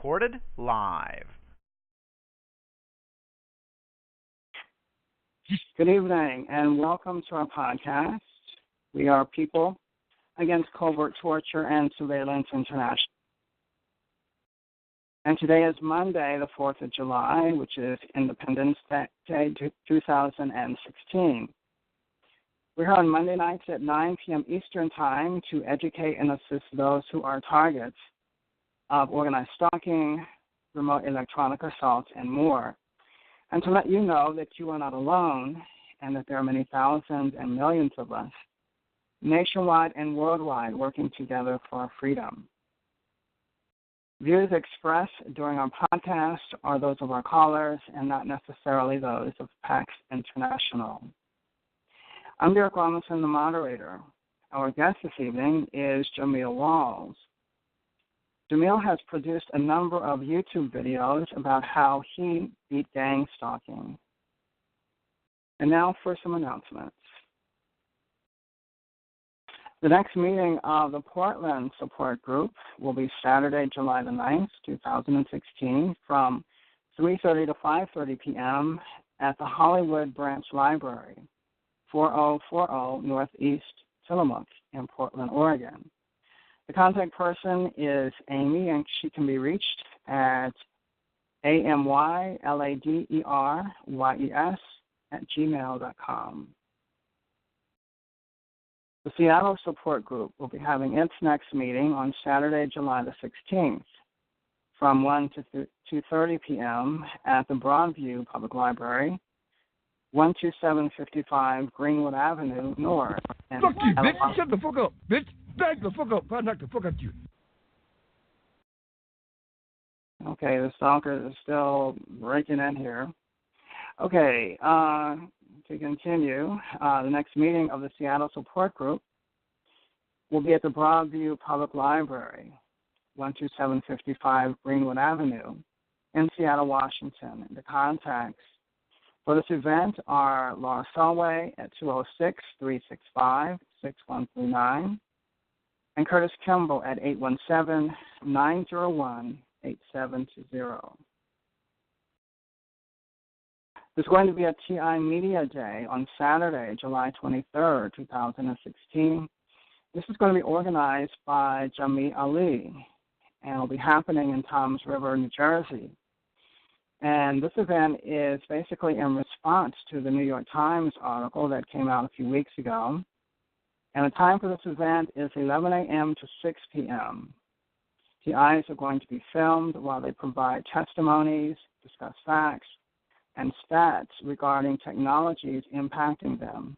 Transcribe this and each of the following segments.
recorded live. Good evening, and welcome to our podcast. We are People Against Covert Torture and Surveillance International. And today is Monday, the 4th of July, which is Independence Day 2016. We're here on Monday nights at 9 p.m. Eastern Time to educate and assist those who are targets of organized stalking, remote electronic assaults, and more, and to let you know that you are not alone and that there are many thousands and millions of us nationwide and worldwide working together for our freedom. Views expressed during our podcast are those of our callers and not necessarily those of PAX International. I'm Derrick, the moderator. Our guest this evening is Jameel Rawls. Jameel has produced a number of YouTube videos about how he beat gang stalking. And now for some announcements. The next meeting of the Portland Support Group will be Saturday, July the 9th, 2016, from 3:30 to 5:30 p.m. at the Hollywood Branch Library, 4040 Northeast Tillamook in Portland, Oregon. The contact person is Amy, and she can be reached at amyladderys@gmail.com. The Seattle Support Group will be having its next meeting on Saturday, July the 16th, from 1 to 2:30 p.m. at the Broadview Public Library, 12755 Greenwood Avenue North. Fuck you, bitch! Shut the fuck up, bitch! Back the fuck up! I'll knock the fuck out you. Okay, the stalkers are still breaking in here. Okay, to continue, the next meeting of the Seattle Support Group will be at the Broadview Public Library, 12755 Greenwood Avenue in Seattle, Washington. The contacts for this event are Laura Selway at 206-365-6139 and Curtis Kimball at 817-901-8720. There's going to be a TI Media Day on Saturday, July 23rd, 2016. This is going to be organized by Jameel Ali, and it will be happening in Toms River, New Jersey. And this event is basically in response to the New York Times article that came out a few weeks ago. And the time for this event is 11 a.m. to 6 p.m. TIs are going to be filmed while they provide testimonies, discuss facts, and stats regarding technologies impacting them.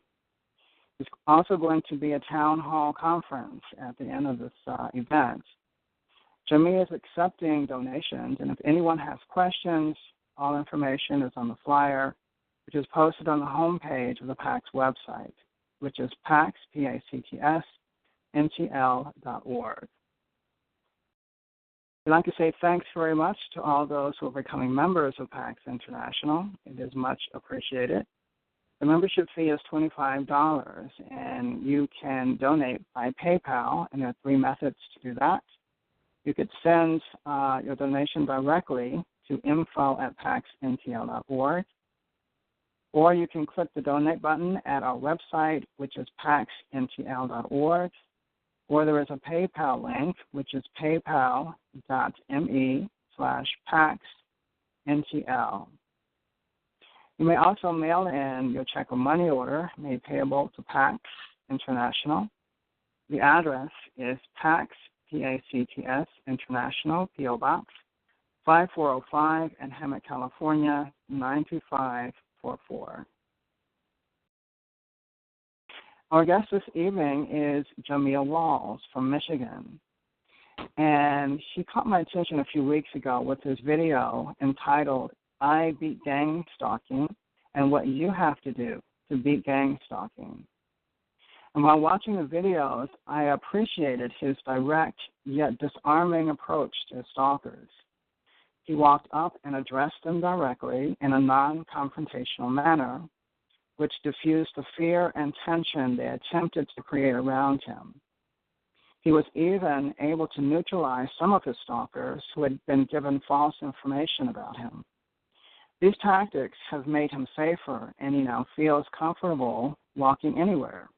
There's also going to be a town hall conference at the end of this event. Jameel is accepting donations, and if anyone has questions, all information is on the flyer, which is posted on the homepage of the PAX website, which is PAX, PACS-NTL.org. I'd like to say thanks very much to all those who are becoming members of PAX International. It is much appreciated. The membership fee is $25, and you can donate by PayPal, and there are 3 methods to do that. You could send your donation directly to info@paxntl.org, or you can click the donate button at our website, which is paxntl.org, or there is a PayPal link, which is paypal.me/paxntl. You may also mail in your check or money order made payable to PAX International. The address is PAX, PACTS International, P.O. Box 5405 in Hemet, California, 92544. Our guest this evening is Jameel Rawls from Michigan. And he caught my attention a few weeks ago with his video entitled, I Beat Gang Stalking and What You Have to Do to Beat Gang Stalking. And while watching the videos, I appreciated his direct yet disarming approach to stalkers. He walked up and addressed them directly in a non-confrontational manner, which diffused the fear and tension they attempted to create around him. He was even able to neutralize some of his stalkers who had been given false information about him. These tactics have made him safer, and he now feels comfortable walking anywhere,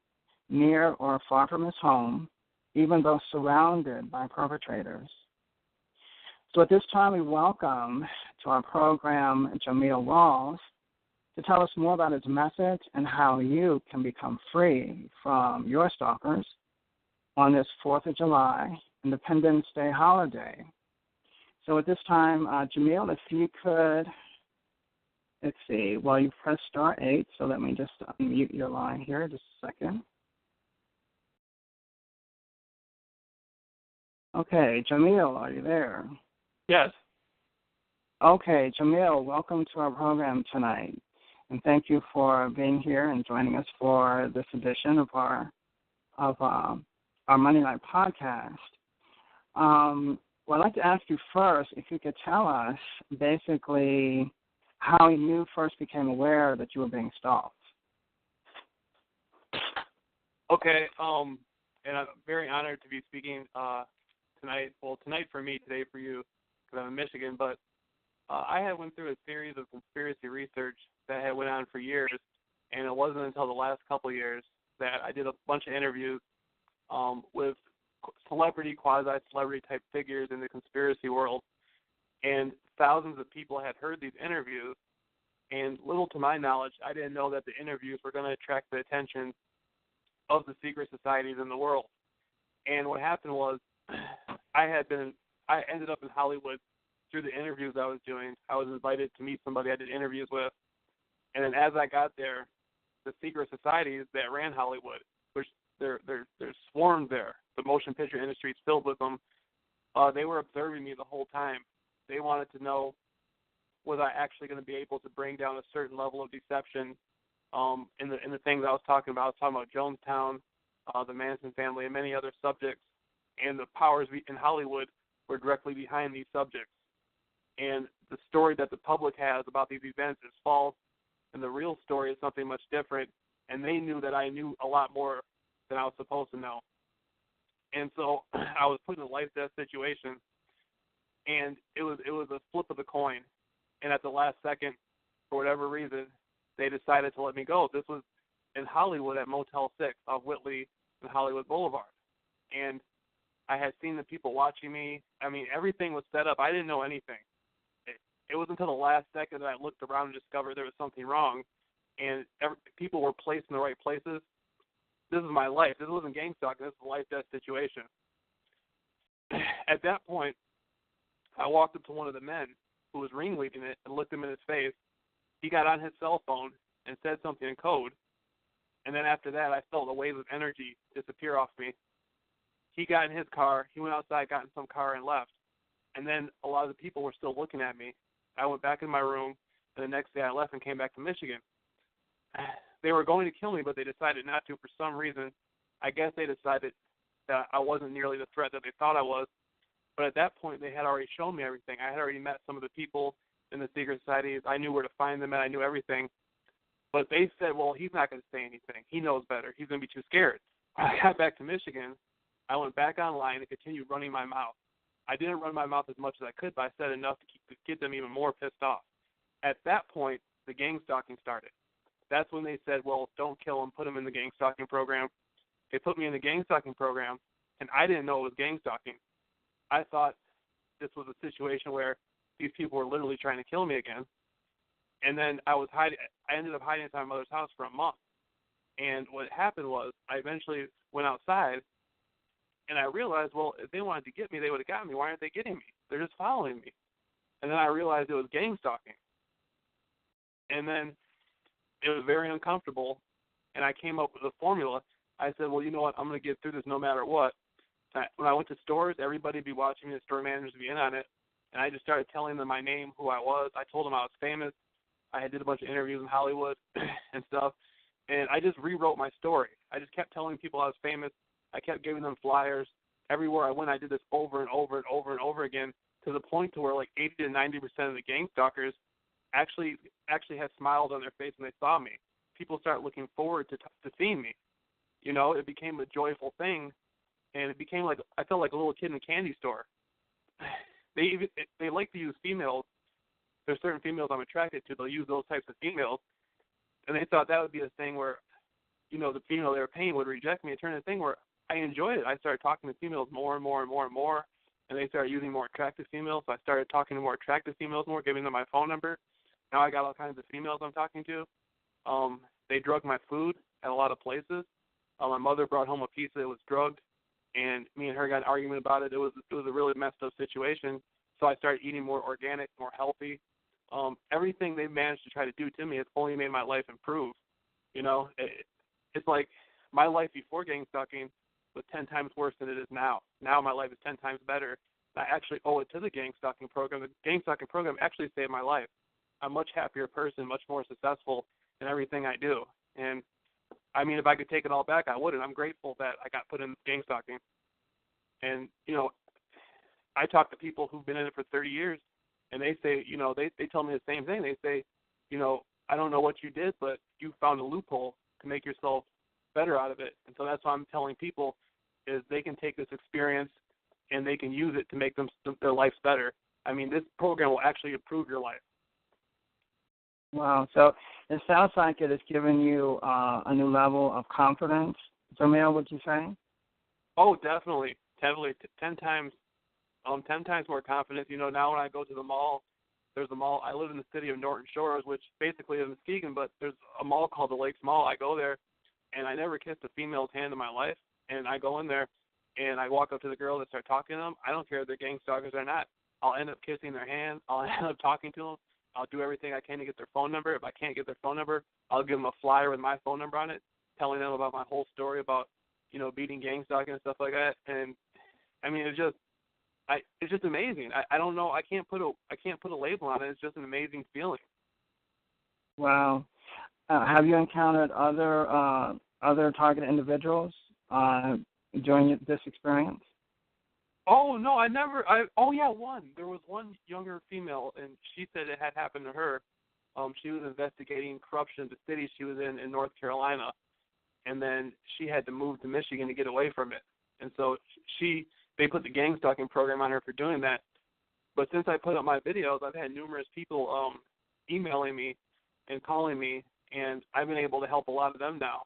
near or far from his home, even though surrounded by perpetrators. So at this time, we welcome to our program Jameel Rawls to tell us more about his message and how you can become free from your stalkers on this 4th of July, Independence Day holiday. So at this time, Jameel, if you could, let's see, well, you press star 8, so let me just unmute your line here just a second. Okay, Jameel, are you there? Yes. Okay, Jameel, welcome to our program tonight, and thank you for being here and joining us for this edition of our Monday Night podcast. Well, I'd like to ask you first if you could tell us basically how you first became aware that you were being stalked. Okay, and I'm very honored to be speaking tonight. Well, tonight for me, today for you, because I'm in Michigan. But I had went through a series of conspiracy research that had went on for years, and it wasn't until the last couple of years that I did a bunch of interviews with celebrity, quasi-celebrity type figures in the conspiracy world, and thousands of people had heard these interviews, and little to my knowledge, I didn't know that the interviews were going to attract the attention of the secret societies in the world. And what happened was I ended up in Hollywood through the interviews I was doing. I was invited to meet somebody I did interviews with, and then as I got there, the secret societies that ran Hollywood, which they're swarmed there. The motion picture industry is filled with them. They were observing me the whole time. They wanted to know, was I actually going to be able to bring down a certain level of deception in the things I was talking about. I was talking about Jonestown, the Manson family, and many other subjects. And the powers in Hollywood were directly behind these subjects. And the story that the public has about these events is false, and the real story is something much different. And they knew that I knew a lot more than I was supposed to know. And so I was put in a life-death situation, and it was a flip of the coin. And at the last second, for whatever reason, they decided to let me go. This was in Hollywood at Motel 6 off Whitley and Hollywood Boulevard. And I had seen the people watching me. I mean, everything was set up. I didn't know anything. It wasn't until the last second that I looked around and discovered there was something wrong. And people were placed in the right places. This is my life. This wasn't gang stalking. This was a life-death situation. At that point, I walked up to one of the men who was ringleading it and looked him in his face. He got on his cell phone and said something in code. And then after that, I felt a wave of energy disappear off me. He got in his car. He went outside, got in some car, and left. And then a lot of the people were still looking at me. I went back in my room, and the next day I left and came back to Michigan. They were going to kill me, but they decided not to for some reason. I guess they decided that I wasn't nearly the threat that they thought I was. But at that point, they had already shown me everything. I had already met some of the people in the secret societies. I knew where to find them, and I knew everything. But they said, well, he's not going to say anything. He knows better. He's going to be too scared. When I got back to Michigan, I went back online and continued running my mouth. I didn't run my mouth as much as I could, but I said enough to get them even more pissed off. At that point, the gang stalking started. That's when they said, well, don't kill him, put him in the gang stalking program. They put me in the gang stalking program, and I didn't know it was gang stalking. I thought this was a situation where these people were literally trying to kill me again. And then I ended up hiding inside my mother's house for a month. And what happened was I eventually went outside, and I realized, well, if they wanted to get me, they would have got me. Why aren't they getting me? They're just following me. And then I realized it was gang stalking. And then it was very uncomfortable, and I came up with a formula. I said, well, you know what, I'm going to get through this no matter what. When I went to stores, everybody would be watching me, the store managers would be in on it, and I just started telling them my name, who I was. I told them I was famous. I did a bunch of interviews in Hollywood and stuff, and I just rewrote my story. I just kept telling people I was famous. I kept giving them flyers. Everywhere I went, I did this over and over and over and over again, to the point to where like 80 to 90% of the gang stalkers actually had smiles on their face when they saw me. People started looking forward to seeing me. You know, it became a joyful thing and it became like I felt like a little kid in a candy store. They like to use females. There's certain females I'm attracted to. They'll use those types of females, and they thought that would be a thing where, the female they were paying would reject me. It turned into a thing where I enjoyed it. I started talking to females more and more and more and more, and they started using more attractive females. So I started talking to more attractive females more, giving them my phone number. Now I got all kinds of females I'm talking to. They drug my food at a lot of places. My mother brought home a pizza that was drugged, and me and her got an argument about it. It was a really messed up situation. So I started eating more organic, more healthy. Everything they managed to try to do to me has only made my life improve. It's like my life before gang stalking was 10 times worse than it is now. Now my life is 10 times better. I actually owe it to the gang stalking program. The gang stalking program actually saved my life. I'm a much happier person, much more successful in everything I do. And, I mean, if I could take it all back, I would. And I'm grateful that I got put in gang stalking. And, I talk to people who've been in it for 30 years, and they say, they tell me the same thing. They say, I don't know what you did, but you found a loophole to make yourself better out of it. And so that's what I'm telling people is they can take this experience and they can use it to make their lives better. I mean, this program will actually improve your life. Wow. So it sounds like it has given you a new level of confidence. Jameel, would you say? Oh, definitely. 10 times more confidence. Now when I go to the mall, there's a mall. I live in the city of Norton Shores, which basically is Muskegon, but there's a mall called the Lakes Mall. I go there, and I never kissed a female's hand in my life. And I go in there, and I walk up to the girls and start talking to them. I don't care if they're gang stalkers or not. I'll end up kissing their hand. I'll end up talking to them. I'll do everything I can to get their phone number. If I can't get their phone number, I'll give them a flyer with my phone number on it, telling them about my whole story about, beating gang stalking and stuff like that. And I mean, it's just amazing. I don't know. I can't put a label on it. It's just an amazing feeling. Wow. Have you encountered other targeted individuals during this experience? Oh no, I never. One. There was one younger female, and she said it had happened to her. She was investigating corruption in the city she was in North Carolina, and then she had to move to Michigan to get away from it. And so they put the gang stalking program on her for doing that. But since I put up my videos, I've had numerous people emailing me and calling me, and I've been able to help a lot of them now.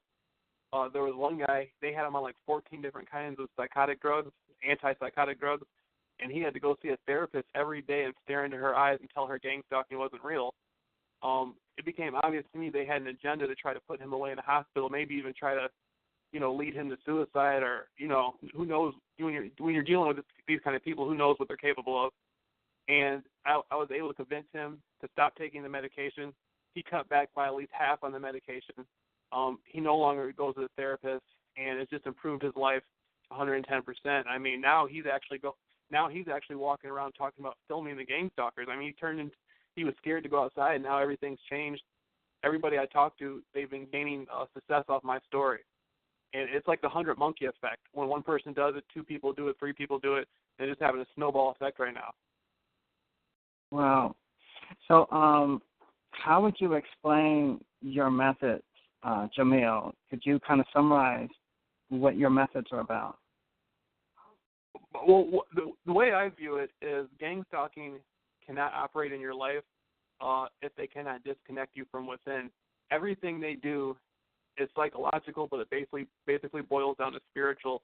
There was one guy, they had him on like 14 different kinds of psychotic drugs, antipsychotic drugs, and he had to go see a therapist every day and stare into her eyes and tell her gang stalking wasn't real. It became obvious to me they had an agenda to try to put him away in the hospital, maybe even try to, lead him to suicide, or, who knows, when you're dealing with these kind of people, who knows what they're capable of. And I was able to convince him to stop taking the medication. He cut back by at least half on the medication. He no longer goes to the therapist, and it's just improved his life 110%. I mean, now he's actually walking around talking about filming the gang stalkers. I mean, he was scared to go outside, and now everything's changed. Everybody I talk to, they've been gaining success off my story. And it's like the 100 monkey effect. When one person does it, 2 people do it, 3 people do it, and it's having a snowball effect right now. Wow. So how would you explain your methods, Jameel? Could you kind of summarize what your methods are about? Well, the way I view it is gang stalking cannot operate in your life if they cannot disconnect you from within. Everything they do is psychological, but it basically boils down to spiritual.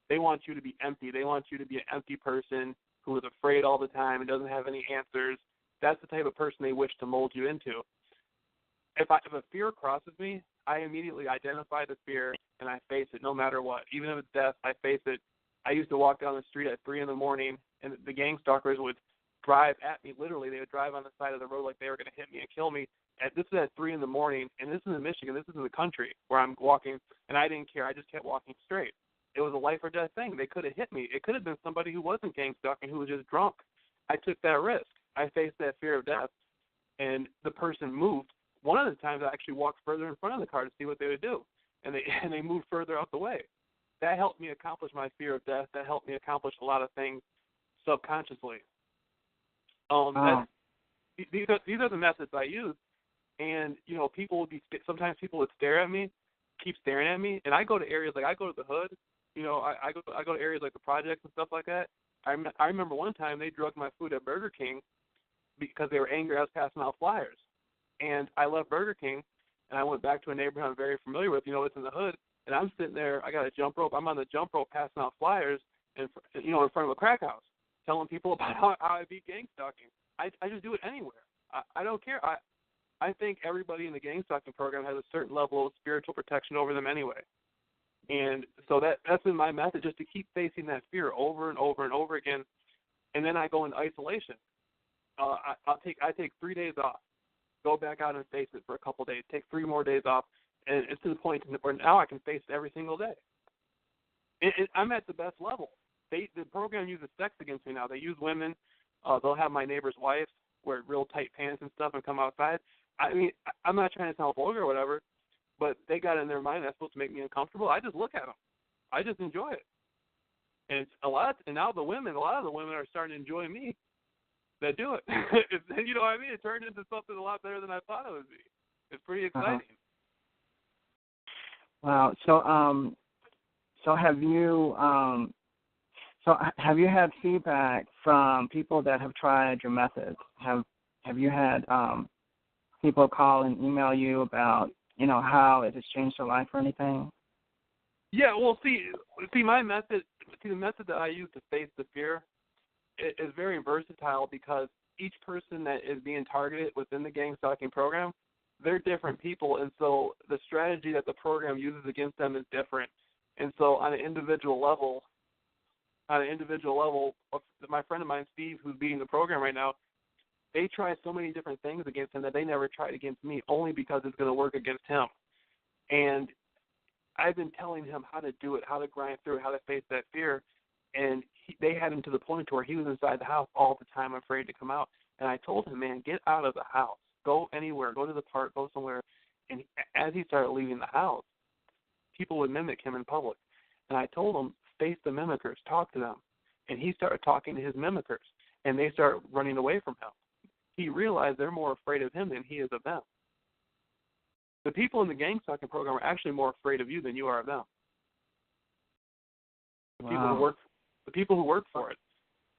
They want you to be empty. They want you to be an empty person who is afraid all the time and doesn't have any answers. That's the type of person they wish to mold you into. If a fear crosses me, I immediately identify the fear and I face it no matter what. Even if it's death, I face it. I used to walk down the street at 3 a.m, and the gang stalkers would drive at me. Literally, they would drive on the side of the road like they were going to hit me and kill me. This is at 3 a.m, and this is in Michigan. This is in the country where I'm walking, and I didn't care. I just kept walking straight. It was a life or death thing. They could have hit me. It could have been somebody who wasn't gang stalking, who was just drunk. I took that risk. I faced that fear of death, and the person moved. One of the times I actually walked further in front of the car to see what they would do, and they moved further out the way. That helped me accomplish my fear of death. That helped me accomplish a lot of things subconsciously. These are the methods I use. And, sometimes people would stare at me, keep staring at me, and I go to areas, I go to the hood, You know, I go to areas like the projects and stuff like that. I remember one time they drugged my food at Burger King because they were angry I was passing out flyers. And I left Burger King, and I went back to a neighborhood I'm very familiar with. You know, it's in the hood, and I'm sitting there. I got a jump rope. I'm on the jump rope passing out flyers, in front of a crack house, telling people about how I beat gang stalking. I just do it anywhere. I don't care. I think everybody in the gang stalking program has a certain level of spiritual protection over them anyway. And so that's been my method, just to keep facing that fear over and over and over again. And then I go into isolation. I take 3 days off, go back out and face it for a couple of days, take 3 more days off, and it's to the point where now I can face it every single day. I'm at the best level. The program uses sex against me now. They use women. They'll have my neighbor's wives wear real tight pants and stuff and come outside. I mean, I'm not trying to sound vulgar or whatever, but they got in their mind that's supposed to make me uncomfortable. I just look at them. I just enjoy it. And it's a lot of the women are starting to enjoy me that do it. You know what I mean? It turned into something a lot better than I thought it would be. It's pretty exciting. Wow. So have you had feedback from people that have tried your methods? Have you had people call and email you about, you know, how it has changed their life or anything? Yeah, well, see, my method, the method that I use to face the fear is very versatile, because each person that is being targeted within the gang stalking program, they're different people, and so the strategy that the program uses against them is different. And so on an individual level, my friend of mine, Steve, who's beating the program right now, they try so many different things against him that they never tried against me, only because it's going to work against him. And I've been telling him how to do it, how to grind through it, how to face that fear. And they had him to the point where he was inside the house all the time, afraid to come out. And I told him, man, get out of the house. Go anywhere. Go to the park. Go somewhere. And as he started leaving the house, people would mimic him in public. And I told him, face the mimickers. Talk to them. And he started talking to his mimickers, and they started running away from him. He realized they're more afraid of him than he is of them. The people in the gang stalking program are actually more afraid of you than you are of them. The people who work for it.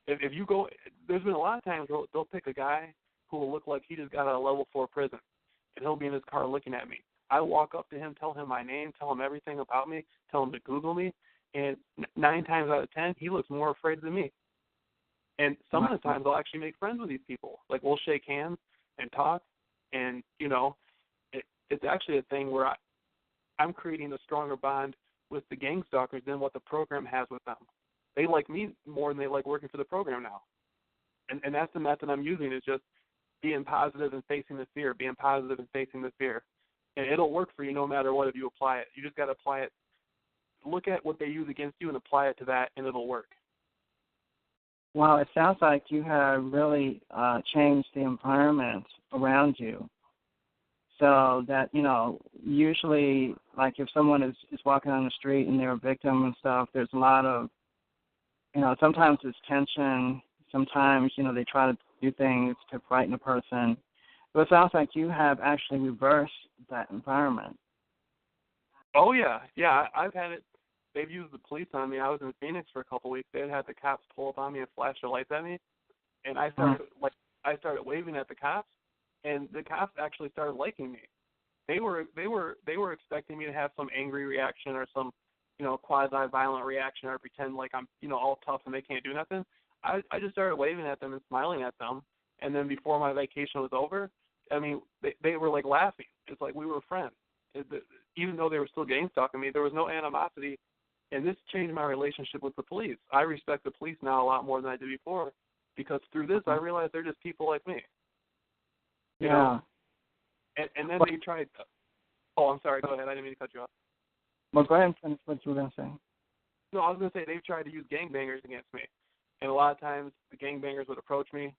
If you go, there's been a lot of times where they'll pick a guy who will look like he just got out of level 4 prison, and he'll be in his car looking at me. I walk up to him, tell him my name, tell him everything about me, tell him to Google me, and 9 times out of 10, he looks more afraid than me. And some of the times I'll actually make friends with these people. Like, we'll shake hands and talk, and, you know, it's actually a thing where I'm creating a stronger bond with the gang stalkers than what the program has with them. They like me more than they like working for the program now. And that's the method I'm using, is just being positive and facing the fear, being positive and facing the fear. And it'll work for you no matter what if you apply it. You just got to apply it. Look at what they use against you and apply it to that, and it'll work. Well, it sounds like you have really changed the environment around you. So that, you know, usually, like if someone is walking on the street and they're a victim and stuff, there's a lot of, you know, sometimes there's tension. Sometimes, you know, they try to do things to frighten a person. But it sounds like you have actually reversed that environment. Oh, yeah. Yeah, I've had it. They've used the police on me. I was in Phoenix for a couple of weeks. They had the cops pull up on me and flash their lights at me. And I started waving at the cops, and the cops actually started liking me. They were expecting me to have some angry reaction or some, you know, quasi-violent reaction, or pretend like I'm, you know, all tough and they can't do nothing. I just started waving at them and smiling at them. And then before my vacation was over, I mean, they were like laughing. It's like we were friends. Even though they were still gang stalking me, there was no animosity. And this changed my relationship with the police. I respect the police now a lot more than I did before, because through this I realized they're just people like me. You know? And then they tried. Oh, I'm sorry. Go ahead. I didn't mean to cut you off. Well, go ahead and finish what you were going to say. No, I was going to say they've tried to use gangbangers against me. And a lot of times the gangbangers would approach me.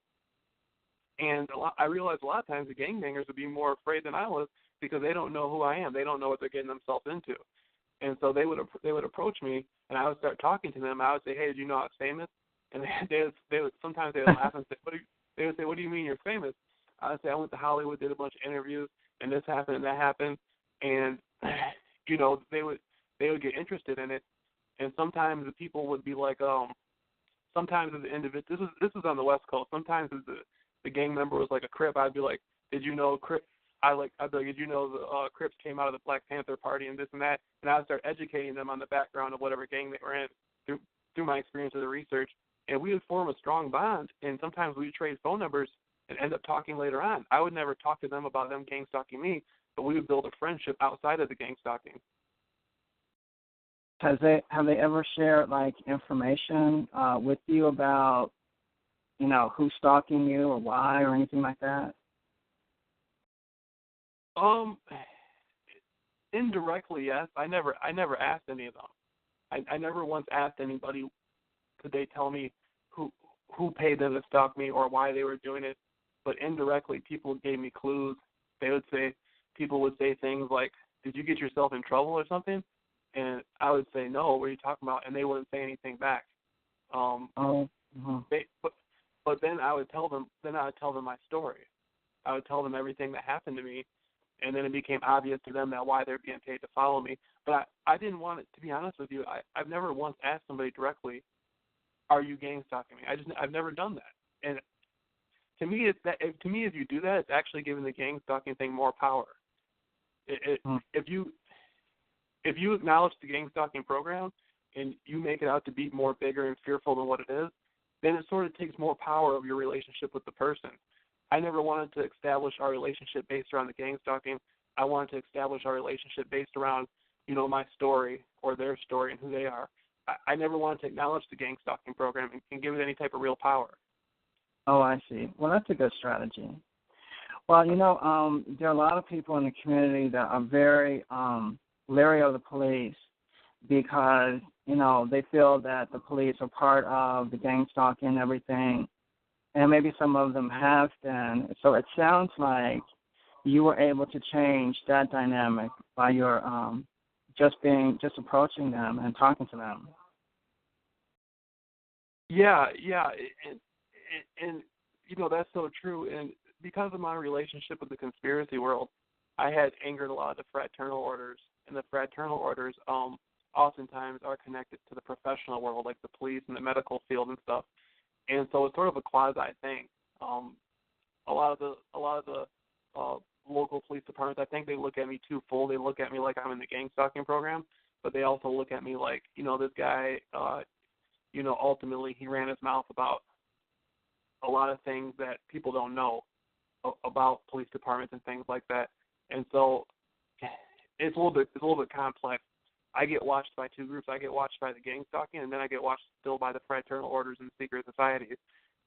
And I realized a lot of times the gangbangers would be more afraid than I was, because they don't know who I am. They don't know what they're getting themselves into. And so they would approach me, and I would start talking to them. I would say, "Hey, did you know I was famous?" And they would sometimes they would laugh and say, they would say, "What do you mean you're famous?" I would say, "I went to Hollywood, did a bunch of interviews, and this happened and that happened." And you know, they would get interested in it, And sometimes the people would be like, sometimes as an individual, this was on the West Coast. Sometimes as the gang member was like a Crip, I'd be like, did you know Crip? I'd be like, did you know the Crips came out of the Black Panther Party and this and that? And I would start educating them on the background of whatever gang they were in through my experience of the research. And we would form a strong bond. And sometimes we would trade phone numbers and end up talking later on. I would never talk to them about them gang stalking me, but we would build a friendship outside of the gang stalking. Have they ever shared like information with you about, you know, who's stalking you or why or anything like that? Indirectly, yes. I never asked any of them. I never once asked anybody, could they tell me who paid them to stalk me or why they were doing it. But indirectly, people gave me clues. People would say things like, did you get yourself in trouble or something? And I would say, no, what are you talking about? And they wouldn't say anything back. But then I would tell them my story. I would tell them everything that happened to me, and then it became obvious to them that why they're being paid to follow me. But I didn't want it, to be honest with you, I've never once asked somebody directly, are you gang stalking me? I've never done that. And to me, if you do that, it's actually giving the gang stalking thing more power. If you acknowledge the gang stalking program and you make it out to be more bigger and fearful than what it is, then it sort of takes more power of your relationship with the person. I never wanted to establish our relationship based around the gang stalking. I wanted to establish our relationship based around, you know, my story or their story and who they are. I never wanted to acknowledge the gang stalking program and give it any type of real power. Oh, I see. Well, that's a good strategy. Well, you know, there are a lot of people in the community that are very leery of the police because, you know, they feel that the police are part of the gang stalking and everything, and maybe some of them have been. So it sounds like you were able to change that dynamic by your just approaching them and talking to them. Yeah, and you know, that's so true. And because of my relationship with the conspiracy world, I had angered a lot of the fraternal orders, and the fraternal orders oftentimes are connected to the professional world, like the police and the medical field and stuff. And so it's sort of a quasi thing. A lot of the local police departments, I think they look at me too full. They look at me like I'm in the gang stalking program, but they also look at me like, you know, this guy, you know, ultimately he ran his mouth about a lot of things that people don't know about police departments and things like that. And so it's a little bit complex. I get watched by two groups. I get watched by the gang stalking, and then I get watched still by the fraternal orders and secret societies.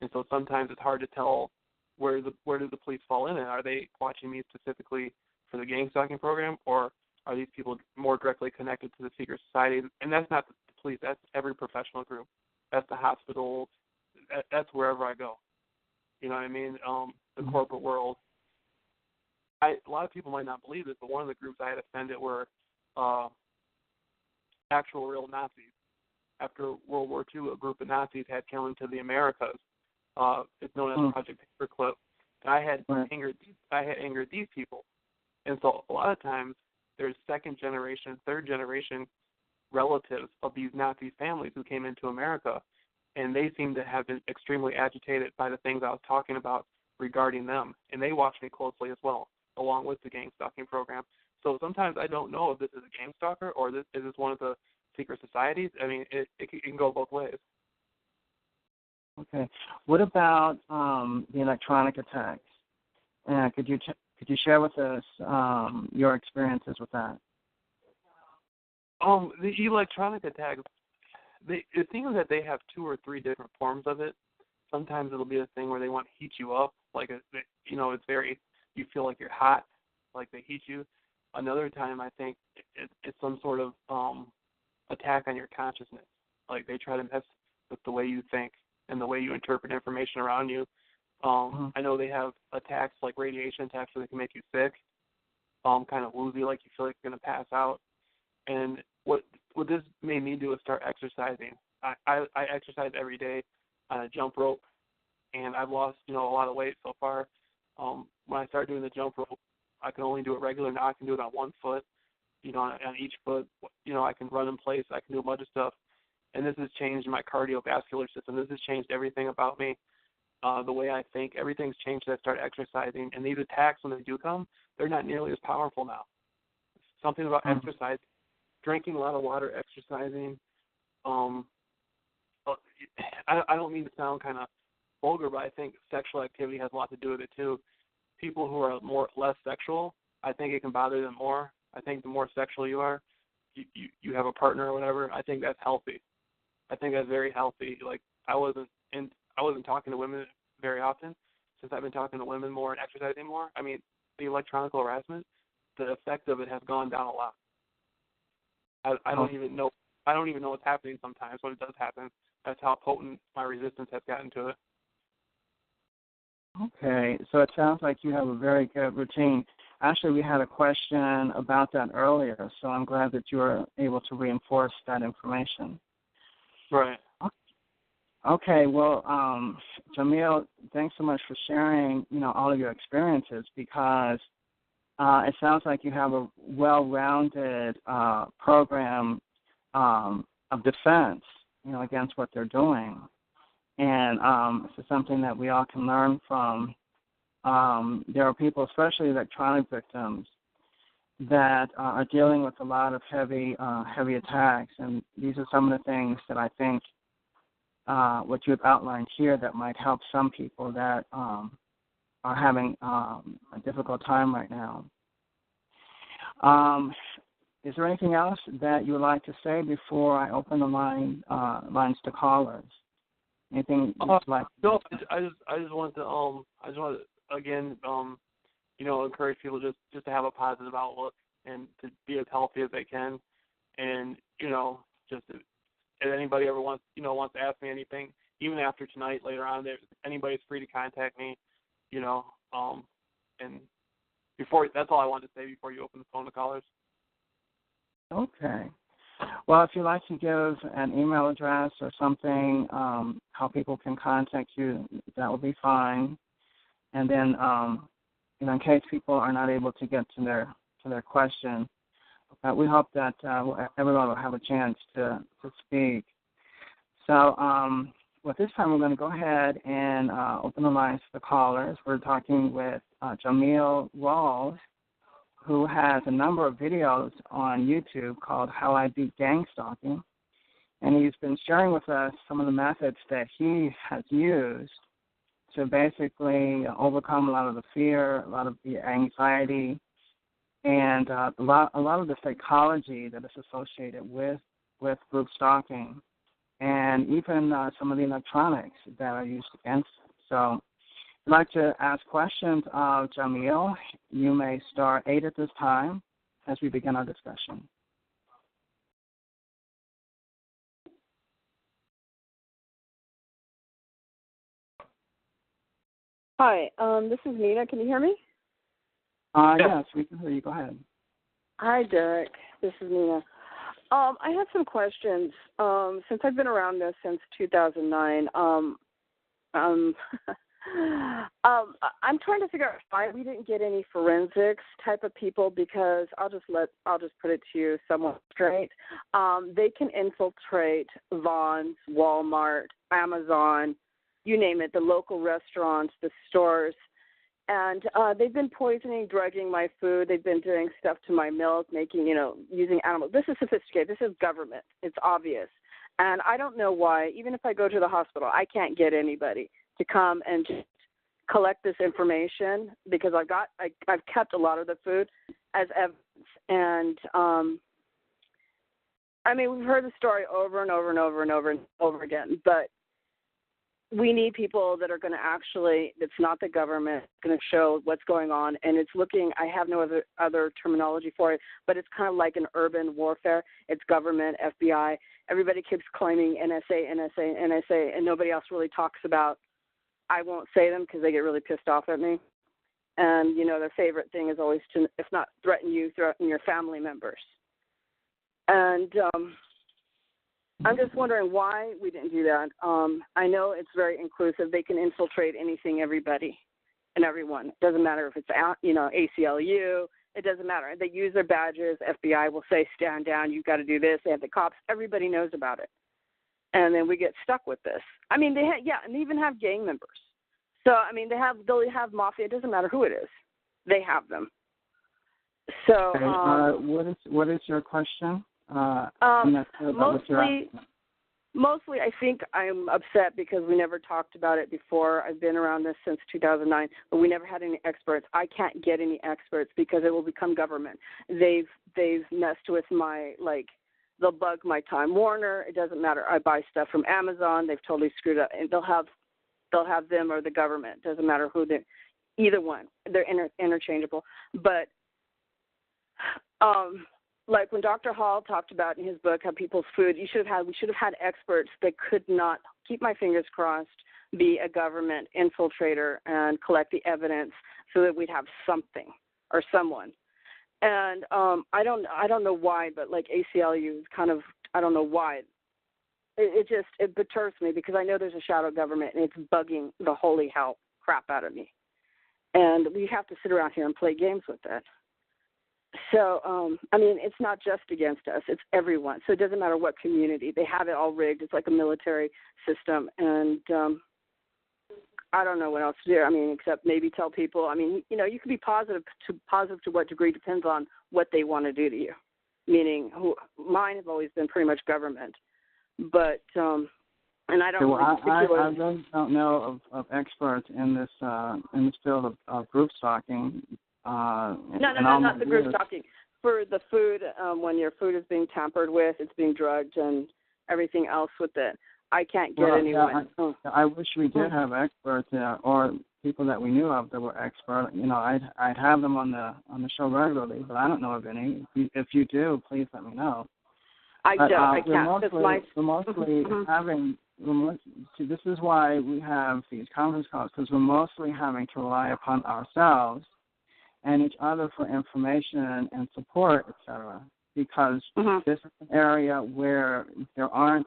And so sometimes it's hard to tell where do the police fall in it. Are they watching me specifically for the gang stalking program, or are these people more directly connected to the secret society? And that's not the police. That's every professional group. That's the hospitals. That's wherever I go. You know what I mean? The corporate world. A lot of people might not believe this, but one of the groups I had offended were actual real Nazis. After World War II, a group of Nazis had come into the Americas. It's known as Project Paperclip. And I had angered these people. And so a lot of times there's second generation, third generation relatives of these Nazi families who came into America, and they seem to have been extremely agitated by the things I was talking about regarding them. And they watch me closely as well, along with the gang stalking program. So sometimes I don't know if this is a gang stalker or is this one of the secret societies. I mean, it can go both ways. Okay. What about the electronic attacks? Could you share with us your experiences with that? The electronic attacks, it seems that they have 2 or 3 different forms of it. Sometimes it'll be a thing where they want to heat you up, like it's very, you feel like you're hot, like they heat you. Another time, I think it's some sort of attack on your consciousness, like they try to mess with the way you think and the way you interpret information around you. I know they have attacks like radiation attacks where they can make you sick, kind of woozy, like you feel like you're going to pass out. And what this made me do is start exercising. I exercise every day on a jump rope, and I've lost a lot of weight so far. When I started doing the jump rope, I can only do it regular. Now I can do it on one foot. on each foot. I can run in place. I can do a bunch of stuff. And this has changed my cardiovascular system. This has changed everything about me. The way I think, everything's changed as I started exercising. And these attacks, when they do come, they're not nearly as powerful now. Something about exercise, drinking a lot of water, exercising. I don't mean to sound kind of vulgar, but I think sexual activity has a lot to do with it too. People who are less sexual, I think it can bother them more. I think the more sexual you are, you have a partner or whatever, I think that's healthy. I think that's very healthy. Like I wasn't talking to women very often. Since I've been talking to women more and exercising more, I mean, the electronic harassment, the effect of it has gone down a lot. I don't even know what's happening sometimes when it does happen. That's how potent my resistance has gotten to it. Okay, so it sounds like you have a very good routine. Actually, we had a question about that earlier, so I'm glad that you were able to reinforce that information. Right. Okay, well, Jameel, thanks so much for sharing, all of your experiences, because it sounds like you have a well-rounded program of defense, against what they're doing. And this is something that we all can learn from. There are people, especially electronic victims, that are dealing with a lot of heavy attacks. And these are some of the things that I think what you have outlined here that might help some people that are having a difficult time right now. Is there anything else that you would like to say before I open the lines to callers? Anything you'd like? No, I just wanted to again encourage people just to have a positive outlook and to be as healthy as they can, and just if anybody ever wants to ask me anything, even after tonight later on, anybody's free to contact me, and before that's all I wanted to say before you open the phone to callers. Okay. Well, if you'd like to give an email address or something, how people can contact you, that would be fine. And then, in case people are not able to get to their question, we hope that everyone will have a chance to speak. So, well, this time we're going to go ahead and open the lines for the callers. We're talking with Jameel Rawls, who has a number of videos on YouTube called How I Beat Gang Stalking. And he's been sharing with us some of the methods that he has used to basically overcome a lot of the fear, a lot of the anxiety, and a lot of the psychology that is associated with group stalking, and even some of the electronics that are used against it. So if you'd like to ask questions of Jameel, you may star 8 at this time as we begin our discussion. Hi, this is Nina. Can you hear me? Yes, we can hear you. Go ahead. Hi, Derrick. This is Nina. I have some questions. Since I've been around this since 2009, I'm trying to figure out why we didn't get any forensics type of people, because I'll just put it to you somewhat straight. They can infiltrate Vons, Walmart, Amazon, you name it, the local restaurants, the stores, and they've been poisoning, drugging my food. They've been doing stuff to my milk, using animals. This is sophisticated. This is government. It's obvious. And I don't know why, even if I go to the hospital, I can't get anybody to come and just collect this information, because I've kept a lot of the food as evidence. And we've heard the story over and over and over and over and over again, but we need people that are going to it's not the government, going to show what's going on. And it's I have no other terminology for it, but it's kind of like an urban warfare. It's government, FBI. Everybody keeps claiming NSA, NSA, NSA, and nobody else really talks about. I won't say them because they get really pissed off at me. And, their favorite thing is always to, if not threaten you, threaten your family members. And I'm just wondering why we didn't do that. I know it's very inclusive. They can infiltrate anything, everybody, and everyone. It doesn't matter if it's, ACLU, It doesn't matter. They use their badges. FBI will say, stand down, you've got to do this. They have the cops. Everybody knows about it. And then we get stuck with this. I mean, and they even have gang members. So, I mean, they'll have mafia. It doesn't matter who it is. They have them. So, what is your question? Mostly, I think I'm upset because we never talked about it before. I've been around this since 2009, but we never had any experts. I can't get any experts because it will become government. They've messed with my, like, they'll bug my Time Warner. It doesn't matter. I buy stuff from Amazon. They've totally screwed up, and they'll have them or the government. It doesn't matter who they, either one. They're interchangeable. But like when Dr. Hall talked about in his book how people's food, we should have had experts that could not, keep my fingers crossed, be a government infiltrator and collect the evidence so that we'd have something or someone. And I don't know why, but like ACLU is kind of, I don't know why. It perturbs me because I know there's a shadow government and it's bugging the holy hell crap out of me. And we have to sit around here and play games with it. So, I mean, it's not just against us. It's everyone. So it doesn't matter what community. They have it all rigged. It's like a military system. And I don't know what else to do. I mean, except maybe tell people, I mean, you know, you can be positive to what degree depends on what they want to do to you. Meaning, mine have always been pretty much government. But, and I don't I really don't know of experts in this field of group stalking. No, not the group stalking. For the food, when your food is being tampered with, it's being drugged and everything else with it. I can't get anyone. Yeah, I wish we did have experts or people that we knew of that were expert. You know, I'd have them on the show regularly, but I don't know of any. If you do, please let me know. I can't. This is why we have these conference calls, because we're mostly having to rely upon ourselves and each other for information and support, etc. Because this is an area where there aren't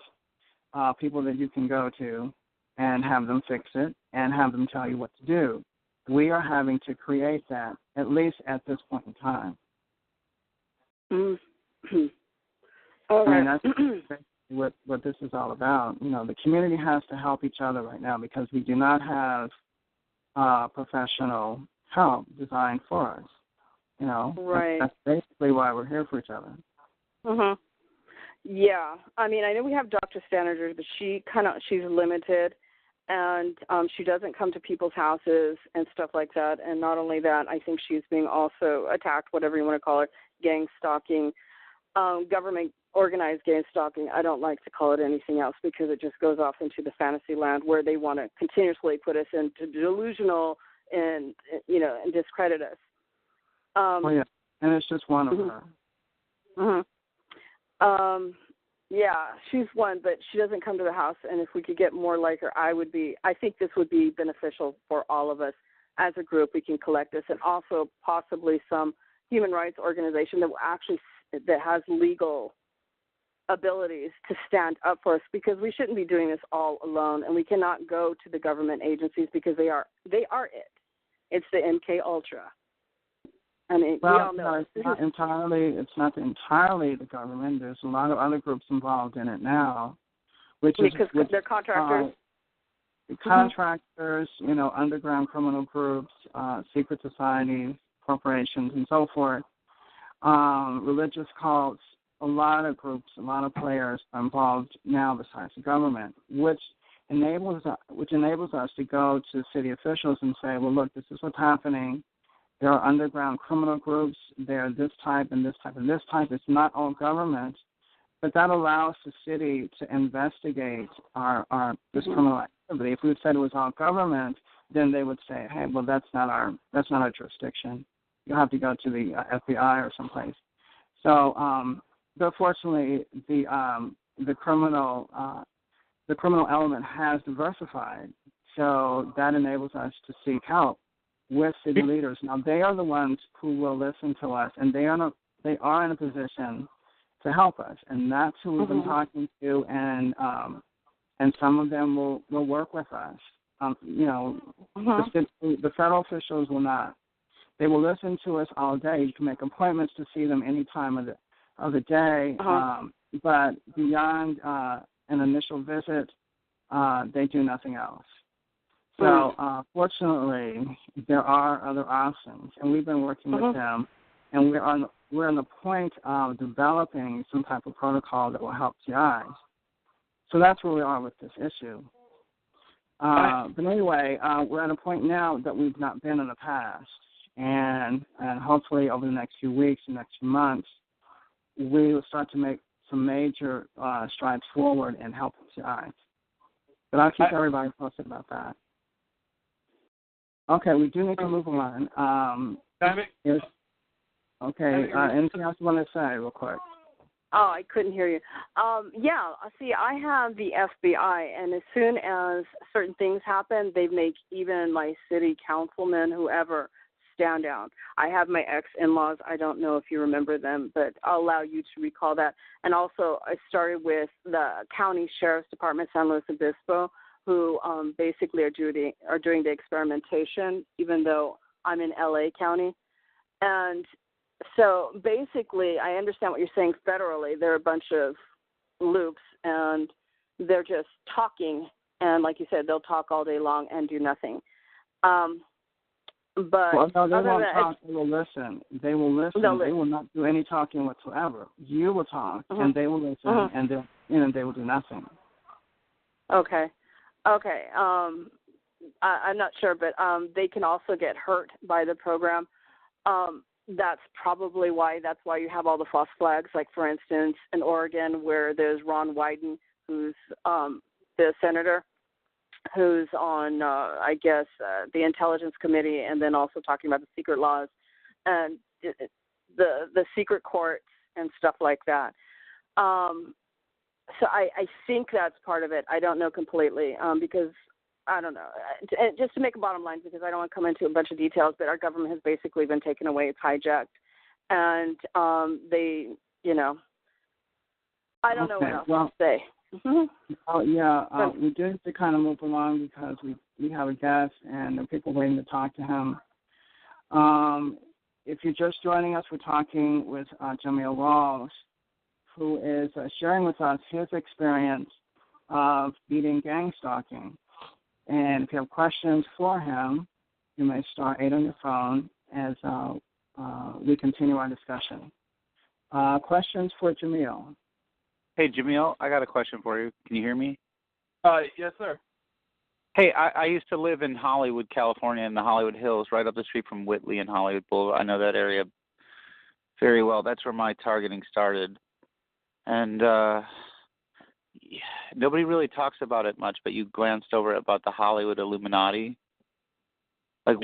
people that you can go to and have them fix it and have them tell you what to do. We are having to create that, at least at this point in time. All right. I mean, that's what this is all about. You know, the community has to help each other right now because we do not have professional help designed for us. You know, right. That's basically why we're here for each other. Yeah, I mean, I know we have Dr. Standard, but she's limited, and she doesn't come to people's houses and stuff like that. And not only that, I think she's being also attacked, whatever you want to call it, gang stalking, government organized gang stalking. I don't like to call it anything else because it just goes off into the fantasy land where they want to continuously put us into delusional and discredit us. Yeah, and it's just one of her. Yeah, she's one, but she doesn't come to the house, and if we could get more like her, I think this would be beneficial for all of us as a group. We can collect this, and also possibly some human rights organization that has legal abilities to stand up for us, because we shouldn't be doing this all alone, and we cannot go to the government agencies because they are it. It's the MK Ultra. I mean, we all know it's not entirely the government. There's a lot of other groups involved in it now, which they're contractors. Contractors, underground criminal groups, secret societies, corporations, and so forth. Religious cults. A lot of groups, a lot of players are involved now besides the government, which enables us to go to city officials and say, well, look, this is what's happening. There are underground criminal groups. They're this type and this type and this type. It's not all government, but that allows the city to investigate this criminal activity. If we said it was all government, then they would say, hey, well, that's not our jurisdiction. You'll have to go to the FBI or someplace. So, but fortunately, the criminal element has diversified, so that enables us to seek help with city leaders. Now, they are the ones who will listen to us, and they are in a position to help us, and that's who we've been talking to, and some of them will work with us. The federal officials will not. They will listen to us all day. You can make appointments to see them any time of the day. But beyond an initial visit, they do nothing else. So fortunately, there are other options, and we've been working with them, and we're on the point of developing some type of protocol that will help GIs. So that's where we are with this issue. But anyway, we're at a point now that we've not been in the past, and hopefully over the next few weeks, the next few months, we will start to make some major strides forward in helping GIs. But I'll keep everybody posted about that. Okay, we do need to move on. Anything else you want to say real quick? Oh, I couldn't hear you. See, I have the FBI, and as soon as certain things happen, they make even my city councilman, whoever, stand down. I have my ex-in-laws. I don't know if you remember them, but I'll allow you to recall that. And also, I started with the county sheriff's department, San Luis Obispo, who basically are doing the experimentation, even though I'm in L.A. County. And so basically, I understand what you're saying federally. There are a bunch of loops, and they're just talking. And like you said, they'll talk all day long and do nothing. But no, they won't talk. They will listen. They will listen. They will not do any talking whatsoever. You will talk, and they will listen, and they will do nothing. Okay. I'm not sure, but they can also get hurt by the program. That's probably why. That's why you have all the false flags. Like, for instance, in Oregon, where there's Ron Wyden, who's the senator, who's on, the Intelligence Committee, and then also talking about the secret laws and the secret courts and stuff like that. So I think that's part of it. I don't know completely because I don't know. Just to make a bottom line, because I don't want to come into a bunch of details, but our government has basically been taken away. It's hijacked. And they, I don't know what else to say. We do have to kind of move along because we have a guest and there are people waiting to talk to him. If you're just joining us, we're talking with Jameel Rawls, who is sharing with us his experience of beating gang stalking. And if you have questions for him, you may star 8 on your phone as we continue our discussion. Questions for Jameel? Hey, Jameel, I got a question for you. Can you hear me? Yes, sir. Hey, I used to live in Hollywood, California, in the Hollywood Hills, right up the street from Whitley and Hollywood Boulevard. I know that area very well. That's where my targeting started. And nobody really talks about it much, but you glanced over about the Hollywood Illuminati. Like,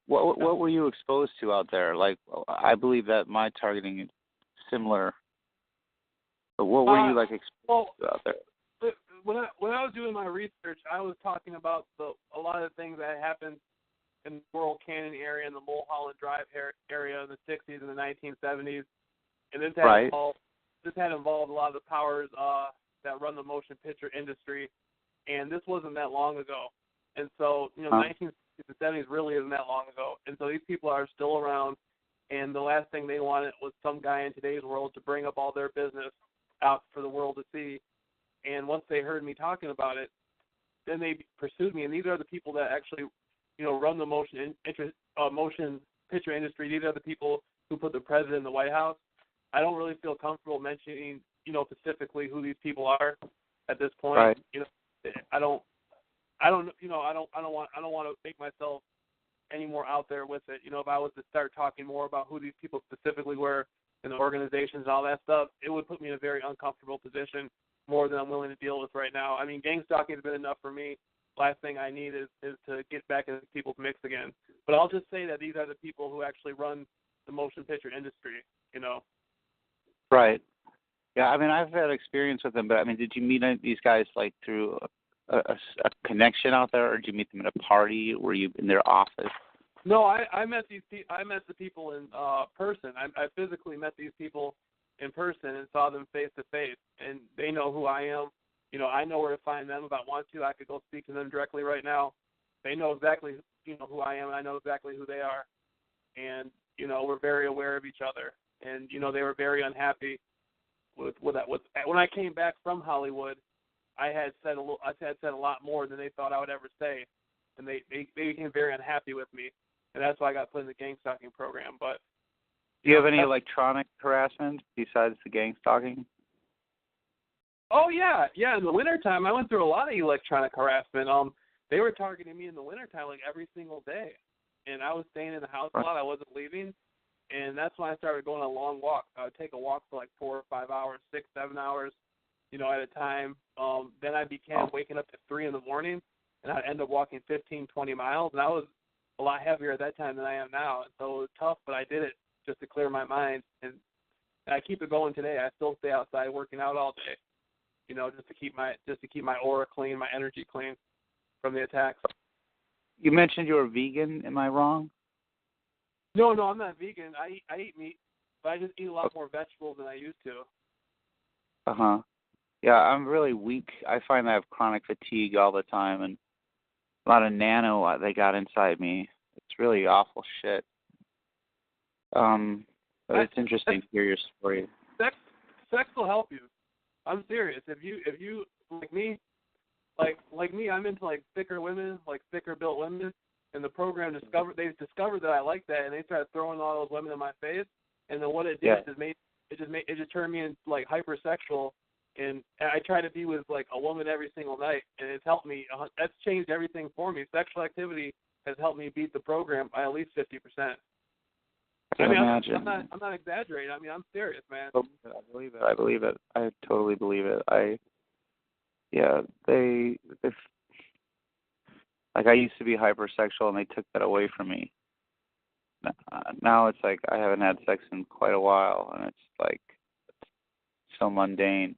what were you exposed to out there? Like, I believe that my targeting is similar. But what were you exposed to out there? When I was doing my research, I was talking about a lot of the things that happened in the Laurel Canyon area and the Mulholland Drive area in the 60s and the 1970s, and this had involved a lot of the powers that run the motion picture industry, and this wasn't that long ago. And so, 1960s and 70s really isn't that long ago. And so these people are still around, and the last thing they wanted was some guy in today's world to bring up all their business out for the world to see. And once they heard me talking about it, then they pursued me. And these are the people that actually, run the motion picture industry. These are the people who put the president in the White House. I don't really feel comfortable mentioning, specifically who these people are at this point. Right. I don't want to make myself any more out there with it. If I was to start talking more about who these people specifically were and the organizations and all that stuff, it would put me in a very uncomfortable position, more than I'm willing to deal with right now. I mean, gang stalking has been enough for me. Last thing I need is to get back into people's mix again. But I'll just say that these are the people who actually run the motion picture industry, Right. Yeah, I mean, I've had experience with them, but, I mean, did you meet these guys, through a connection out there, or did you meet them at a party? Were you in their office? No, I met the people in person. I physically met these people in person and saw them face to face, and they know who I am. I know where to find them if I want to. I could go speak to them directly right now. They know exactly, who I am, and I know exactly who they are. and we're very aware of each other. And they were very unhappy with when I came back from Hollywood. I had said a lot more than they thought I would ever say, and they became very unhappy with me, and that's why I got put in the gang stalking program. But do you have any electronic harassment besides the gang stalking? Oh yeah. In the wintertime, I went through a lot of electronic harassment. They were targeting me in the wintertime like every single day, and I was staying in the house a lot. I wasn't leaving, and that's when I started going on long walks. I would take a walk for like 4 or 5 hours, 6, 7 hours, at a time. Then I began waking up at 3 in the morning, and I'd end up walking 15, 20 miles, and I was a lot heavier at that time than I am now. And so it was tough, but I did it just to clear my mind, and I keep it going today. I still stay outside working out all day, just to keep my aura clean, my energy clean from the attacks. You mentioned you were vegan. Am I wrong? No, I'm not vegan. I eat meat, but I just eat a lot more vegetables than I used to. Yeah, I'm really weak. I find I have chronic fatigue all the time, and a lot of nano they got inside me. It's really awful shit. But it's interesting to hear your story. Sex will help you. I'm serious. If you like me, I'm into like thicker women, like thicker built women, and the program they've discovered that I like that, and they started throwing all those women in my face, and then what it did is it just turned me into like hypersexual, and I try to be with like a woman every single night, and it's helped me. That's changed everything for me. Sexual activity has helped me beat the program by at least 50%. Imagine. I'm not exaggerating. I mean, I'm serious, man. I believe it. I totally believe it. I used to be hypersexual, and they took that away from me. Now it's like I haven't had sex in quite a while, and it's like so mundane.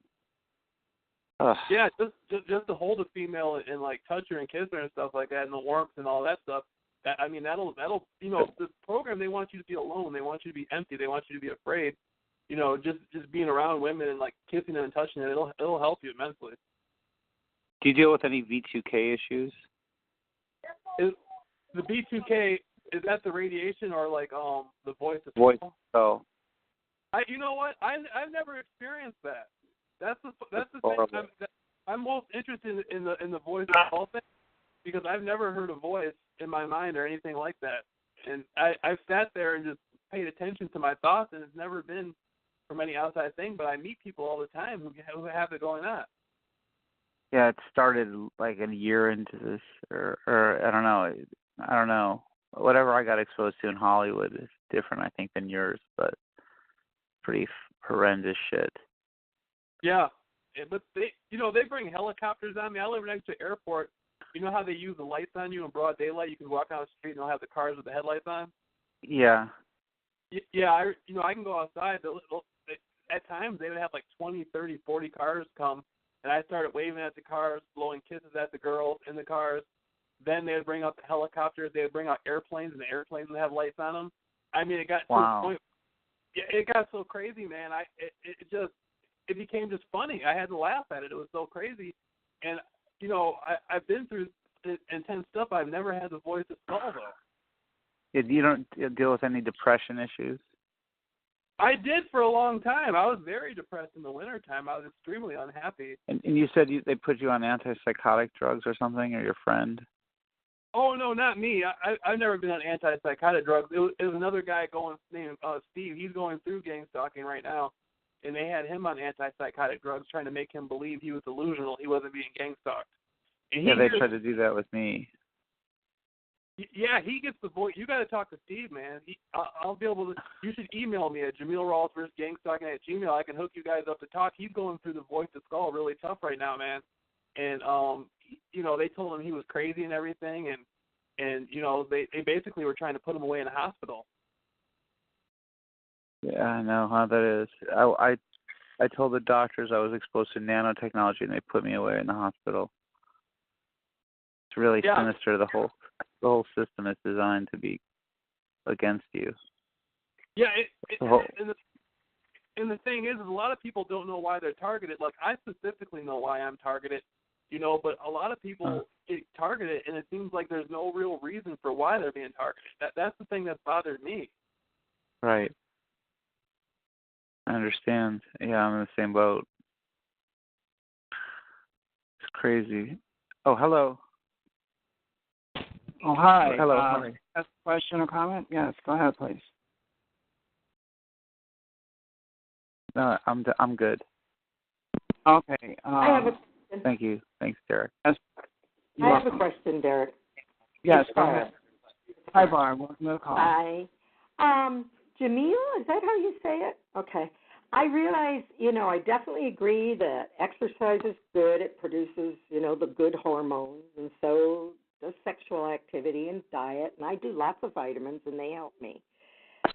Ugh. Yeah, just to hold a female and like touch her and kiss her and stuff like that, and the warmth and all that stuff. That'll this program, they want you to be alone. They want you to be empty. They want you to be afraid. Just being around women and like kissing them and touching them, it'll help you immensely. Do you deal with any V2K issues? Is the B2K, is that the radiation or like the voice of voice? Oh. You know what? I've never experienced that. That's the thing. I'm most interested in the voice of all things, because I've never heard a voice in my mind or anything like that. And I've sat there and just paid attention to my thoughts, and it's never been from any outside thing, but I meet people all the time who have it going on. Yeah, it started like a year into this, or I don't know. Whatever I got exposed to in Hollywood is different, I think, than yours, but pretty horrendous shit. Yeah, but they bring helicopters on me. I live next to the airport. You know how they use the lights on you in broad daylight? You can walk down the street and they'll have the cars with the headlights on. Yeah. Yeah, I can go outside. At times they would have like 20, 30, 40 cars come, and I started waving at the cars, blowing kisses at the girls in the cars. Then they would bring out the helicopters. They would bring out airplanes, and the airplanes would have lights on them. I mean, it got to the point. Yeah, it got so crazy, man. It became just funny. I had to laugh at it. It was so crazy, and I've been through intense stuff. I've never had the voice of skull though. You don't deal with any depression issues? I did for a long time. I was very depressed in the wintertime. I was extremely unhappy. And you said they put you on antipsychotic drugs or something, or your friend? Oh, no, not me. I've never been on antipsychotic drugs. It was another guy named Steve. He's going through gang stalking right now, and they had him on antipsychotic drugs trying to make him believe he was delusional. He wasn't being gang stalked. And they tried to do that with me. Yeah, he gets the voice. You got to talk to Steve, man. I'll be able to. You should email me at Jameel Rawls vs. Gangstalking at Gmail. I can hook you guys up to talk. He's going through the voice of skull really tough right now, man. And they told him he was crazy and everything, and they basically were trying to put him away in a hospital. Yeah, I know how that is. I told the doctors I was exposed to nanotechnology, and they put me away in the hospital. It's really sinister. The whole system is designed to be against you. Yeah, and the thing is a lot of people don't know why they're targeted. Like, I specifically know why I'm targeted, But a lot of people get targeted, and it seems like there's no real reason for why they're being targeted. That's the thing that bothered me. Right. I understand. Yeah, I'm in the same boat. It's crazy. Oh, hello. Oh, hi. Hello. Hi. Ask a question or comment? Yes, go ahead, please. No, I'm good. Okay. I have a question. Thank you. Thanks, Derrick. I have a question, Derrick. Yes, go ahead. Hi, Barb. Welcome to the call. Hi. Jameel, is that how you say it? Okay. I realize, I definitely agree that exercise is good. It produces, the good hormones, and so does sexual activity and diet. And I do lots of vitamins, and they help me.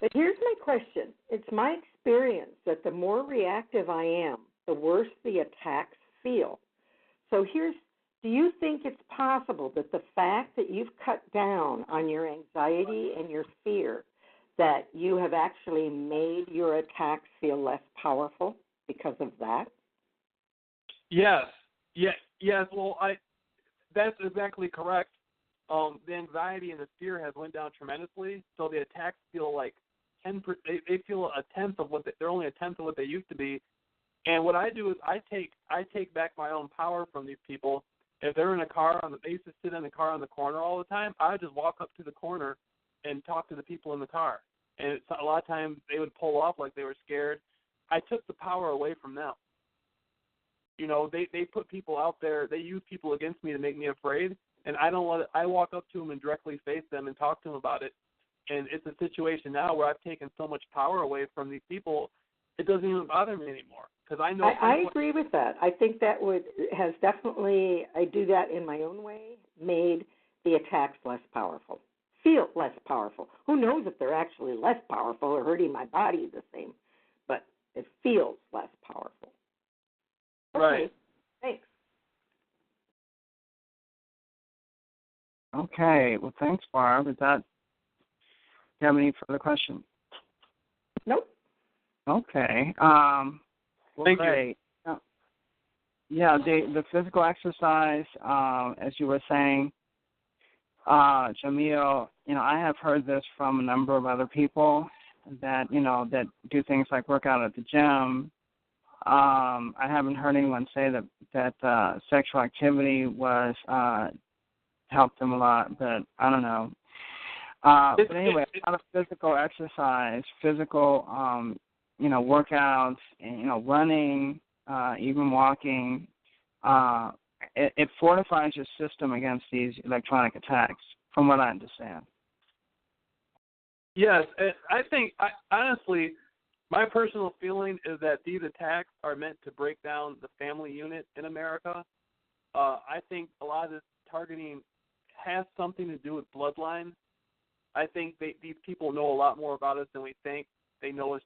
But here's my question. It's my experience that the more reactive I am, the worse the attacks feel. So do you think it's possible that the fact that you've cut down on your anxiety and your fear, that you have actually made your attacks feel less powerful because of that? Yes. Well, that's exactly correct. The anxiety and the fear has went down tremendously, so the attacks feel like 10%. They feel a tenth of what they're only a tenth of what they used to be. And what I do is I take back my own power from these people. If they're in a car, they used to sit in the car on the corner all the time. I would just walk up to the corner and talk to the people in the car. And a lot of times they would pull off like they were scared. I took the power away from them. They put people out there. They use people against me to make me afraid. And I don't let it. I walk up to them and directly face them and talk to them about it. And it's a situation now where I've taken so much power away from these people, it doesn't even bother me anymore. Because I know. I agree with that. I think that has definitely, I do that in my own way, made the attacks less powerful, feel less powerful. Who knows if they're actually less powerful or hurting my body the same, but it feels less powerful. Okay. Right. Thanks. Okay. Well, thanks, Barb. Do you have any further questions? Nope. Okay. Thank great. you. Yeah, the physical exercise, as you were saying, Jameel, I have heard this from a number of other people that, that do things like work out at the gym. I haven't heard anyone say that sexual activity was helped them a lot, but I don't know. But anyway, a lot of physical exercise, workouts, and, running, even walking, it fortifies your system against these electronic attacks, from what I understand. Yes, I think, honestly, my personal feeling is that these attacks are meant to break down the family unit in America. I think a lot of this targeting has something to do with bloodline. I think these people know a lot more about us than we think. They know us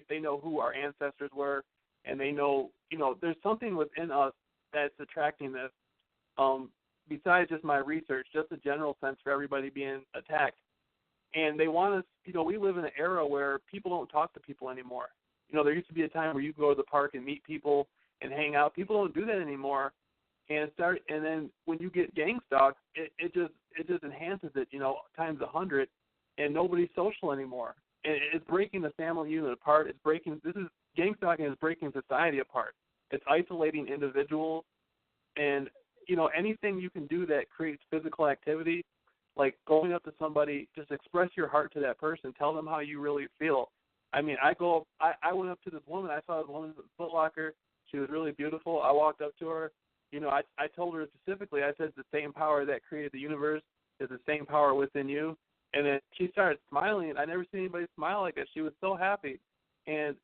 they know who our ancestors were, and they know, there's something within us that's attracting this. Besides just my research, just a general sense for everybody being attacked. And they want us, we live in an era where people don't talk to people anymore. There used to be a time where you go to the park and meet people and hang out. People don't do that anymore. And then when you get gang stalked, it just enhances it, times 100, and nobody's social anymore. And it's breaking the family unit apart. Gang stalking is breaking society apart. It's isolating individuals, and anything you can do that creates physical activity, like going up to somebody, just express your heart to that person, tell them how you really feel. I mean, I went up to this woman. I saw this woman at the Foot Locker. She was really beautiful. I walked up to her. I told her specifically, I said, the same power that created the universe is the same power within you. And then she started smiling. I never seen anybody smile like that. She was so happy. And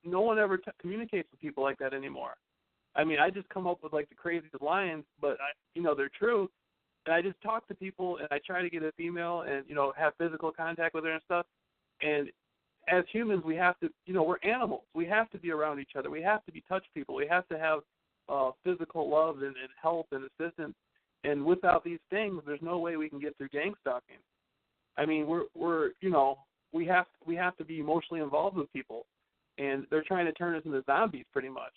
no one ever communicates with people like that anymore. I mean, I just come up with, like, the craziest lines, but, they're true. And I just talk to people, and I try to get a female and, have physical contact with her and stuff. And as humans, we have to, we're animals. We have to be around each other. We have to touch people. We have to have physical love and help and assistance. And without these things, there's no way we can get through gang stalking. I mean, we have to be emotionally involved with people, and they're trying to turn us into zombies, pretty much.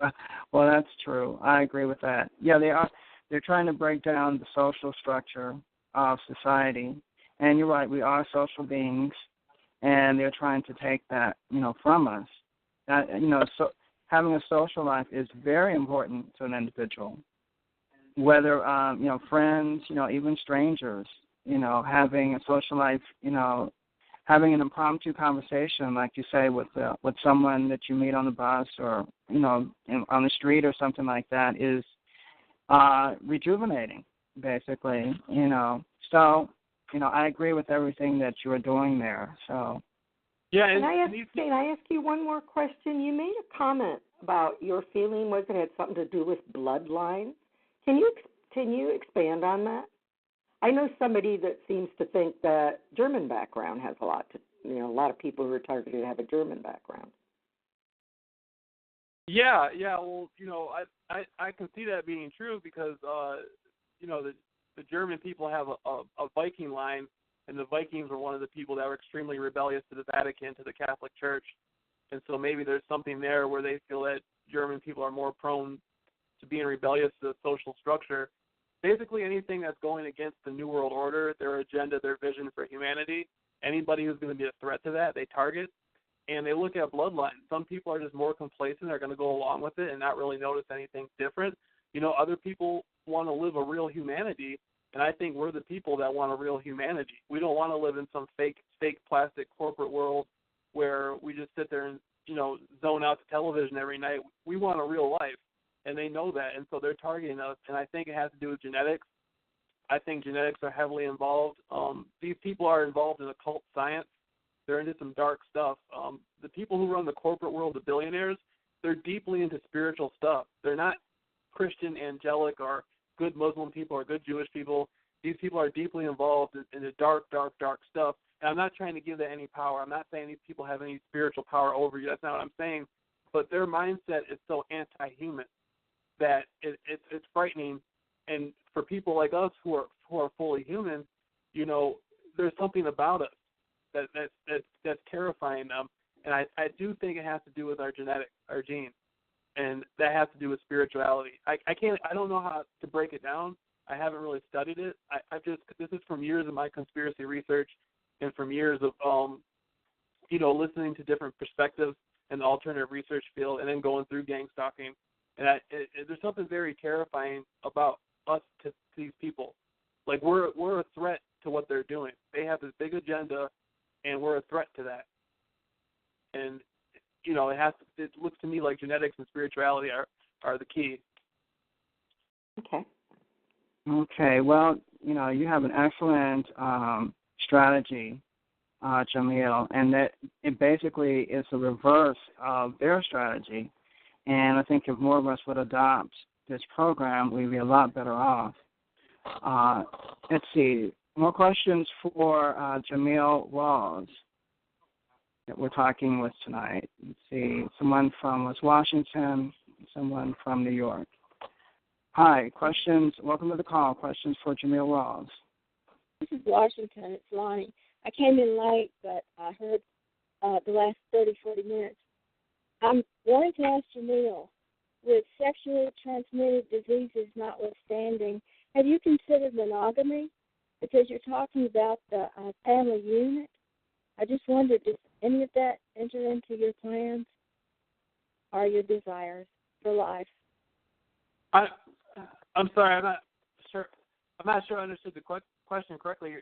Well, that's true. I agree with that. Yeah, they are. They're trying to break down the social structure of society. And you're right, we are social beings, and they're trying to take that, from us. So having a social life is very important to an individual. Whether, friends, even strangers, having a social life, having an impromptu conversation, like you say, with someone that you meet on the bus or, on the street or something like that is rejuvenating, basically, So, I agree with everything that you are doing there. So, yeah. Can I ask you one more question? You made a comment about your feeling was it had something to do with bloodline. Can you expand on that? I know somebody that seems to think that German background has a lot to, a lot of people who are targeted have a German background. Yeah. Well, I can see that being true because, the German people have a Viking line, and the Vikings were one of the people that were extremely rebellious to the Vatican, to the Catholic Church, and so maybe there's something there where they feel that German people are more prone to being rebellious to the social structure. Basically, anything that's going against the New World Order, their agenda, their vision for humanity, anybody who's going to be a threat to that, they target. And they look at bloodline. Some people are just more complacent, are going to go along with it and not really notice anything different. Other people want to live a real humanity, and I think we're the people that want a real humanity. We don't want to live in some fake plastic corporate world where we just sit there and, zone out to television every night. We want a real life, and they know that, and so they're targeting us, and I think it has to do with genetics. I think genetics are heavily involved. These people are involved in occult science. They're into some dark stuff. The people who run the corporate world, the billionaires, they're deeply into spiritual stuff. They're not Christian, angelic, or good Muslim people or good Jewish people. These people are deeply involved in the dark stuff. And I'm not trying to give that any power. I'm not saying these people have any spiritual power over you. That's not what I'm saying. But their mindset is so anti-human that it's frightening. And for people like us who are fully human, there's something about us that's terrifying them. And I do think it has to do with our genetics, our genes. And that has to do with spirituality. I don't know how to break it down. I haven't really studied it. This is from years of my conspiracy research and from years of, listening to different perspectives in the alternative research field and then going through gang stalking. And there's something very terrifying about us to these people. Like we're a threat to what they're doing. They have this big agenda, and we're a threat to that. And it looks to me like genetics and spirituality are the key. Okay. Well, you have an excellent strategy, Jameel, and that it basically is a reverse of their strategy. And I think if more of us would adopt this program, we'd be a lot better off. Let's see. More questions for Jameel Rawls that we're talking with tonight. Let's see, someone from West Washington, someone from New York. Hi, questions. Welcome to the call. Questions for Jameel Rawls. This is Washington. It's Lonnie. I came in late, but I heard the last 30, 40 minutes. I'm wanting to ask Jameel, with sexually transmitted diseases notwithstanding, have you considered monogamy? Because you're talking about the family unit. I just wondered, does any of that enter into your plans or your desires for life? I'm sorry, I'm not sure I understood the question correctly.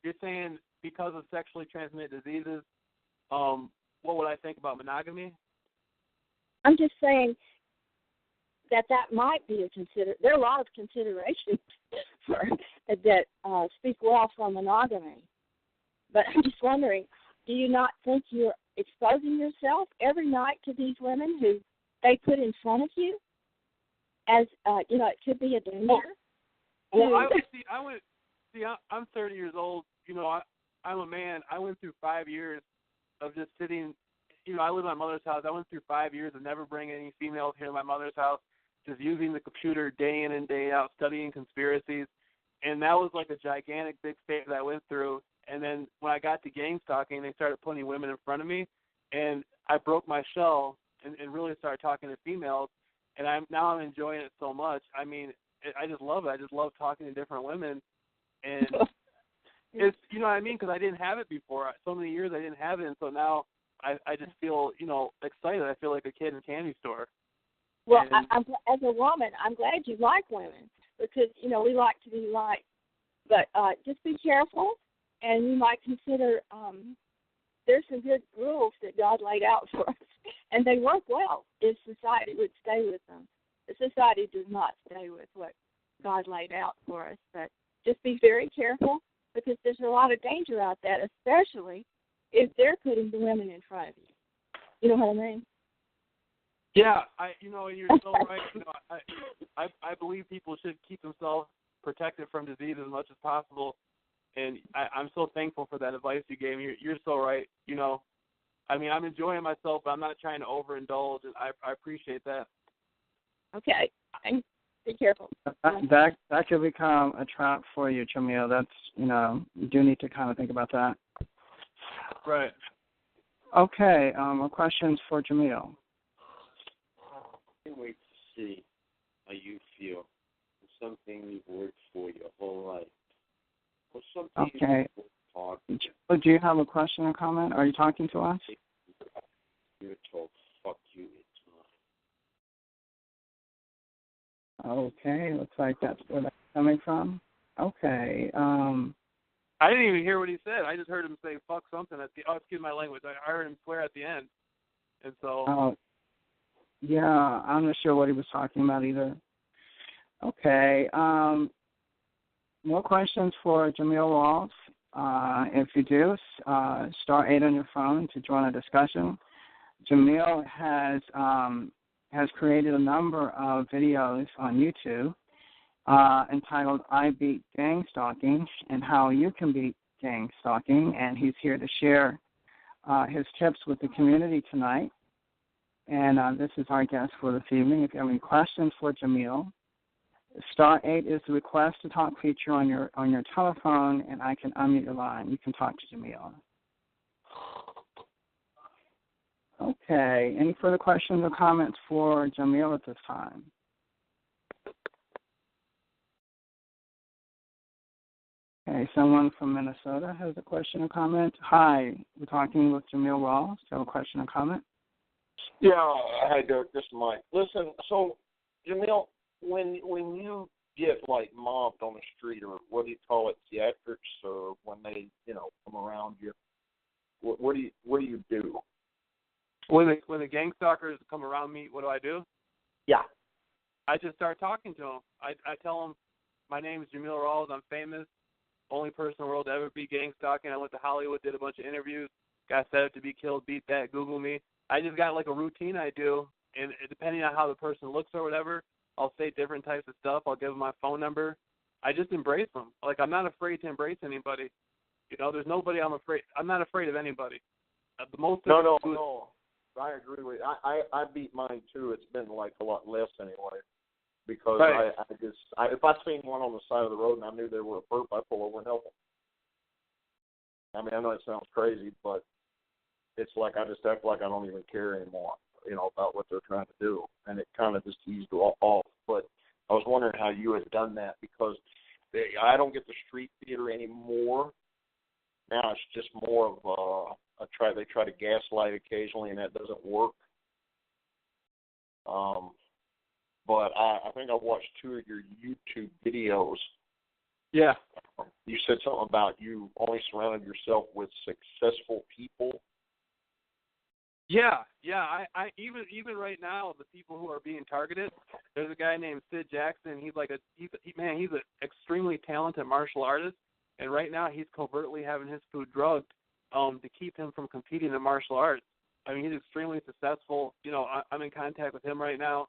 You're saying because of sexually transmitted diseases, what would I think about monogamy? I'm just saying that might be there are a lot of considerations that speak well for monogamy. But I'm just wondering, do you not think you're exposing yourself every night to these women who they put in front of you? As it could be a danger. Well, I'm 30 years old. I'm a man. I went through 5 years of just sitting. I live in my mother's house. I went through 5 years of never bringing any females here to my mother's house, just using the computer day in and day out, studying conspiracies. And that was like a gigantic big phase that I went through. And then when I got to gang stalking, they started putting women in front of me, and I broke my shell and really started talking to females. and I'm enjoying it so much. I mean, I just love it. I just love talking to different women, and it's, you know what I mean, because I didn't have it before. So many years I didn't have it, and so now I just feel, you know, excited. I feel like a kid in a candy store. Well, I'm as a woman, I'm glad you like women because, you know, we like to be liked. But just be careful, and you might consider there's some good rules that God laid out for us, and they work well if society would stay with them. The society does not stay with what God laid out for us. But just be very careful because there's a lot of danger out there, especially if they're putting the women in front of you. You know what I mean? Yeah, you know, you're so right. You know, I believe people should keep themselves protected from disease as much as possible, and I'm so thankful for that advice you gave me. You're so right. You know, I mean, I'm enjoying myself, but I'm not trying to overindulge, and I appreciate that. Okay, be careful. That could become a trap for you, Jameel. That's, you know, you do need to kind of think about that. Right. Okay, questions for Jameel? I can't wait to see how you feel. It's something you've worked for your whole life. Or something Okay. Do you have a question or comment? Are you talking to us? You're told, fuck you, it's mine. Okay, looks like that's where that's coming from. Okay. I didn't even hear what he said. I just heard him say "fuck" something at the. Oh, excuse my language. I heard him swear at the end, and so. Yeah, I'm not sure what he was talking about either. Okay. More questions for Jameel Rawls. If you do, star 8 on your phone to join a discussion. Jameel has created a number of videos on YouTube entitled "I Beat Gang Stalking" and how you can beat gang stalking, and he's here to share his tips with the community tonight. And this is our guest for this evening. If you have any questions for Jameel, star 8 is the request to talk feature on your telephone, and I can unmute your line. You can talk to Jameel. Okay. Any further questions or comments for Jameel at this time? Okay, someone from Minnesota has a question or comment. Hi, we're talking with Jameel Rawls. Do you have a question or comment? Yeah, hi, Derrick. This is Mike. Listen, so, Jameel, when you get, like, mobbed on the street, or what do you call it, theatrics, or when they, you know, come around you, what do you do? When the gang stalkers come around me, what do? Yeah. I just start talking to them. I tell them, my name is Jameel Rawls. I'm famous. Only person in the world to ever be gang stalking. I went to Hollywood, did a bunch of interviews, got set up to be killed, beat that, Google me. I just got like a routine I do, and depending on how the person looks or whatever, I'll say different types of stuff. I'll give them my phone number. I just embrace them. Like, I'm not afraid to embrace anybody. You know, there's nobody I'm not afraid of anybody. No. I agree with you. I beat mine too. It's been like a lot less anyway. Because right. if I seen one on the side of the road and I knew they were a perp, I'd pull over and help them. I mean, I know it sounds crazy, but it's like I just act like I don't even care anymore, you know, about what they're trying to do. And it kind of just eased off. But I was wondering how you had done that, because I don't get the street theater anymore. Now it's just more of they try to gaslight occasionally, and that doesn't work. But I think I watched 2 of your YouTube videos. Yeah. You said something about you only surrounded yourself with successful people. Yeah. I even right now, the people who are being targeted, there's a guy named Sid Jackson. He's like he's an extremely talented martial artist, and right now he's covertly having his food drugged to keep him from competing in martial arts. I mean, he's extremely successful. You know, I'm in contact with him right now.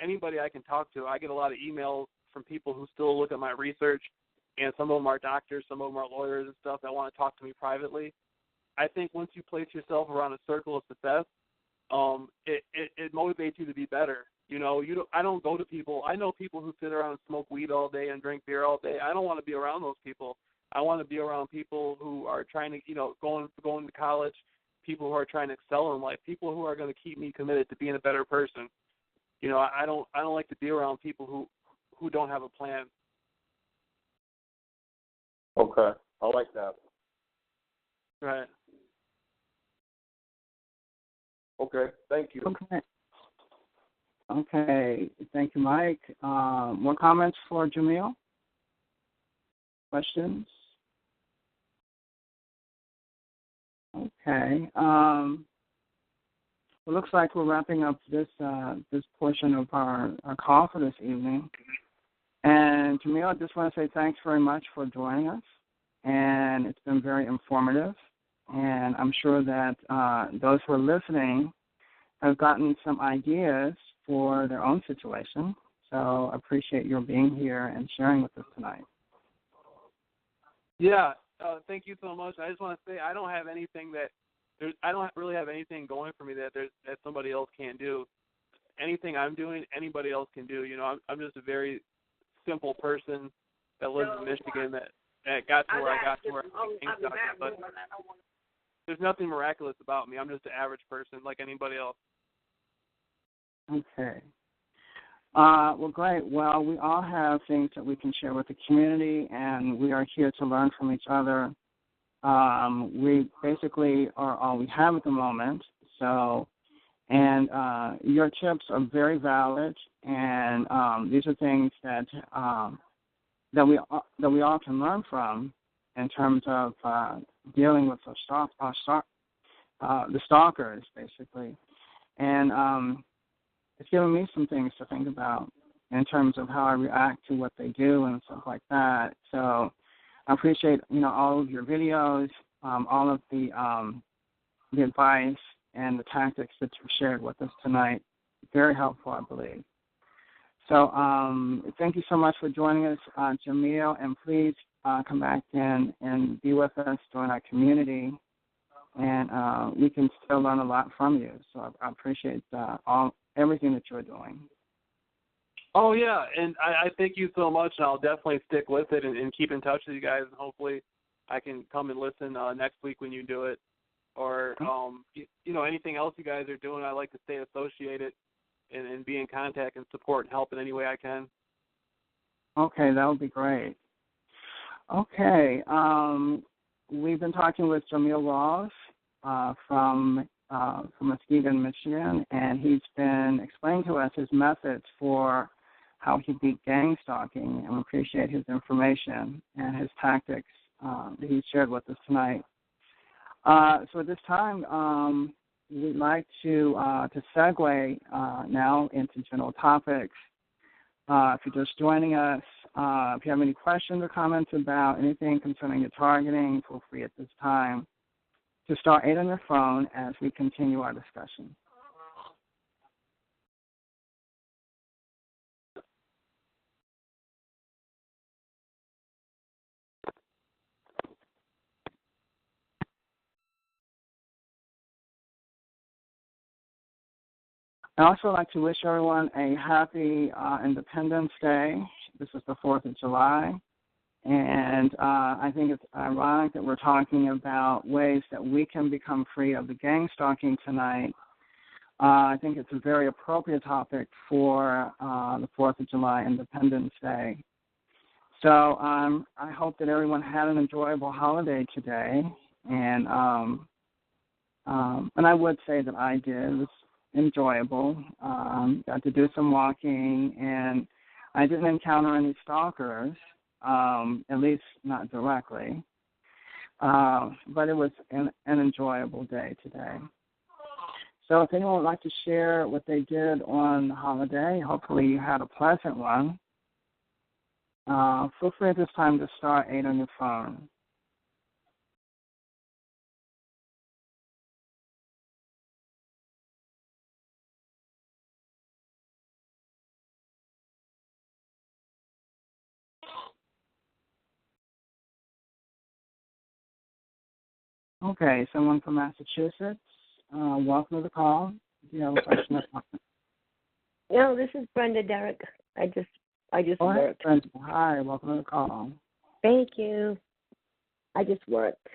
Anybody I can talk to, I get a lot of emails from people who still look at my research, and some of them are doctors, some of them are lawyers and stuff that want to talk to me privately. I think once you place yourself around a circle of success, it motivates you to be better. You know, I don't go to people. I know people who sit around and smoke weed all day and drink beer all day. I don't want to be around those people. I want to be around people who are trying to, you know, going to college, people who are trying to excel in life, people who are going to keep me committed to being a better person. I don't like to be around people who don't have a plan. Okay, I like that. Right. Okay, thank you. Okay, thank you, Mike. More comments for Jameel? Questions? Okay. It looks like we're wrapping up this portion of our call for this evening. And Jameel, I just want to say thanks very much for joining us. And it's been very informative. And I'm sure that those who are listening have gotten some ideas for their own situation. So I appreciate your being here and sharing with us tonight. Yeah, thank you so much. I just want to say I don't really have anything going for me that somebody else can't do. Anything I'm doing, anybody else can do. I'm just a very simple person that lives in Michigan that got to where I got to where I'm stuck. But there's nothing miraculous about me. I'm just an average person like anybody else. Okay. Well, great. Well, we all have things that we can share with the community, and we are here to learn from each other. We basically are all we have at the moment. So, and your tips are very valid, and these are things that we all can learn from in terms of dealing with the stalkers, basically. And it's given me some things to think about in terms of how I react to what they do and stuff like that. So I appreciate, all of your videos, all of the advice and the tactics that you shared with us tonight. Very helpful, I believe. So thank you so much for joining us, Jameel, and please come back in and be with us, join our community, and we can still learn a lot from you. So I appreciate everything that you're doing. Oh, yeah, and I thank you so much, and I'll definitely stick with it and keep in touch with you guys, and hopefully I can come and listen next week when you do it. Or, anything else you guys are doing, I like to stay associated and be in contact and support and help in any way I can. Okay, that would be great. Okay, we've been talking with Jameel Rawls from Muskegon, Michigan, and he's been explaining to us his methods for how he beat gang stalking, and we appreciate his information and his tactics that he shared with us tonight. So at this time, we'd like to segue now into general topics. If you're just joining us, if you have any questions or comments about anything concerning your targeting, feel free at this time to star 8 on your phone as we continue our discussion. I'd also like to wish everyone a happy Independence Day. This is the 4th of July. And I think it's ironic that we're talking about ways that we can become free of the gang stalking tonight. I think it's a very appropriate topic for the 4th of July, Independence Day. So I hope that everyone had an enjoyable holiday today. And I would say that I did. It was enjoyable. Got to do some walking, and I didn't encounter any stalkers. At least not directly. But it was an enjoyable day today. So if anyone would like to share what they did on the holiday, hopefully you had a pleasant one, feel free at this time to star 8 on your phone. Okay, someone from Massachusetts. Welcome to the call. Do you have a question? No, this is Brenda, Derrick. I just worked. Brenda. Hi, welcome to the call. Thank you. I just worked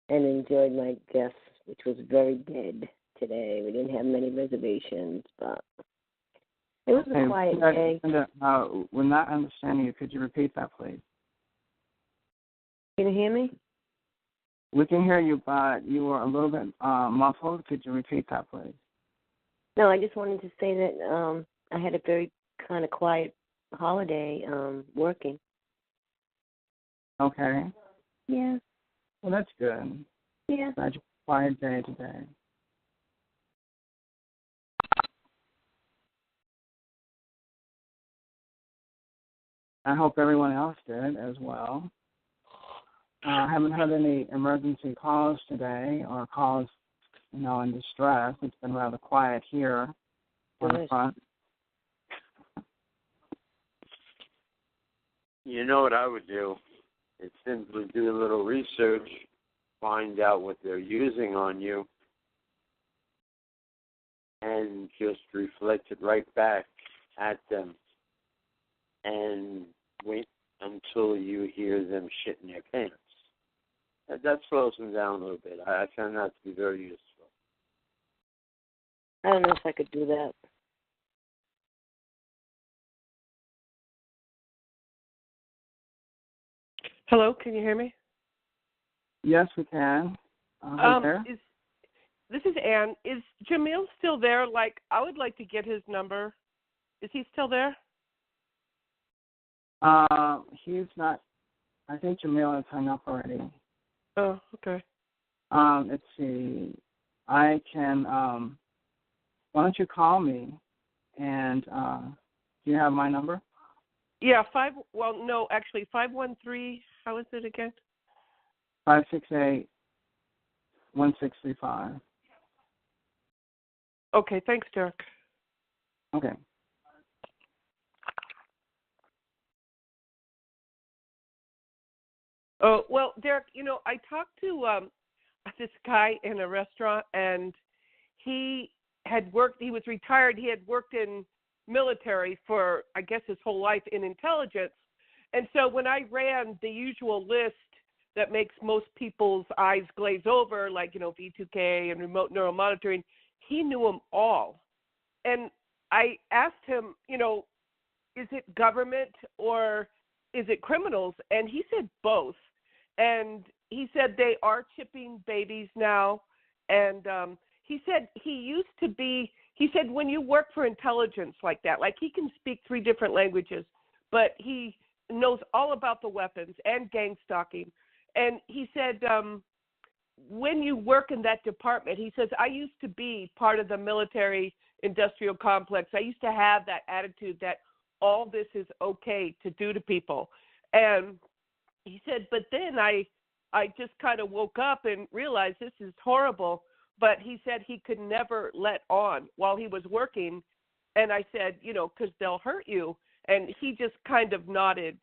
and enjoyed my guest, which was very dead today. We didn't have many reservations, but it was a quiet day. We're not understanding you. Could you repeat that, please? Can you hear me? We can hear you, but you were a little bit muffled. Could you repeat that, please? No, I just wanted to say that I had a very kind of quiet holiday working. Okay. Yeah. Well, that's good. Yeah. Glad you had a quiet day today. I hope everyone else did as well. I haven't had any emergency calls today or calls, in distress. It's been rather quiet here on the front. You know what I would do? Is simply do a little research, find out what they're using on you, and just reflect it right back at them. And wait until you hear them shit in their pants. That slows them down a little bit. I found that to be very useful. I don't know if I could do that. Hello, can you hear me? Yes, we can. This is Ann. Is Jameel still there? I would like to get his number. Is he still there? He's not. I think Jameel has hung up already. Oh, okay. Let's see. I can. Why don't you call me? And do you have my number? Yeah, 513. How is it again? 568-1635. Okay, thanks, Derrick. Okay. Oh, well, Derrick, I talked to this guy in a restaurant, and he was retired. He had worked in military for, I guess, his whole life in intelligence. And so when I ran the usual list that makes most people's eyes glaze over, like, V2K and remote neuromonitoring, he knew them all. And I asked him, is it government or is it criminals? And he said both. And he said they are chipping babies now. And he said he said when you work for intelligence like that, like he can speak 3 different languages, but he knows all about the weapons and gang stalking. And he said when you work in that department, he says, I used to be part of the military industrial complex. I used to have that attitude that all this is okay to do to people. And he said, but then I just kind of woke up and realized this is horrible. But he said he could never let on while he was working. And I said, because they'll hurt you. And he just kind of nodded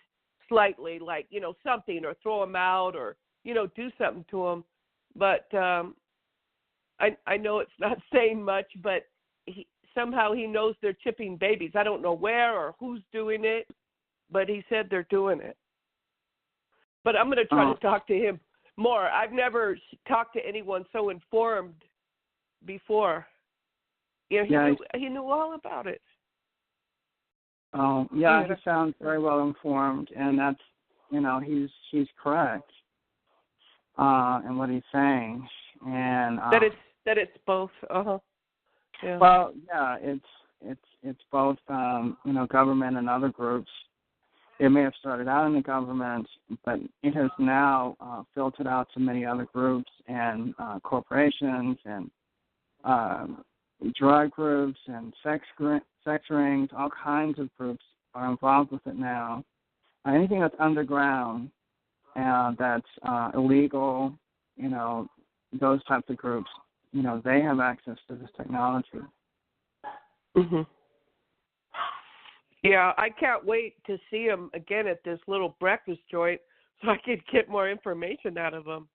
slightly, like, something, or throw him out, or, do something to him. But I know it's not saying much, but somehow he knows they're chipping babies. I don't know where or who's doing it, but he said they're doing it. But I'm going to try to talk to him more. I've never talked to anyone so informed before. He knew all about it. Oh, yeah, he sounds very well informed, and that's, he's correct in what he's saying, and that it's both. Yeah. Well, yeah, it's both. Government and other groups. It may have started out in the government, but it has now filtered out to many other groups and corporations and drug groups and sex rings. All kinds of groups are involved with it now. Anything that's underground that's illegal, those types of groups, they have access to this technology. Mhm. Yeah, I can't wait to see him again at this little breakfast joint so I could get more information out of him.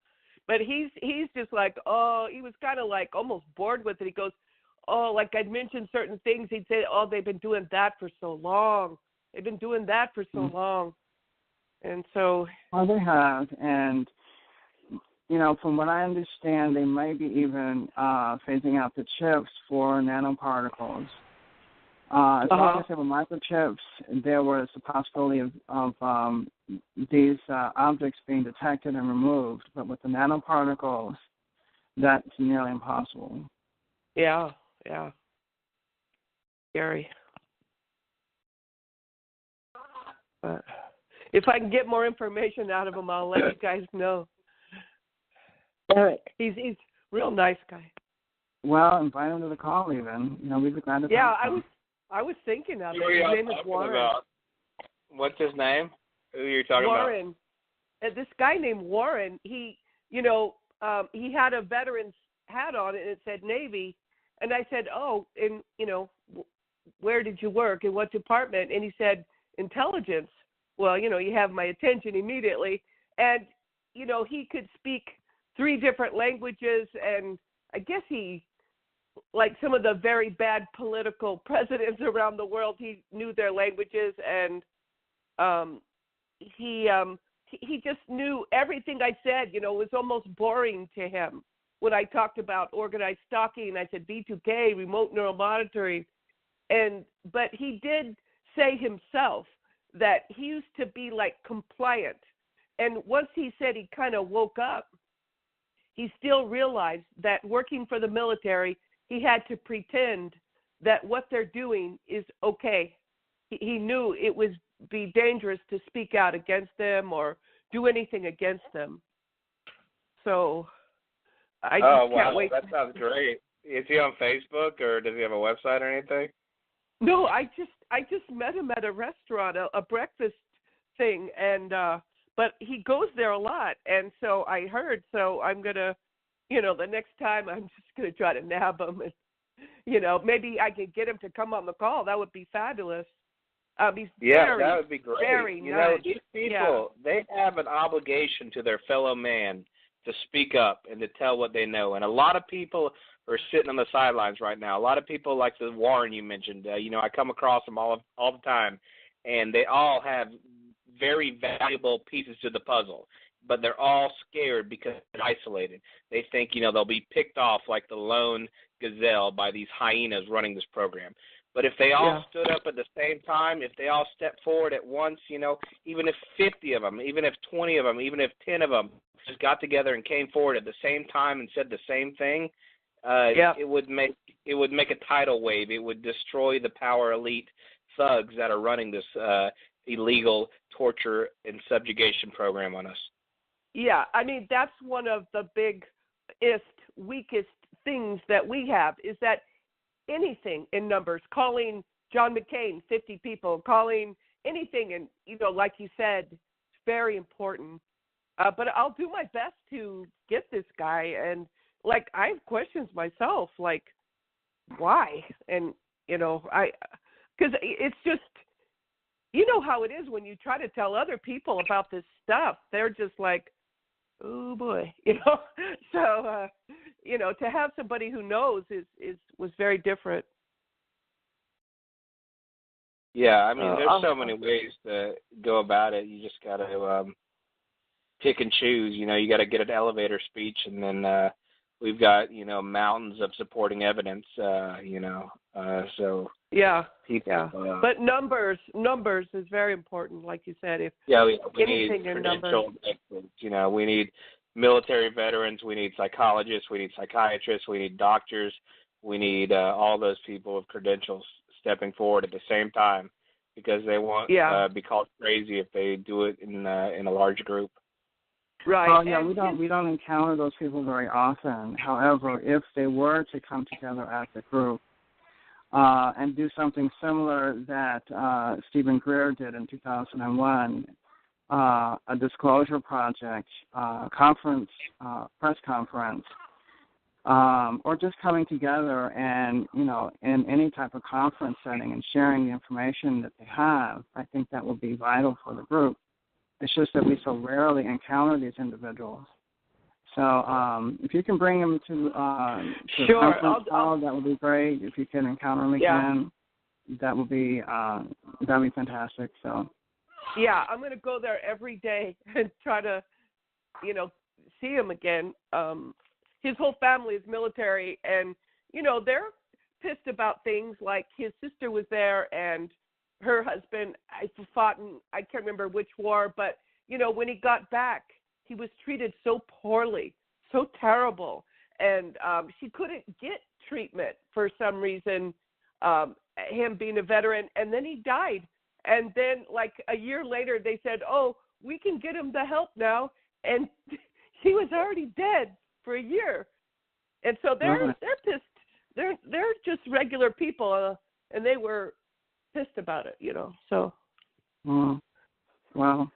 But he's just like, he was kind of like almost bored with it. He goes, like I'd mentioned certain things. He'd say, they've been doing that for so long. They've been doing that for so long. And so. Well, they have. And from what I understand, they might be even phasing out the chips for nanoparticles. As long as there were microchips, there was a possibility of these objects being detected and removed. But with the nanoparticles, that's nearly impossible. Yeah. Scary. But if I can get more information out of him, I'll let you guys know. Derrick. He's a real nice guy. Well, invite him to the call even. We'd be glad to talk to him. I was thinking of it. Who His are name is Warren. about? What's his name? Who are you talking about? Warren. This guy named Warren, he had a veteran's hat on and it said Navy. And I said, and, where did you work? In what department? And he said, intelligence. Well, you have my attention immediately. And, he could speak 3 different languages. And I guess he, like some of the very bad political presidents around the world, he knew their languages. And he just knew everything I said. It was almost boring to him. When I talked about organized stalking, I said V2K, remote neural monitoring. But he did say himself that he used to be like compliant. And once he said he kind of woke up, he still realized that working for the military, he had to pretend that what they're doing is okay. He knew it would be dangerous to speak out against them or do anything against them. So I just can't wait. That sounds great. Is he on Facebook or does he have a website or anything? No, I just met him at a restaurant, a breakfast thing, and but he goes there a lot, and so I heard. So I'm gonna, the next time I'm just gonna try to nab him, and maybe I could get him to come on the call. That would be fabulous. He's that would be great. Very nice. These people, they have an obligation to their fellow man to speak up and to tell what they know. And a lot of people are sitting on the sidelines right now. A lot of people like the Warren you mentioned. I come across them all the time, and they all have very valuable pieces to the puzzle, but they're all scared because they're isolated. They think, they'll be picked off like the lone gazelle by these hyenas running this program. But if they all stood up at the same time, if they all stepped forward at once, even if 50 of them, even if 20 of them, even if 10 of them just got together and came forward at the same time and said the same thing, it would make a tidal wave. It would destroy the power elite thugs that are running this illegal torture and subjugation program on us. Yeah, I mean, that's one of the weakest things that we have is that anything in numbers, calling John McCain 50 people, calling anything, and like you said, it's very important. But I'll do my best to get this guy, and I have questions myself, like why, and because it's just how it is when you try to tell other people about this stuff, they're just like, oh boy, So to have somebody who knows was very different. Yeah, I mean, there's so many ways to go about it. You just got to pick and choose. You got to get an elevator speech, and then we've got mountains of supporting evidence. So yeah, people, but numbers is very important, like you said. If we anything need in numbers, experts. We need military veterans, we need psychologists, we need psychiatrists, we need doctors, we need all those people with credentials stepping forward at the same time because they won't be called crazy if they do it in a large group. Right. Oh yeah, we don't encounter those people very often. However, if they were to come together as a group and do something similar that Stephen Greer did in 2001, a disclosure project, conference, press conference, or just coming together and in any type of conference setting and sharing the information that they have, I think that will be vital for the group. It's just that we so rarely encounter these individuals. So if you can bring them to sure. a conference call, that would be great. If you can encounter them again, that would be fantastic. So. Yeah, I'm going to go there every day and try to, see him again. His whole family is military, and they're pissed about things like his sister was there and her husband fought in, I can't remember which war, but when he got back, he was treated so poorly, so terrible, and she couldn't get treatment for some reason, him being a veteran, and then he died. And then like a year later, they said, oh, we can get him the help now, and he was already dead for a year. And so they're pissed. They're just regular people, and they were pissed about it, So, Well,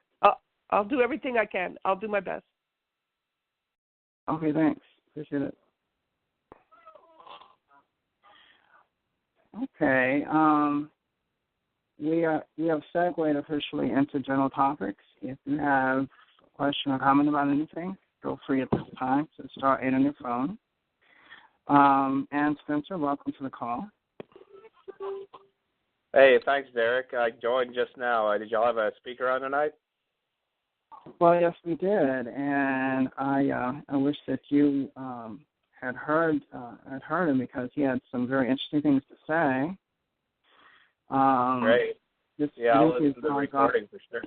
I'll do everything I can. I'll do my best. Okay, thanks. Appreciate it. Okay. We have segued officially into general topics. If you have a question or comment about anything, feel free at this time to start 8 on your phone. And Spencer, welcome to the call. Hey, thanks, Derrick. I joined just now. Did y'all have a speaker on tonight? Well, yes, we did, and I wish that you had heard him because he had some very interesting things to say. Great. I'll listen to the recording for sure.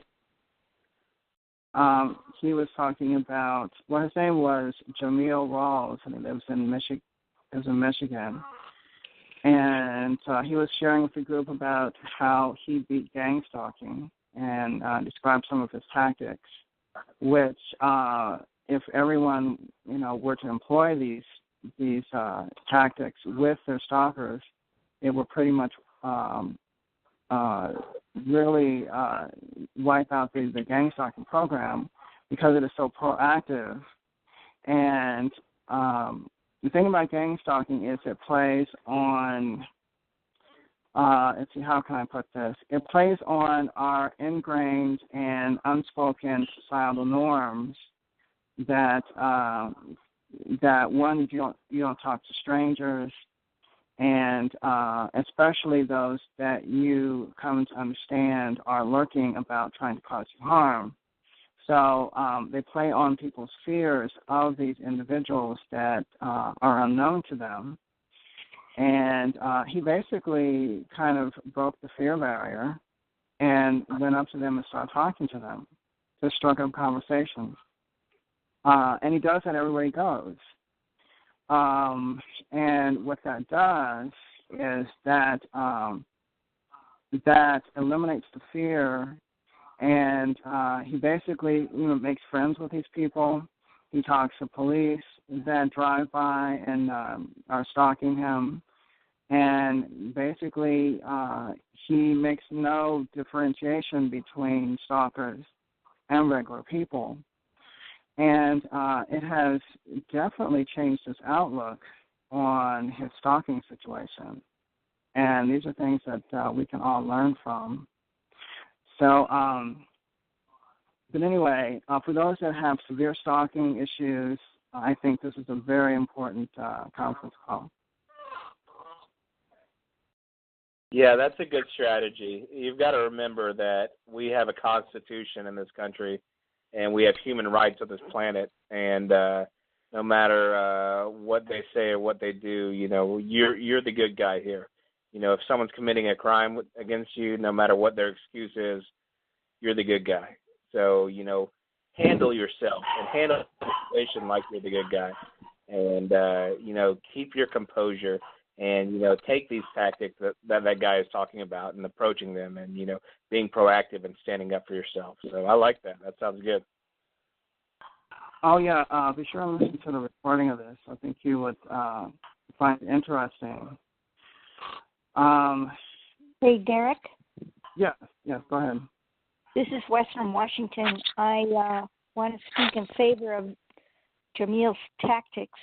He was talking about, his name was Jameel Rawls, and he lives in Michigan. And he was sharing with the group about how he beat gang stalking and described some of his tactics, which if everyone were to employ these tactics with their stalkers, it would pretty much really wipe out the gang stalking program because it is so proactive. And the thing about gang stalking is it plays on, let's see, how can I put this? It plays on our ingrained and unspoken societal norms that one, you don't talk to strangers, and especially those that you come to understand are lurking about trying to cause you harm. So they play on people's fears of these individuals that are unknown to them. And he basically kind of broke the fear barrier and went up to them and started talking to them, just struck up conversations. And he does that everywhere he goes. And what that does is that that eliminates the fear, and he basically makes friends with these people. He talks to police that drive by and are stalking him, and basically he makes no differentiation between stalkers and regular people. And it has definitely changed his outlook on his stalking situation. And these are things that we can all learn from. So, but anyway, for those that have severe stalking issues, I think this is a very important conference call. Yeah, that's a good strategy. You've got to remember that we have a constitution in this country, and we have human rights on this planet, and no matter what they say or what they do, you're the good guy here. If someone's committing a crime against you, no matter what their excuse is, you're the good guy. So, handle yourself and handle the situation like you're the good guy. And, keep your composure and, take these tactics that guy is talking about and approaching them and, being proactive and standing up for yourself. So I like that. That sounds good. Oh, yeah. Be sure and listen to the recording of this. I think you would find it interesting. Hey, Derrick? Yes, go ahead. This is Wes from Washington. I want to speak in favor of Jameel's tactics.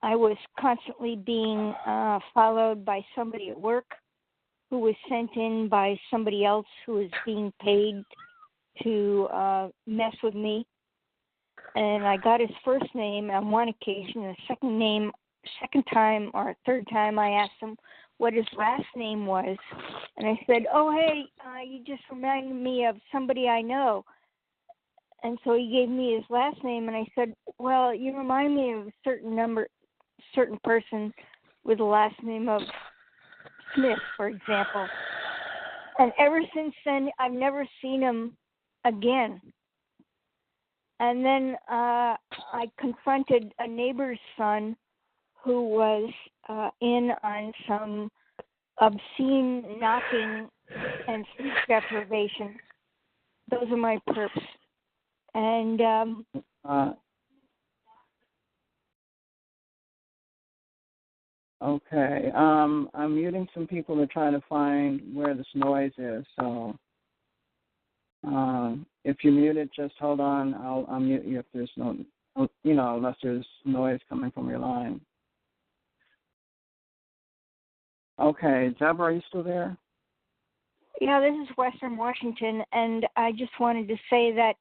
I was constantly being followed by somebody at work who was sent in by somebody else who was being paid to mess with me. And I got his first name on one occasion. The second time or third time I asked him what his last name was. And I said, oh, hey, you just reminded me of somebody I know. And so he gave me his last name, and I said, well, you remind me of a certain person with the last name of Smith, for example. And ever since then, I've never seen him again. And then I confronted a neighbor's son who was in on some obscene knocking and sleep deprivation. Those are my perps. And okay. I'm muting some people to try to find where this noise is. So if you mute it, just hold on. I'll mute you if there's no, unless there's noise coming from your line. Okay, Deborah, are you still there? Yeah, this is Western Washington, and I just wanted to say that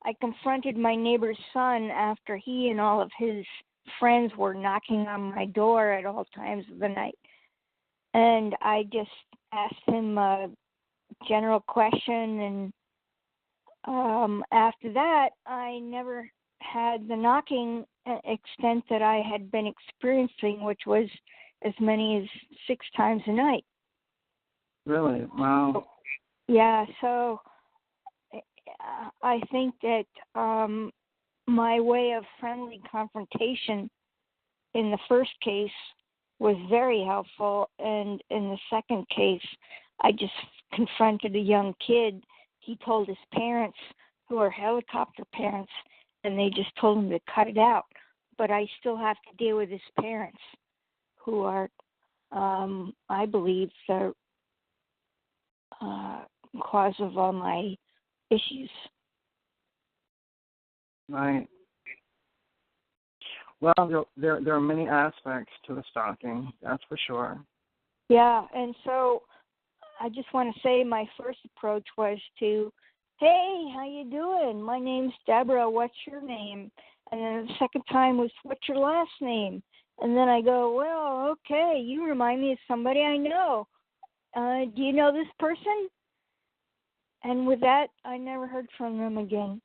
I confronted my neighbor's son after he and all of his friends were knocking on my door at all times of the night. And I just asked him a general question, and after that, I never had the knocking extent that I had been experiencing, which was as many as 6 times a night. Really? Wow. Yeah, so I think that my way of friendly confrontation in the first case was very helpful, and in the second case, I just confronted a young kid. He told his parents, who are helicopter parents, and they just told him to cut it out. But I still have to deal with his parents, who are, I believe, the cause of all my issues. Right. Well, there are many aspects to the stalking, that's for sure. Yeah, and so I just want to say my first approach was to, hey, how you doing? My name's Deborah. What's your name? And then the second time was, what's your last name? And then I go, well, okay, you remind me of somebody I know. Do you know this person? And with that, I never heard from them again.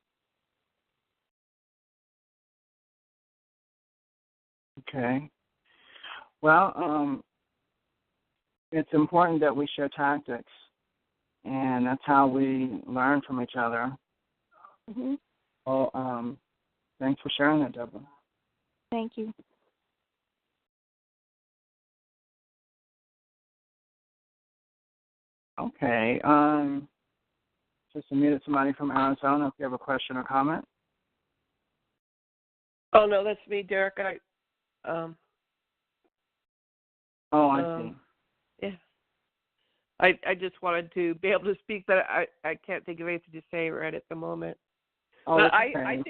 Okay. Well, it's important that we share tactics, and that's how we learn from each other. Mm-hmm. Well, thanks for sharing that, Deborah. Thank you. Okay. Just muted somebody from Arizona if you have a question or comment. Oh, no, that's me, Derrick. I see. Yeah. I just wanted to be able to speak, but I can't think of anything to say right at the moment. Oh, but okay. I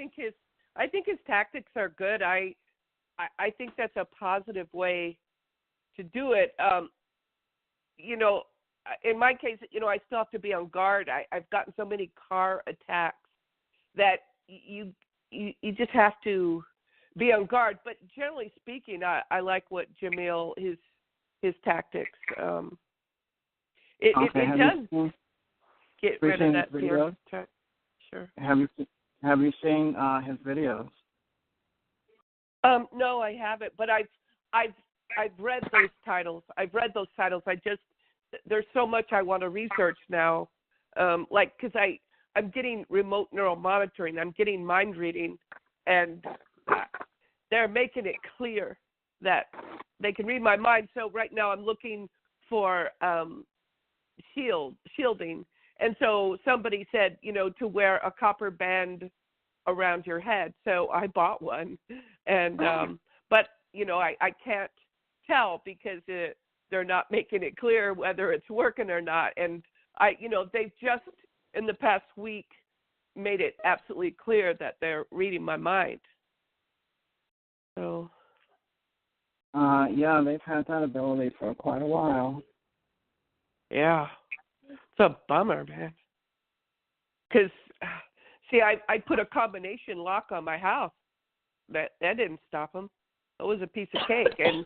think his tactics are good. I think that's a positive way to do it. In my case, I still have to be on guard. I've gotten so many car attacks that you just have to be on guard. But generally speaking, I like what Jameel, his tactics. It does get rid of that fear. Sure. Have you seen his videos? No, I haven't. But I've read those titles. There's so much I want to research now. Because I'm getting remote neural monitoring. I'm getting mind reading, and they're making it clear that they can read my mind. So right now I'm looking for shielding. And so somebody said, to wear a copper band around your head. So I bought one. And but I can't tell because they're not making it clear whether it's working or not. And they've just in the past week made it absolutely clear that they're reading my mind. So yeah, they've had that ability for quite a while. Yeah. It's a bummer, man. Because, see, I put a combination lock on my house. That didn't stop them. It was a piece of cake. And,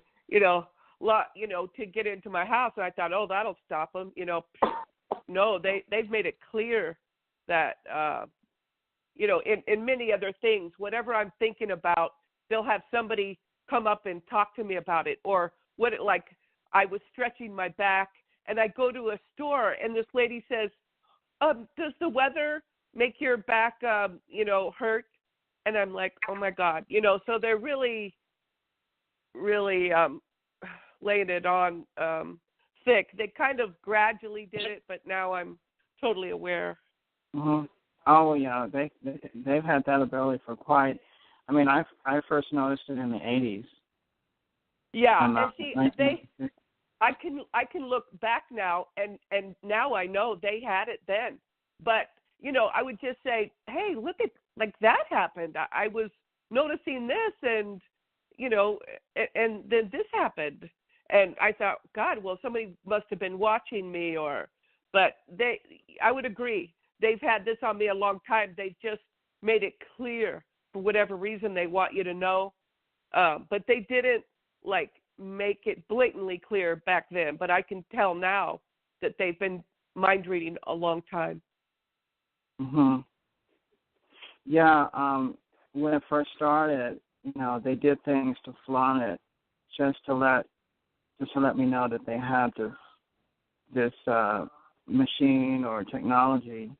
to get into my house, and I thought, oh, that'll stop them. No, they've made it clear that in many other things. Whatever I'm thinking about, they'll have somebody come up and talk to me about it. Or I was stretching my back, and I go to a store, and this lady says, does the weather make your back, hurt? And I'm like, oh, my God. So they're really, really laying it on thick. They kind of gradually did it, but now I'm totally aware. Mm-hmm. Oh, yeah, they've had that ability for quite. I mean, I first noticed it in the 80s. Yeah, and see, I can look back now, and now I know they had it then. But I would just say, hey, look at that happened. I was noticing this, and and then this happened, and I thought, God, well, somebody must have been watching me, but I would agree. They've had this on me a long time. They just made it clear for whatever reason they want you to know. But they didn't make it blatantly clear back then. But I can tell now that they've been mind reading a long time. Mhm. Yeah. When it first started, they did things to flaunt it, just to let me know that they had this machine or technology,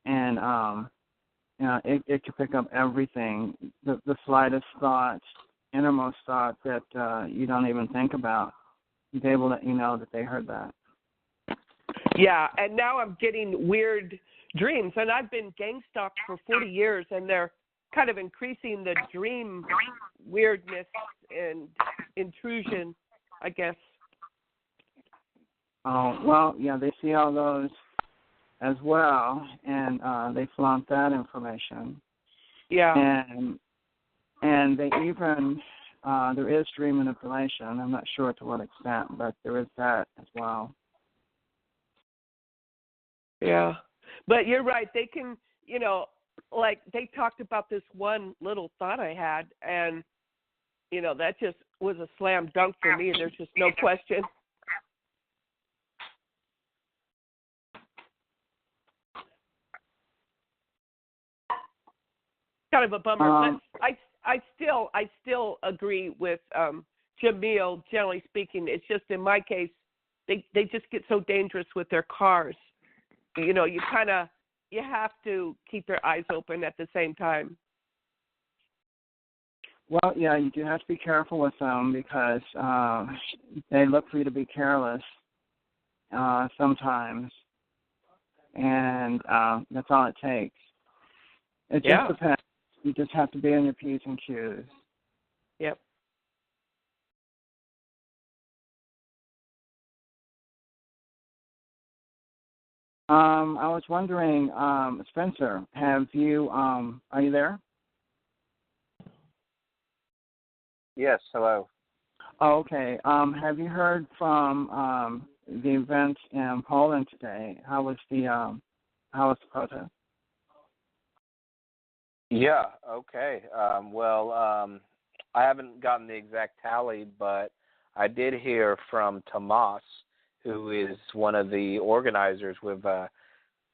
and it could pick up everything, the slightest thought, innermost thought that you don't even think about. They will let you know that they heard that. Yeah, and now I'm getting weird dreams, and I've been gang stalked for 40 years, and they're kind of increasing the dream weirdness and intrusion, I guess. Oh, well, yeah, they see all those as well, and they flaunt that information. Yeah. And they even, there is dream manipulation. I'm not sure to what extent, but there is that as well. Yeah. But you're right. They can, they talked about this one little thought I had, and, that just was a slam dunk for me. There's just no question. Kind of a bummer, but I still agree with Jameel. Generally speaking, it's just in my case, they just get so dangerous with their cars. You have to keep your eyes open at the same time. Well, yeah, you do have to be careful with them because they look for you to be careless sometimes, and that's all it takes. It just depends. You just have to be on your P's and Q's. Yep. I was wondering, Spencer, are you there? Yes, hello. Oh, okay. Have you heard from the event in Poland today? How was the protest? Yeah, okay. I haven't gotten the exact tally, but I did hear from Tomas, who is one of the organizers with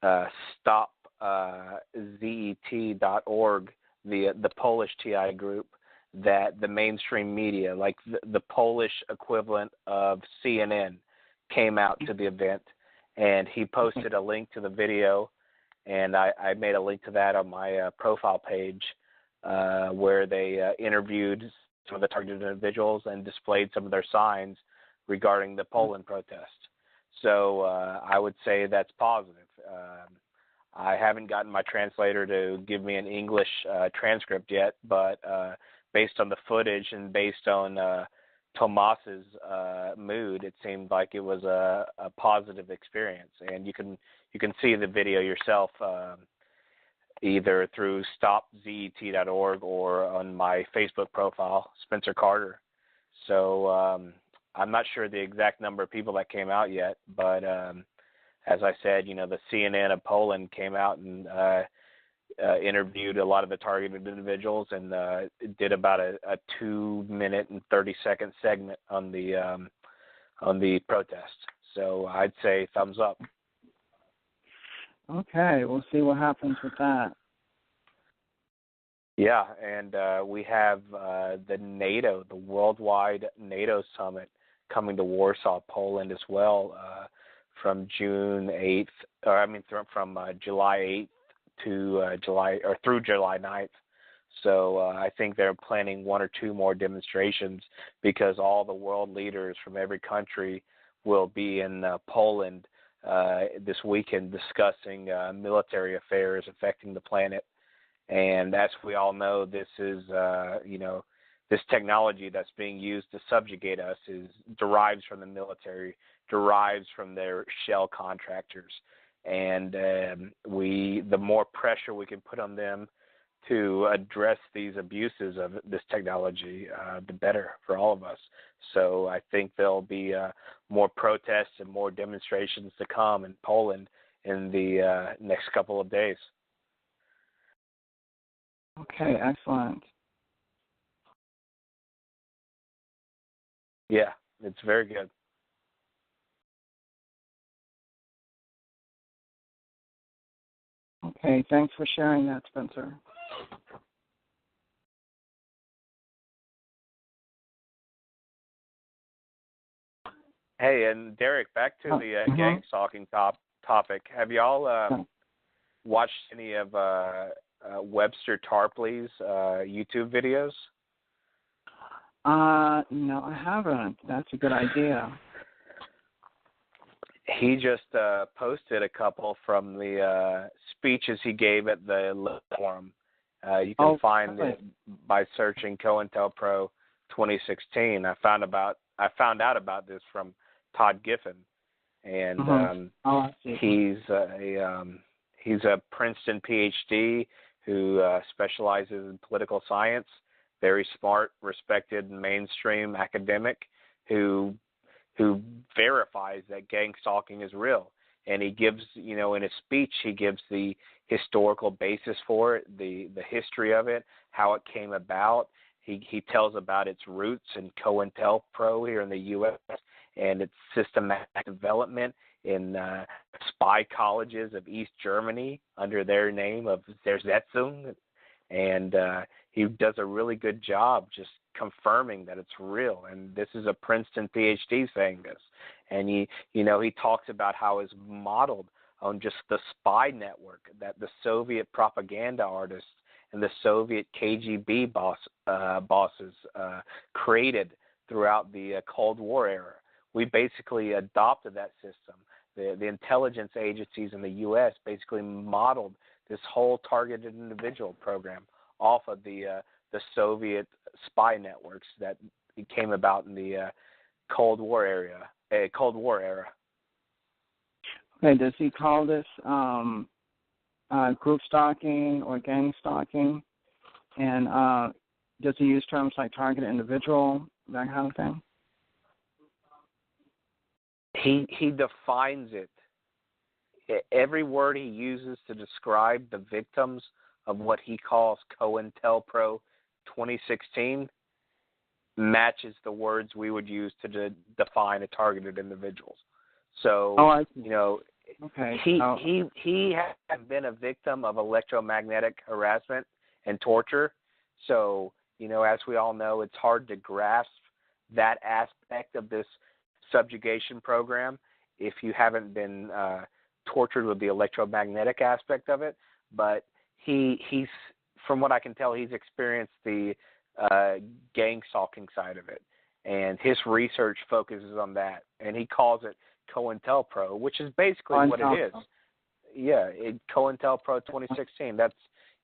StopZet.org, the Polish TI group, that the mainstream media, like the Polish equivalent of CNN, came out to the event, and he posted a link to the video, and I made a link to that on my profile page, where they interviewed some of the targeted individuals and displayed some of their signs regarding the Poland protest. So I would say that's positive. I haven't gotten my translator to give me an English transcript yet, but based on the footage and based on Tomas's mood, it seemed like it was a positive experience. And you can see the video yourself, either through StopZet.org or on my Facebook profile, Spencer Carter. So I'm not sure the exact number of people that came out yet, but as I said, the CNN of Poland came out and interviewed a lot of the targeted individuals and did about a 2-minute and 30-second segment on the protest. So I'd say thumbs up. Okay, we'll see what happens with that. Yeah, and we have the NATO, the Worldwide NATO Summit, coming to Warsaw, Poland as well, from June 8th, from July 8th to through July 9th. So I think they're planning one or two more demonstrations because all the world leaders from every country will be in Poland this weekend discussing military affairs affecting the planet. And as we all know, this is, this technology that's being used to subjugate us derives from the military, derives from their shell contractors. And the more pressure we can put on them to address these abuses of this technology, the better for all of us. So I think there'll be more protests and more demonstrations to come in Poland in the next couple of days. Okay, excellent. Yeah, it's very good. Okay, thanks for sharing that, Spencer. Hey, and Derrick, back to the gang stalking topic. Have y'all watched any of Webster Tarpley's YouTube videos? No, I haven't. That's a good idea. He just posted a couple from the speeches he gave at the forum. You can find it by searching COINTELPRO 2016. I found out about this from Todd Giffen, and he's a Princeton PhD who specializes in political science. Very smart, respected, mainstream academic who verifies that gang stalking is real. And he gives, in his speech, he gives the historical basis for it, the history of it, how it came about. He tells about its roots in COINTELPRO here in the U.S. and its systematic development in spy colleges of East Germany under their name of Zersetzung. And he does a really good job just confirming that it's real. And this is a Princeton PhD saying this. And he talks about how it's modeled on just the spy network that the Soviet propaganda artists and the Soviet KGB bosses created throughout the Cold War era. We basically adopted that system. The intelligence agencies in the U.S. basically modeled this whole targeted individual program off of the Soviet spy networks that came about in the Cold War era. Okay, does he call this group stalking or gang stalking? And does he use terms like targeted individual, that kind of thing? He defines it. Every word he uses to describe the victims of what he calls COINTELPRO 2016 matches the words we would use to define a targeted individuals. So, okay. He has been a victim of electromagnetic harassment and torture. So, as we all know, it's hard to grasp that aspect of this subjugation program if you haven't been tortured with the electromagnetic aspect of it. But he's, from what I can tell, he's experienced the gang stalking side of it, and his research focuses on that, and he calls it COINTELPRO, which is basically what it is. Yeah, COINTELPRO 2016. That's,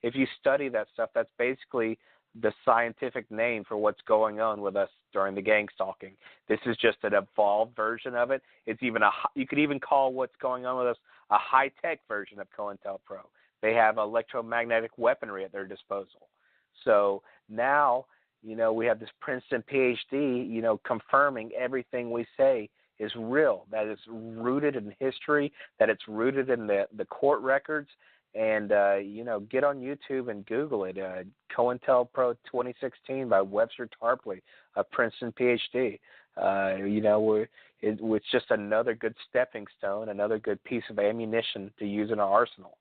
if you study that stuff, that's basically the scientific name for what's going on with us during the gang stalking. This is just an evolved version of it. It's even you could even call what's going on with us a high-tech version of COINTELPRO. They have electromagnetic weaponry at their disposal. So now, we have this Princeton PhD, confirming everything we say is real, that it's rooted in history, that it's rooted in the court records. And, get on YouTube and Google it, COINTELPRO 2016 by Webster Tarpley, a Princeton PhD. It's just another good stepping stone, another good piece of ammunition to use in our arsenal.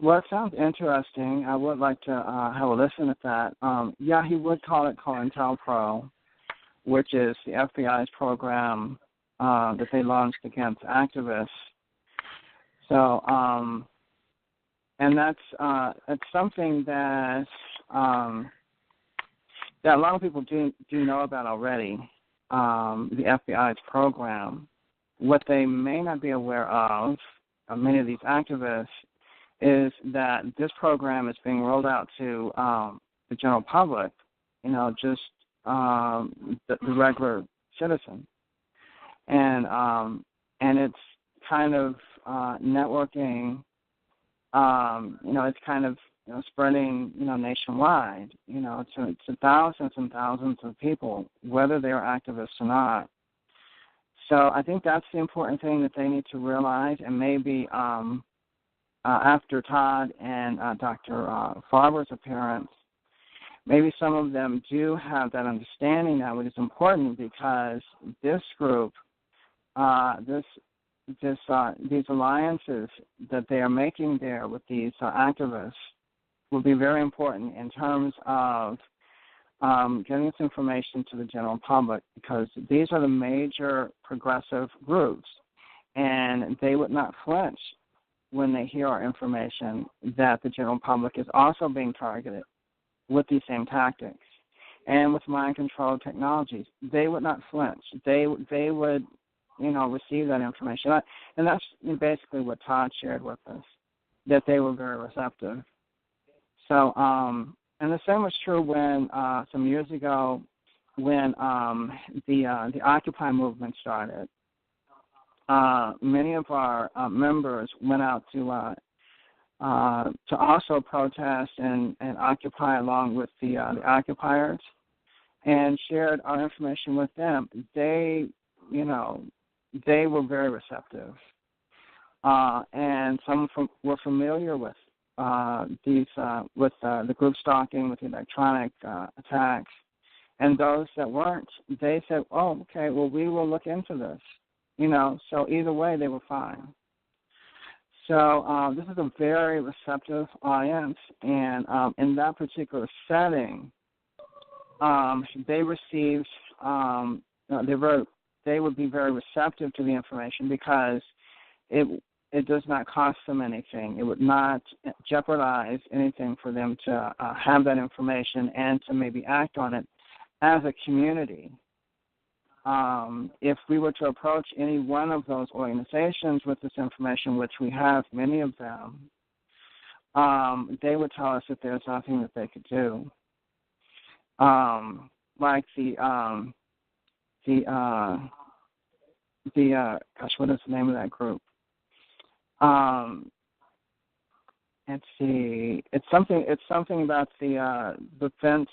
Well, it sounds interesting. I would like to have a listen at that. Yeah, he would call it COINTELPRO, which is the FBI's program that they launched against activists. So, and that's something that that a lot of people do know about already. The FBI's program. What they may not be aware of, many of these activists, is that this program is being rolled out to the general public, just the regular citizen, and it's kind of networking. It's kind of spreading nationwide. To thousands and thousands of people, whether they are activists or not. So I think that's the important thing that they need to realize, and maybe after Todd and Dr. Farber's appearance, maybe some of them do have that understanding now, which is important because this group, these alliances that they are making there with these activists will be very important in terms of getting this information to the general public, because these are the major progressive groups, and they would not flinch when they hear our information that the general public is also being targeted with these same tactics and with mind control technologies. They would not flinch. They would receive that information, and that's basically what Todd shared with us, that they were very receptive. So, and the same was true when some years ago, when the Occupy movement started. Many of our members went out to also protest and occupy along with the occupiers, and shared our information with them. They were very receptive, and some were familiar with the group stalking, with the electronic attacks, and those that weren't, they said, "Oh, okay, well, we will look into this." So either way, they were fine. So this is a very receptive audience, and in that particular setting, they received, they would be very receptive to the information because it does not cost them anything. It would not jeopardize anything for them to have that information and to maybe act on it as a community. If we were to approach any one of those organizations with this information, which we have many of them, they would tell us that there's nothing that they could do. Like gosh, what is the name of that group? Let's see. It's something about the fence.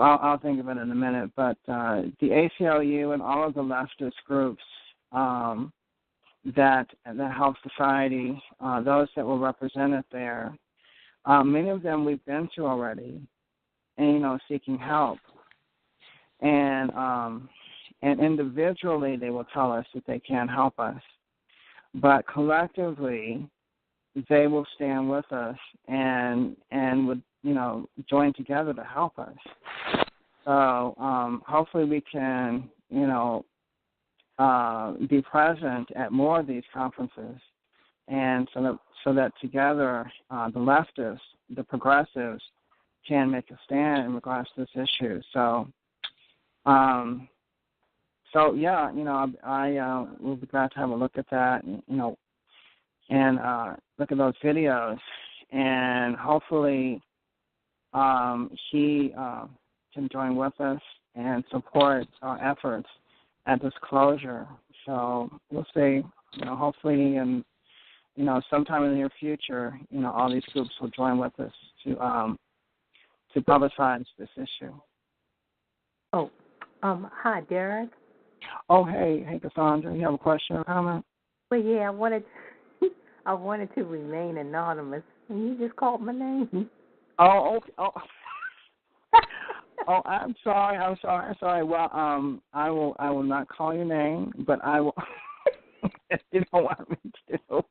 I'll think of it in a minute. But the ACLU and all of the leftist groups that help society, those that were represented there, many of them we've been to already, and seeking help, and individually they will tell us that they can't help us, but collectively they will stand with us and would join together to help us. So hopefully we can be present at more of these conferences, and so that together the leftists, the progressives, can make a stand in regards to this issue. So yeah, I will be glad to have a look at that, and look at those videos, and hopefully he can join with us and support our efforts at disclosure. So we'll see. Hopefully, in sometime in the near future, all these groups will join with us to publicize this issue. Oh, hi, Derrick. Oh, hey, Cassandra. You have a question or comment? Well, yeah, I wanted to remain anonymous, and you just called my name. Oh, okay. Oh. Oh, I'm sorry. Well, I will not call your name, but I will. If you don't want me to.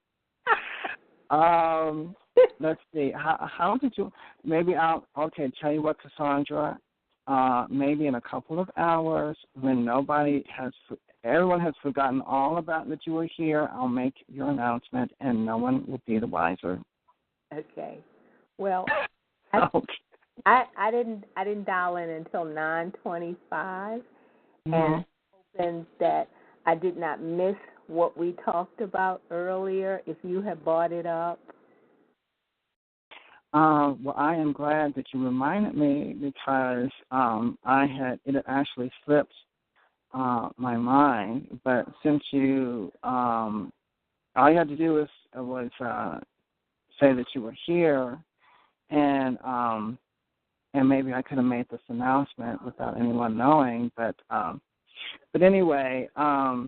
Let's see. How did you? Maybe tell you what, Cassandra. Maybe in a couple of hours, when everyone has forgotten all about that you were here, I'll make your announcement, and no one will be the wiser. Okay. Well, I didn't dial in until 9:25, and I'm hoping that I did not miss what we talked about earlier. If you have brought it up. Well, I am glad that you reminded me, because it had actually slipped my mind. But since you, all you had to do was say that you were here, and maybe I could have made this announcement without anyone knowing. But anyway, I'll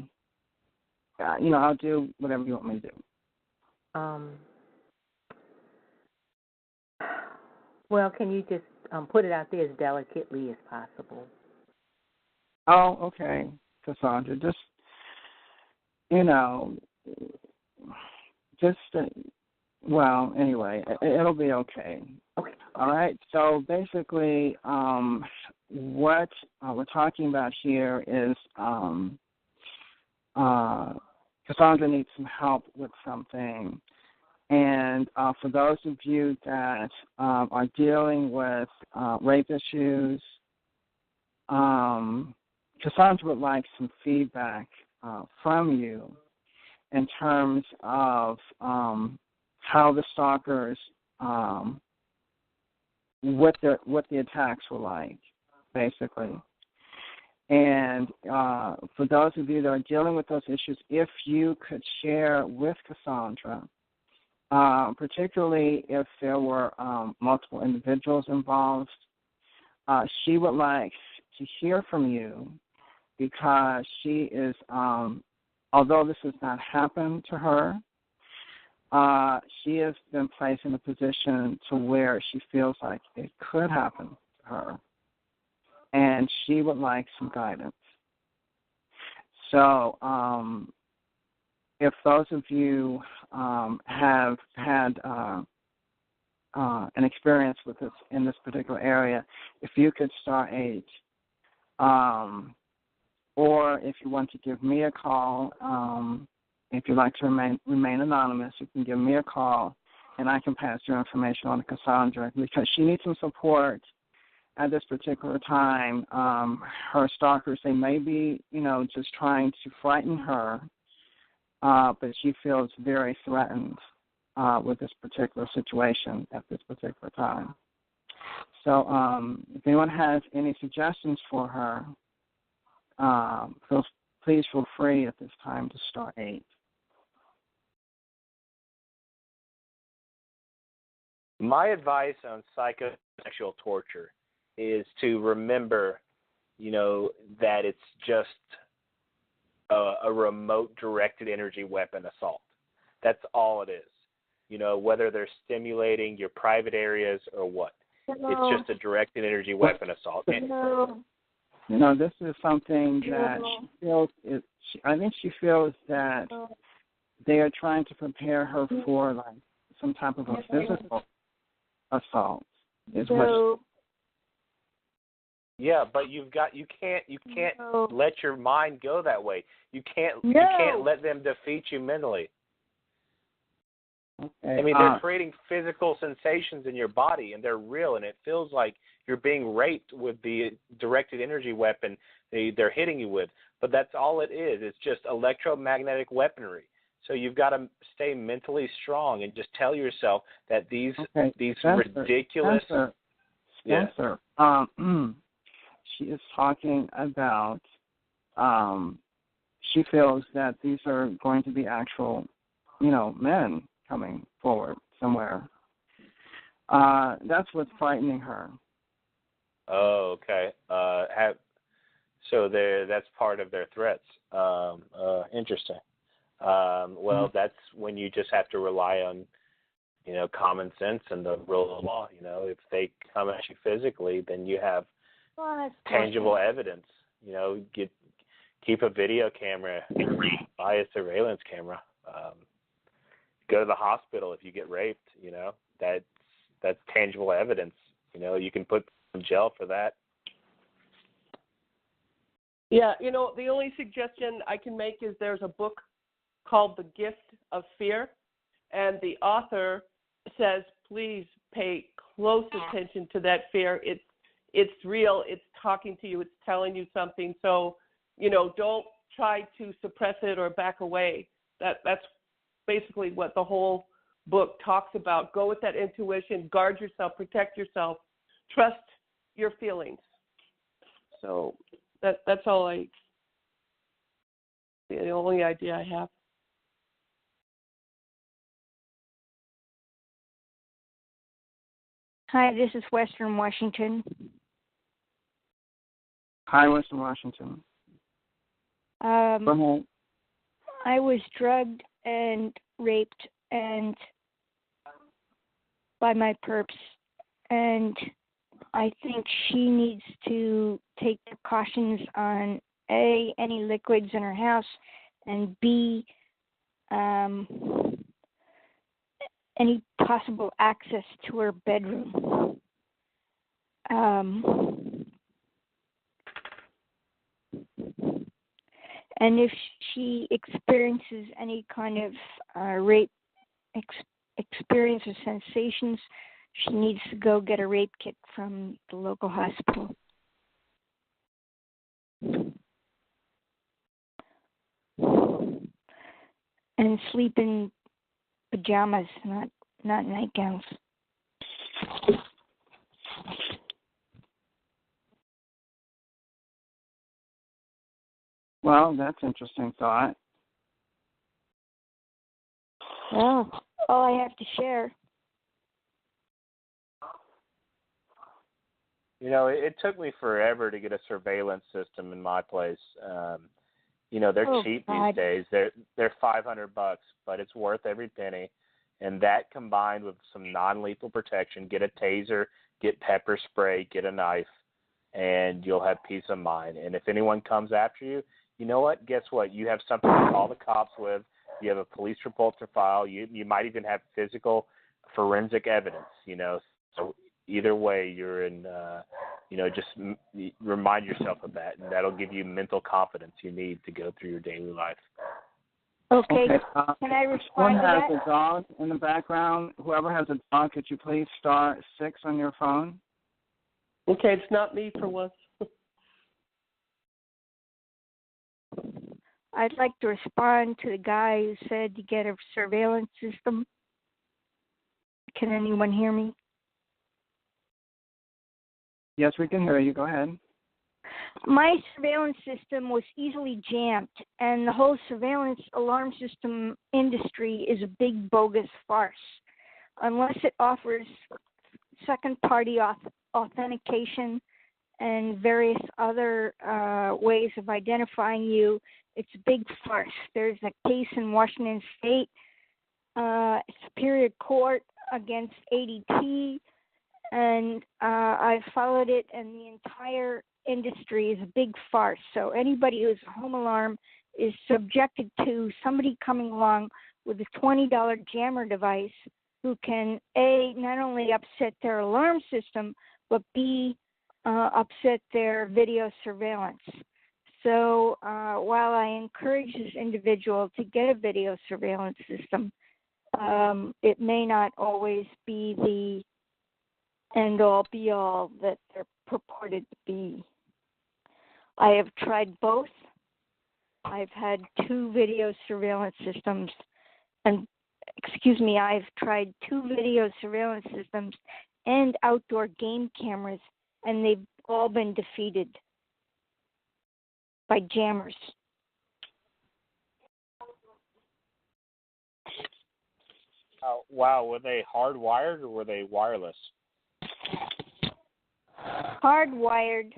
do whatever you want me to do. Well, can you just put it out there as delicately as possible? Oh, okay, Cassandra. Anyway, it'll be okay. Okay. All right. So basically, what we're talking about here is Cassandra needs some help with something. And for those of you that are dealing with rape issues, Cassandra would like some feedback from you in terms of how the stalkers, what the attacks were like, basically. And for those of you that are dealing with those issues, if you could share with Cassandra, particularly if there were multiple individuals involved, she would like to hear from you, because she is, although this has not happened to her, she has been placed in a position to where she feels like it could happen to her, and she would like some guidance. So if those of you have had an experience with this in this particular area, if you could star 8, or if you want to give me a call, if you'd like to remain anonymous, you can give me a call, and I can pass your information on to Cassandra, because she needs some support at this particular time. Her stalkers, they may be, just trying to frighten her, but she feels very threatened with this particular situation at this particular time. So if anyone has any suggestions for her, please feel free at this time to star 8. My advice on psychosexual torture is to remember, that it's just a remote directed energy weapon assault. That's all it is. Whether they're stimulating your private areas or what. It's just a directed energy weapon assault. This is something that she feels I think she feels that they are trying to prepare her for like some type of a physical assault. Yeah, but you can't let your mind go that way. You can't let them defeat you mentally. Okay. I mean, they're creating physical sensations in your body, and they're real, and it feels like you're being raped with the directed energy weapon they're hitting you with. But that's all it is. It's just electromagnetic weaponry. So you've got to stay mentally strong and just tell yourself that these ridiculous. Spencer, she is talking about. She feels that these are going to be actual, men coming forward somewhere. That's what's frightening her. Oh, okay. So that's part of their threats. Interesting. Well, that's when you just have to rely on, common sense and the rule of law. If they come at you physically, then you have tangible evidence. Keep a video camera, buy a surveillance camera. go to the hospital if you get raped. That's tangible evidence. You can put in jail for that. Yeah, the only suggestion I can make is there's a book called The Gift of Fear, and the author says, please pay close attention to that fear. It's real. It's talking to you. It's telling you something. So, don't try to suppress it or back away. That's basically what the whole book talks about. Go with that intuition. Guard yourself. Protect yourself. Trust your feelings. So that's all the only idea I have. Hi, this is Western Washington. Hi, Western Washington. Go ahead. I was drugged and raped and by my perps, and I think she needs to take precautions on A, any liquids in her house, and B, any possible access to her bedroom. And if she experiences any kind of rape experience or sensations, she needs to go get a rape kit from the local hospital. And sleep in pajamas, not nightgowns. Well, that's an interesting thought. Well, all I have to share. It took me forever to get a surveillance system in my place. They're cheap these days. They're $500, but it's worth every penny. And that combined with some non-lethal protection, get a taser, get pepper spray, get a knife, and you'll have peace of mind. And if anyone comes after you, you know what? Guess what? You have something to call the cops with. You have a police report to file. You might even have physical forensic evidence. So either way, you're in. Just remind yourself of that, and that'll give you mental confidence you need to go through your daily life. Okay. Can I respond to that? One has a dog in the background. Whoever has a dog, could you please star 6 on your phone? Okay, it's not me for once. I'd like to respond to the guy who said to get a surveillance system. Can anyone hear me? Yes, we can hear you. Go ahead. My surveillance system was easily jammed, and the whole surveillance alarm system industry is a big bogus farce. Unless it offers second-party authentication and various other ways of identifying you, it's a big farce. There's a case in Washington State Superior Court against ADT, and I followed it, and the entire industry is a big farce. So anybody who's a home alarm is subjected to somebody coming along with a $20 jammer device who can, A, not only upset their alarm system, but B, upset their video surveillance. So while I encourage this individual to get a video surveillance system, it may not always be the end-all, be-all that they're purported to be. I have tried both. I've had 2 video surveillance systems, I've tried 2 video surveillance systems and outdoor game cameras, and they've all been defeated by jammers. Wow, were they hardwired or were they wireless? Hardwired.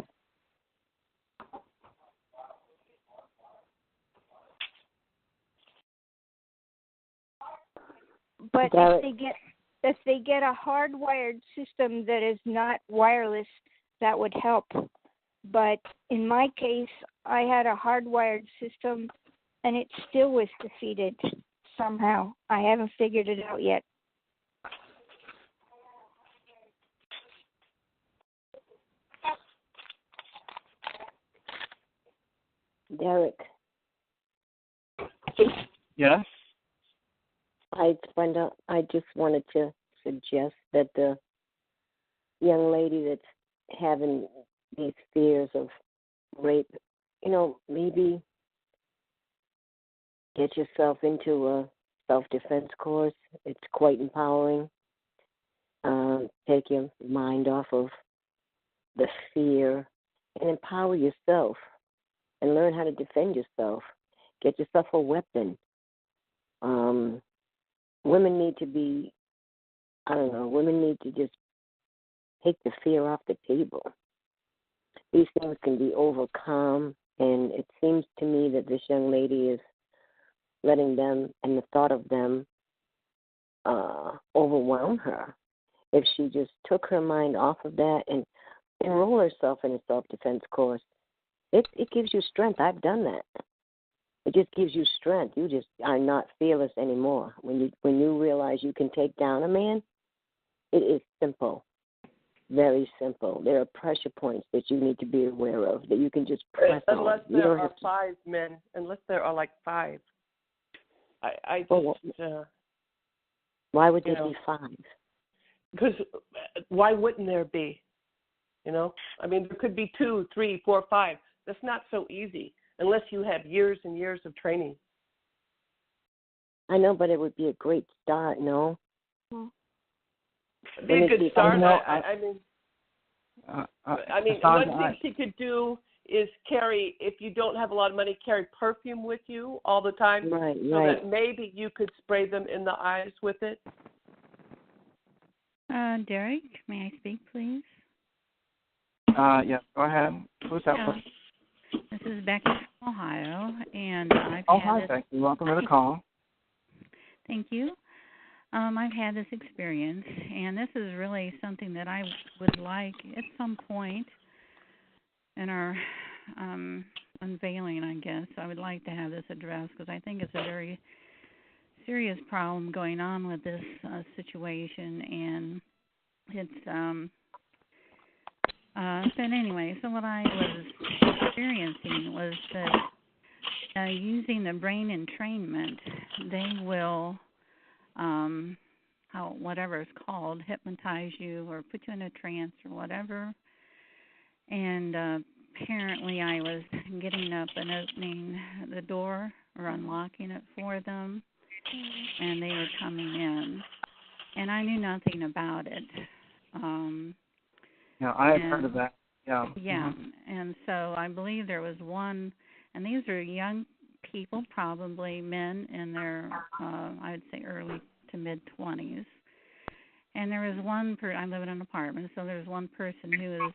But if they get a hardwired system that is not wireless, that would help. But in my case, I had a hardwired system, and it still was defeated. somehow. I haven't figured it out yet. Derrick. Yes? I just wanted to suggest that the young lady that's having these fears of rape, maybe get yourself into a self-defense course. It's quite empowering. Take your mind off of the fear and empower yourself and learn how to defend yourself. Get yourself a weapon. Women need to be, women need to just take the fear off the table. These things can be overcome, and it seems to me that this young lady is letting them and the thought of them overwhelm her. If she just took her mind off of that and enroll herself in a self-defense course, it gives you strength. I've done that. It just gives you strength. You just are not fearless anymore. When you realize you can take down a man, it is simple, very simple. There are pressure points that you need to be aware of that you can just press on. Unless there are 5 men, unless there are like 5. I just. Why would there be 5? Because why wouldn't there be? There could be 2, 3, 4, 5. That's not so easy unless you have years and years of training. I know, but it would be a great start, no? It'd be a good start. One thing she could do is carry, if you don't have a lot of money, carry perfume with you all the time. Right. That maybe you could spray them in the eyes with it. Derrick, may I speak, please? Yes, go ahead. Who's that? This is Becky from Ohio, and hi, Becky. Welcome to the call. Thank you. I've had this experience, and this is really something that I would like at some point in our unveiling, I guess. I would like to have this addressed because I think it's a very serious problem going on with this situation, and it's but anyway, so what I was experiencing was that using the brain entrainment, they will, whatever it's called, hypnotize you or put you in a trance or whatever. And apparently I was getting up and opening the door or unlocking it for them, and they were coming in. And I knew nothing about it. I have heard of that. Yeah. Yeah, and so I believe there was one, and these are young people, probably men in their, I would say early to mid-20s. And there was one I live in an apartment, so there was one person who was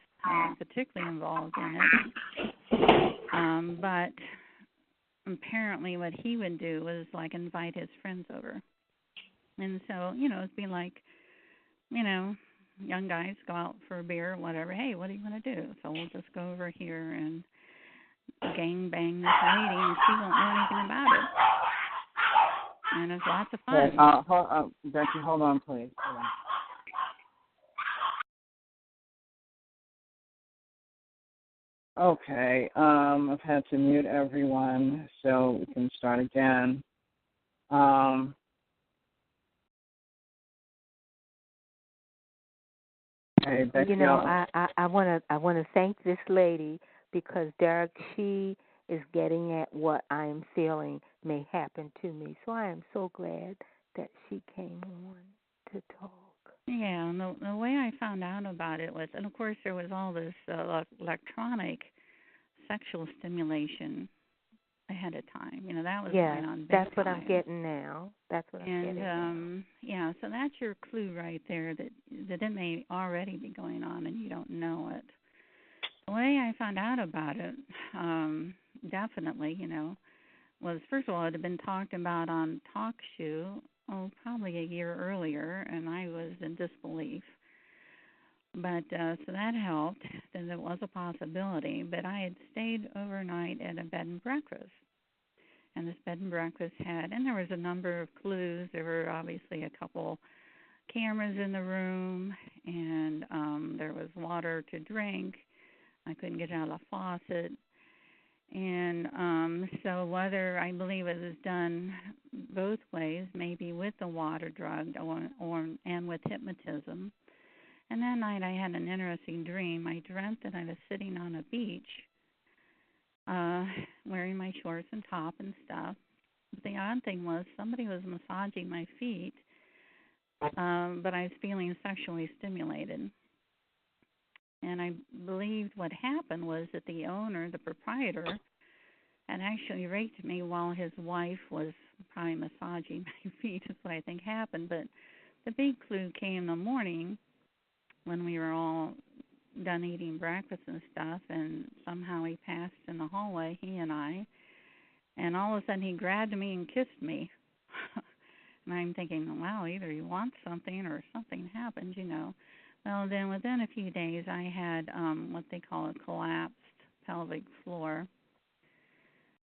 particularly involved in it. But apparently what he would do was like invite his friends over. And so, it'd be like, young guys go out for a beer or whatever. Hey, what are you going to do? So we'll just go over here and gang bang this lady, and she won't know anything about it. And it's lots of fun. Becky, hold on, please. Hold on. Okay, I've had to mute everyone, so we can start again. Hey, Becky, I want to thank this lady because Derrick, she is getting at what I am feeling may happen to me. So I am so glad that she came on to talk. Yeah, and the way I found out about it was, and of course there was all this electronic sexual stimulation ahead of time. That was going on big that's what time. I'm getting now. That's what I'm getting now. Yeah, so that's your clue right there that it may already be going on and you don't know it. The way I found out about it, definitely, was first of all, it had been talked about on Talk Show, probably a year earlier, and I was in disbelief. But so that helped, that it was a possibility. But I had stayed overnight at a bed and breakfast. And this bed and breakfast had, and there was a number of clues. There were obviously a couple cameras in the room, and there was water to drink. I couldn't get out of the faucet. And so whether, I believe it was done both ways, maybe with the water drug and with hypnotism. And that night I had an interesting dream. I dreamt that I was sitting on a beach wearing my shorts and top and stuff. But the odd thing was somebody was massaging my feet, but I was feeling sexually stimulated. And I believed what happened was that the owner, the proprietor, had actually raped me while his wife was probably massaging my feet, is what I think happened. But the big clue came in the morning when we were all done eating breakfast and stuff, and somehow he passed in the hallway, he and I, and all of a sudden he grabbed me and kissed me. And I'm thinking, wow, either he wants something or something happened, you know. Well, then within a few days I had what they call a collapsed pelvic floor.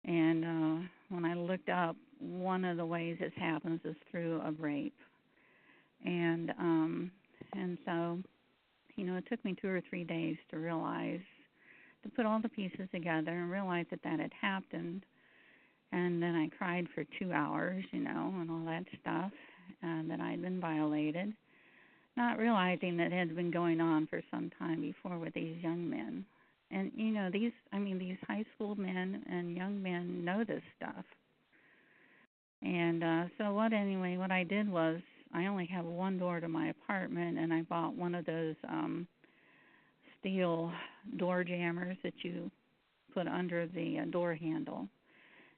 And when I looked up, one of the ways this happens is through a rape. And so, you know, it took me 2 or 3 days to realize, to put all the pieces together and realize that that had happened. And then I cried for 2 hours, you know, and all that stuff, and that I'd been violated, not realizing that it had been going on for some time before with these young men. And, you know, these high school men and young men know this stuff. And so what I did was, I only have one door to my apartment, and I bought one of those steel door jammers that you put under the door handle.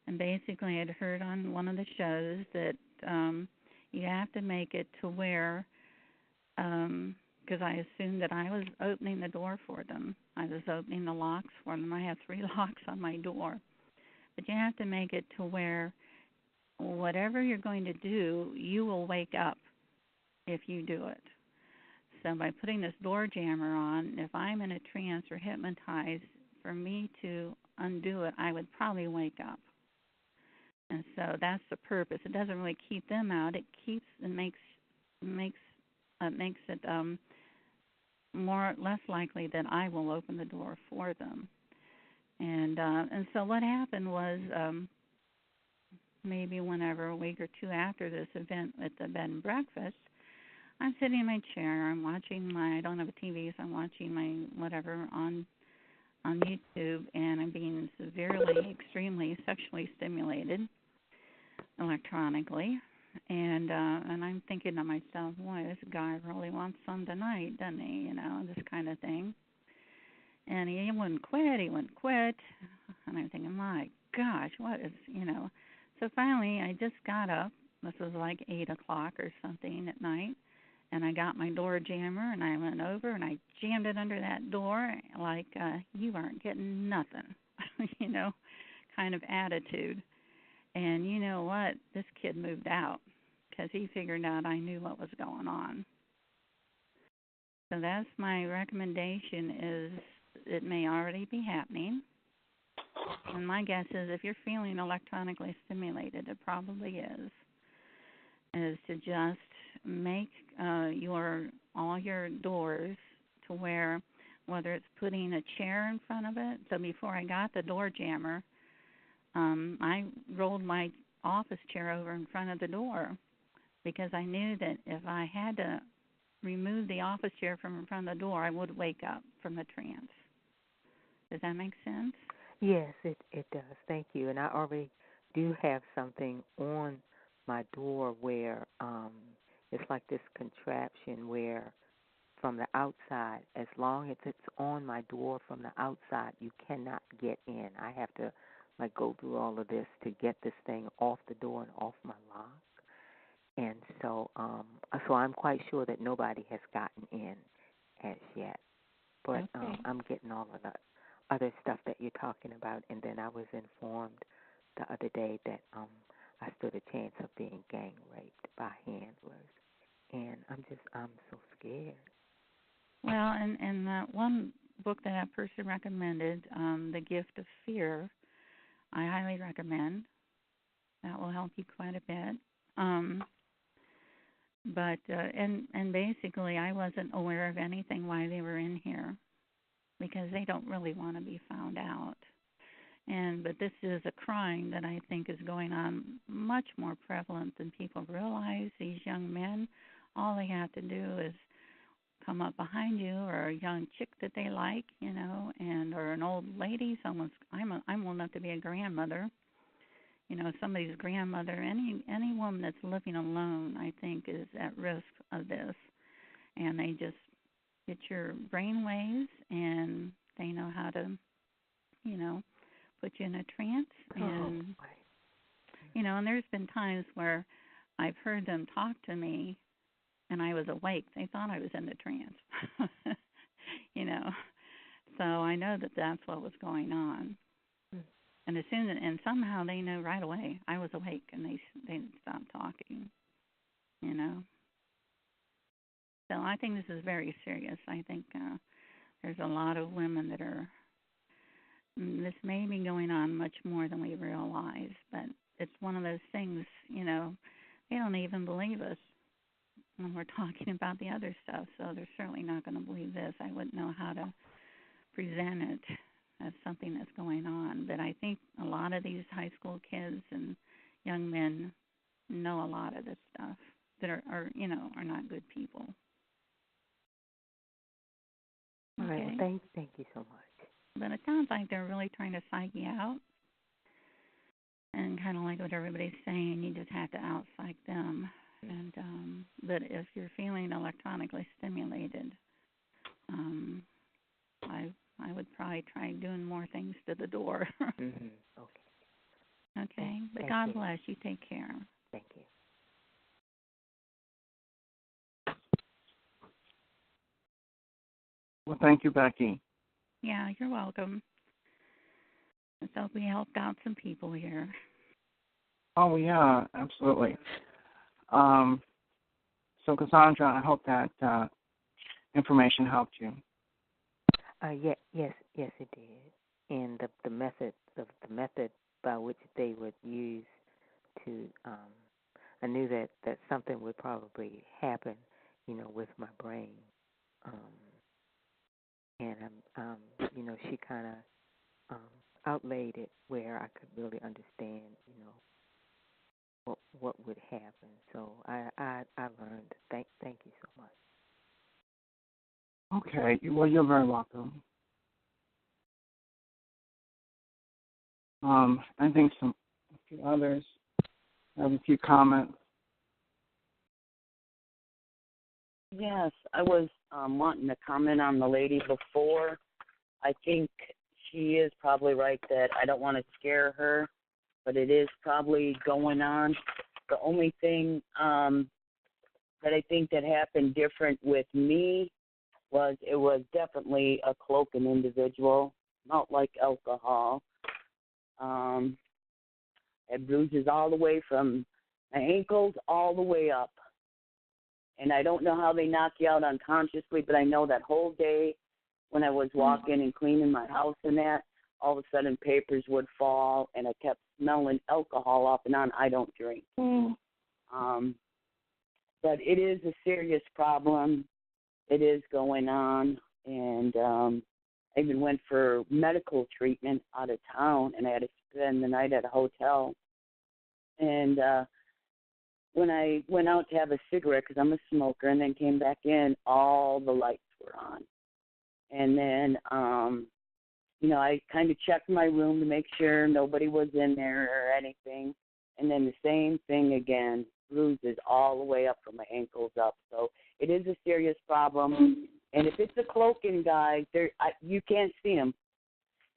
And basically I'd heard on one of the shows that you have to make it to where, because I assumed that I was opening the door for them. I was opening the locks for them. I have 3 locks on my door. But you have to make it to where whatever you're going to do, you will wake up if you do it. So by putting this door jammer on, if I'm in a trance or hypnotized, for me to undo it, I would probably wake up. And so that's the purpose. It doesn't really keep them out. It keeps and makes it less likely that I will open the door for them. And so what happened was, maybe whenever, a week or 2 after this event at the bed and breakfast, I'm sitting in my chair. I'm watching I don't have a TV, so I'm watching my whatever on YouTube, and I'm being severely, extremely sexually stimulated electronically. And I'm thinking to myself, boy, this guy really wants some tonight, doesn't he? You know, this kind of thing. And he wouldn't quit. And I'm thinking, my gosh, what is, you know. So finally, I just got up. This was like 8 o'clock or something at night. And I got my door jammer, and I went over, and I jammed it under that door like, you aren't getting nothing, you know, kind of attitude. And you know what? This kid moved out because he figured out I knew what was going on. So that's my recommendation, is it may already be happening. And my guess is if you're feeling electronically stimulated, it probably is to just make all your doors to where, whether it's putting a chair in front of it. So before I got the door jammer, I rolled my office chair over in front of the door because I knew that if I had to remove the office chair from in front of the door, I would wake up from the trance. Does that make sense? Yes, it does. Thank you. And I already do have something on my door where it's like this contraption where from the outside, as long as it's on my door from the outside, you cannot get in. I have to go through all of this to get this thing off the door and off my lock. And so I'm quite sure that nobody has gotten in as yet. But okay. I'm getting all of the other stuff that you're talking about. And then I was informed the other day that I stood a chance of being gang raped by handlers. And I'm so scared. Well, and that one book that person recommended, The Gift of Fear, I highly recommend. That will help you quite a bit. But basically, I wasn't aware of anything why they were in here, because they don't really want to be found out. But this is a crime that I think is going on much more prevalent than people realize. These young men, all they have to do is come up behind you, or a young chick that they like, or an old lady. I'm old enough to be a grandmother. Somebody's grandmother. Any woman that's living alone, I think, is at risk of this. And they just get your brain waves, and they know how to, put you in a trance. And and there's been times where I've heard them talk to me, and I was awake. They thought I was in the trance. So I know that that's what was going on. And somehow they know right away I was awake, and they stopped talking. So I think this is very serious. I think there's a lot of women that are. This may be going on much more than we realize, but it's one of those things. They don't even believe us when we're talking about the other stuff, so they're certainly not going to believe this. I wouldn't know how to present it as something that's going on, but I think a lot of these high school kids and young men know a lot of this stuff that are not good people. All right. Okay. Well, thank you so much. But it sounds like they're really trying to psych you out, and kind of like what everybody's saying, you just have to out-psych them. And but if you're feeling electronically stimulated, I would probably try doing more things to the door. Mm-hmm. Okay. Okay. But Thank God you. bless you. Take care. Thank you. Well, thank you, Becky. Yeah, you're welcome. Let's hope we helped out some people here. Oh, yeah, absolutely. So, Cassandra, I hope that information helped you. Yes, it did. And the method by which they would use to, I knew that something would probably happen, with my brain. And she kind of outlaid it where I could really understand, what would happen. So I learned. Thank you so much. Okay. Well, you're very welcome. I think a few others have a few comments. Yes, I was wanting to comment on the lady before. I think she is probably right that I don't want to scare her, but it is probably going on. The only thing that I think that happened different with me was it was definitely a cloaking individual, not like alcohol. I had bruises all the way from my ankles all the way up. And I don't know how they knock you out unconsciously, but I know that whole day when I was walking and cleaning my house and that, all of a sudden papers would fall, and I kept smelling alcohol off and on. I don't drink. But it is a serious problem. It is going on, and I even went for medical treatment out of town, and I had to spend the night at a hotel. And when I went out to have a cigarette, because I'm a smoker, and then came back in, all the lights were on. And then, I kind of checked my room to make sure nobody was in there or anything. And then the same thing again, bruises all the way up from my ankles up. So it is a serious problem. And if it's a cloaking guy, you can't see him.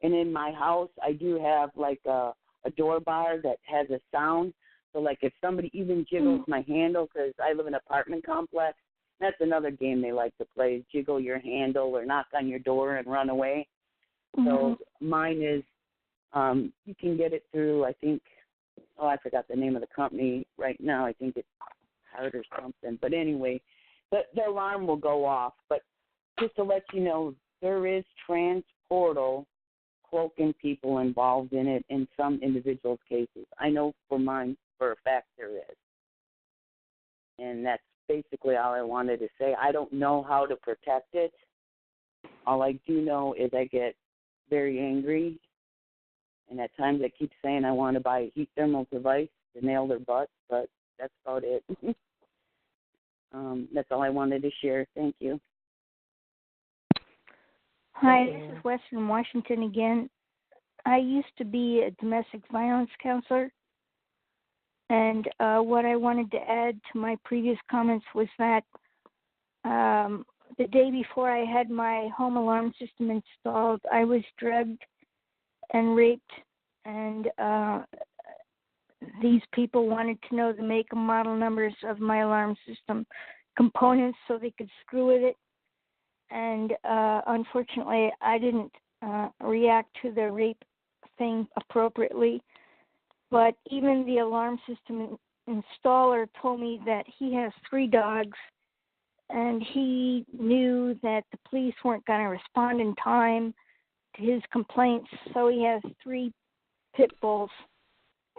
And in my house, I do have like a door bar that has a sound. So like if somebody even jiggles my handle, because I live in an apartment complex, that's another game they like to play, jiggle your handle or knock on your door and run away. So mine is, you can get it through, I think, I forgot the name of the company right now. I think it's Hard or something. But anyway, the alarm will go off. But just to let you know, there is transportal cloaking people involved in it in some individuals' cases. I know for mine, for a fact, there is. And that's basically all I wanted to say. I don't know how to protect it. All I do know is I get very angry, and at times I keep saying I want to buy a heat thermal device to nail their butts, but that's about it. That's all I wanted to share. Thank you. Hi, this is Western Washington again. I used to be a domestic violence counselor, and what I wanted to add to my previous comments was that the day before I had my home alarm system installed, I was drugged and raped, and these people wanted to know the make and model numbers of my alarm system components so they could screw with it. And unfortunately, I didn't react to the rape thing appropriately. But even the alarm system installer told me that he has 3 dogs, and he knew that the police weren't going to respond in time to his complaints, so he has 3 pit bulls.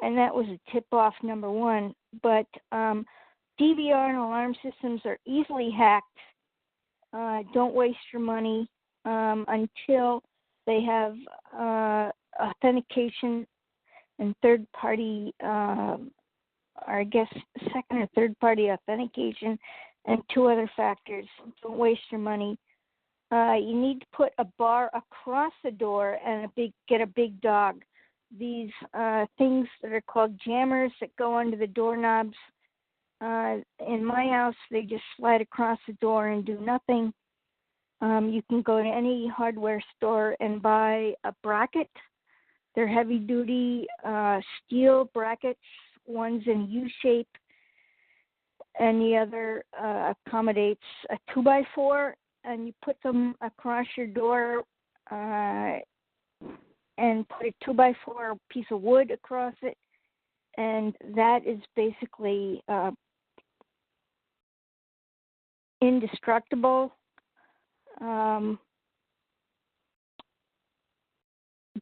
And that was a tip-off number 1. But DVR and alarm systems are easily hacked. Don't waste your money until they have authentication and third-party, or I guess second or third-party authentication, and 2 other factors. Don't waste your money. You need to put a bar across the door and get a big dog. These things that are called jammers that go under the doorknobs. In my house, they just slide across the door and do nothing. You can go to any hardware store and buy a bracket. They're heavy-duty steel brackets. One's in U-shape, and the other accommodates a 2x4, and you put them across your door and put a 2x4 piece of wood across it, and that is basically indestructible.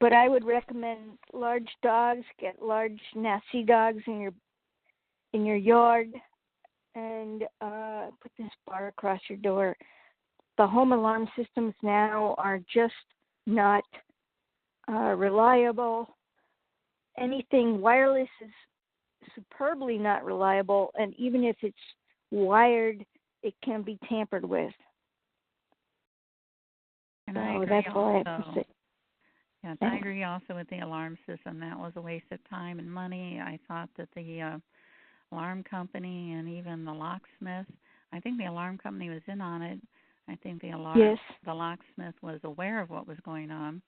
But I would recommend large dogs. Get large, nasty dogs in your yard, and put this bar across your door. The home alarm systems now are just not reliable. Anything wireless is superbly not reliable, and even if it's wired, it can be tampered with. And so that's all I have to say. Yes, I agree also with the alarm system. That was a waste of time and money. I thought that the alarm company and even the locksmith, I think the alarm company was in on it. I think the locksmith was aware of what was going on,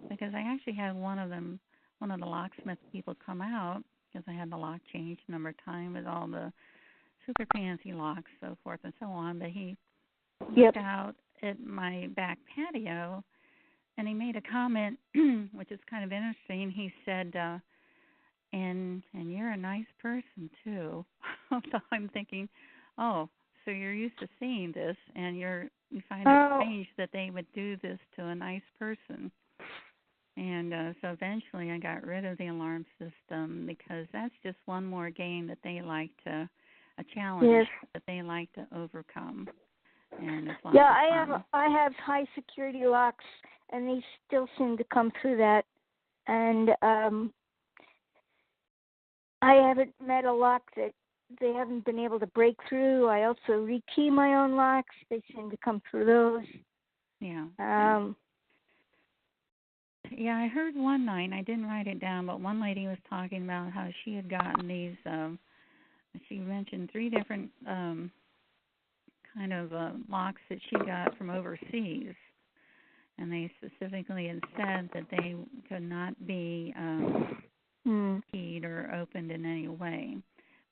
because I actually had one of the locksmith people come out, because I had the lock changed a number of times with all the super fancy locks, so forth and so on. But he looked out at my back patio, and he made a comment, which is kind of interesting. He said, and you're a nice person, too. So I'm thinking, oh, so you're used to seeing this, and you find it strange that they would do this to a nice person. And so eventually I got rid of the alarm system, because that's just one more game that they like to, a challenge that they like to overcome. And it's I have high security locks, and they still seem to come through that. And I haven't met a lock that they haven't been able to break through. I also rekey my own locks. They seem to come through those. Yeah. Yeah, I heard one night, I didn't write it down, but one lady was talking about how she had gotten these, she mentioned 3 different kind of locks that she got from overseas. And they specifically had said that they could not be keyed or opened in any way.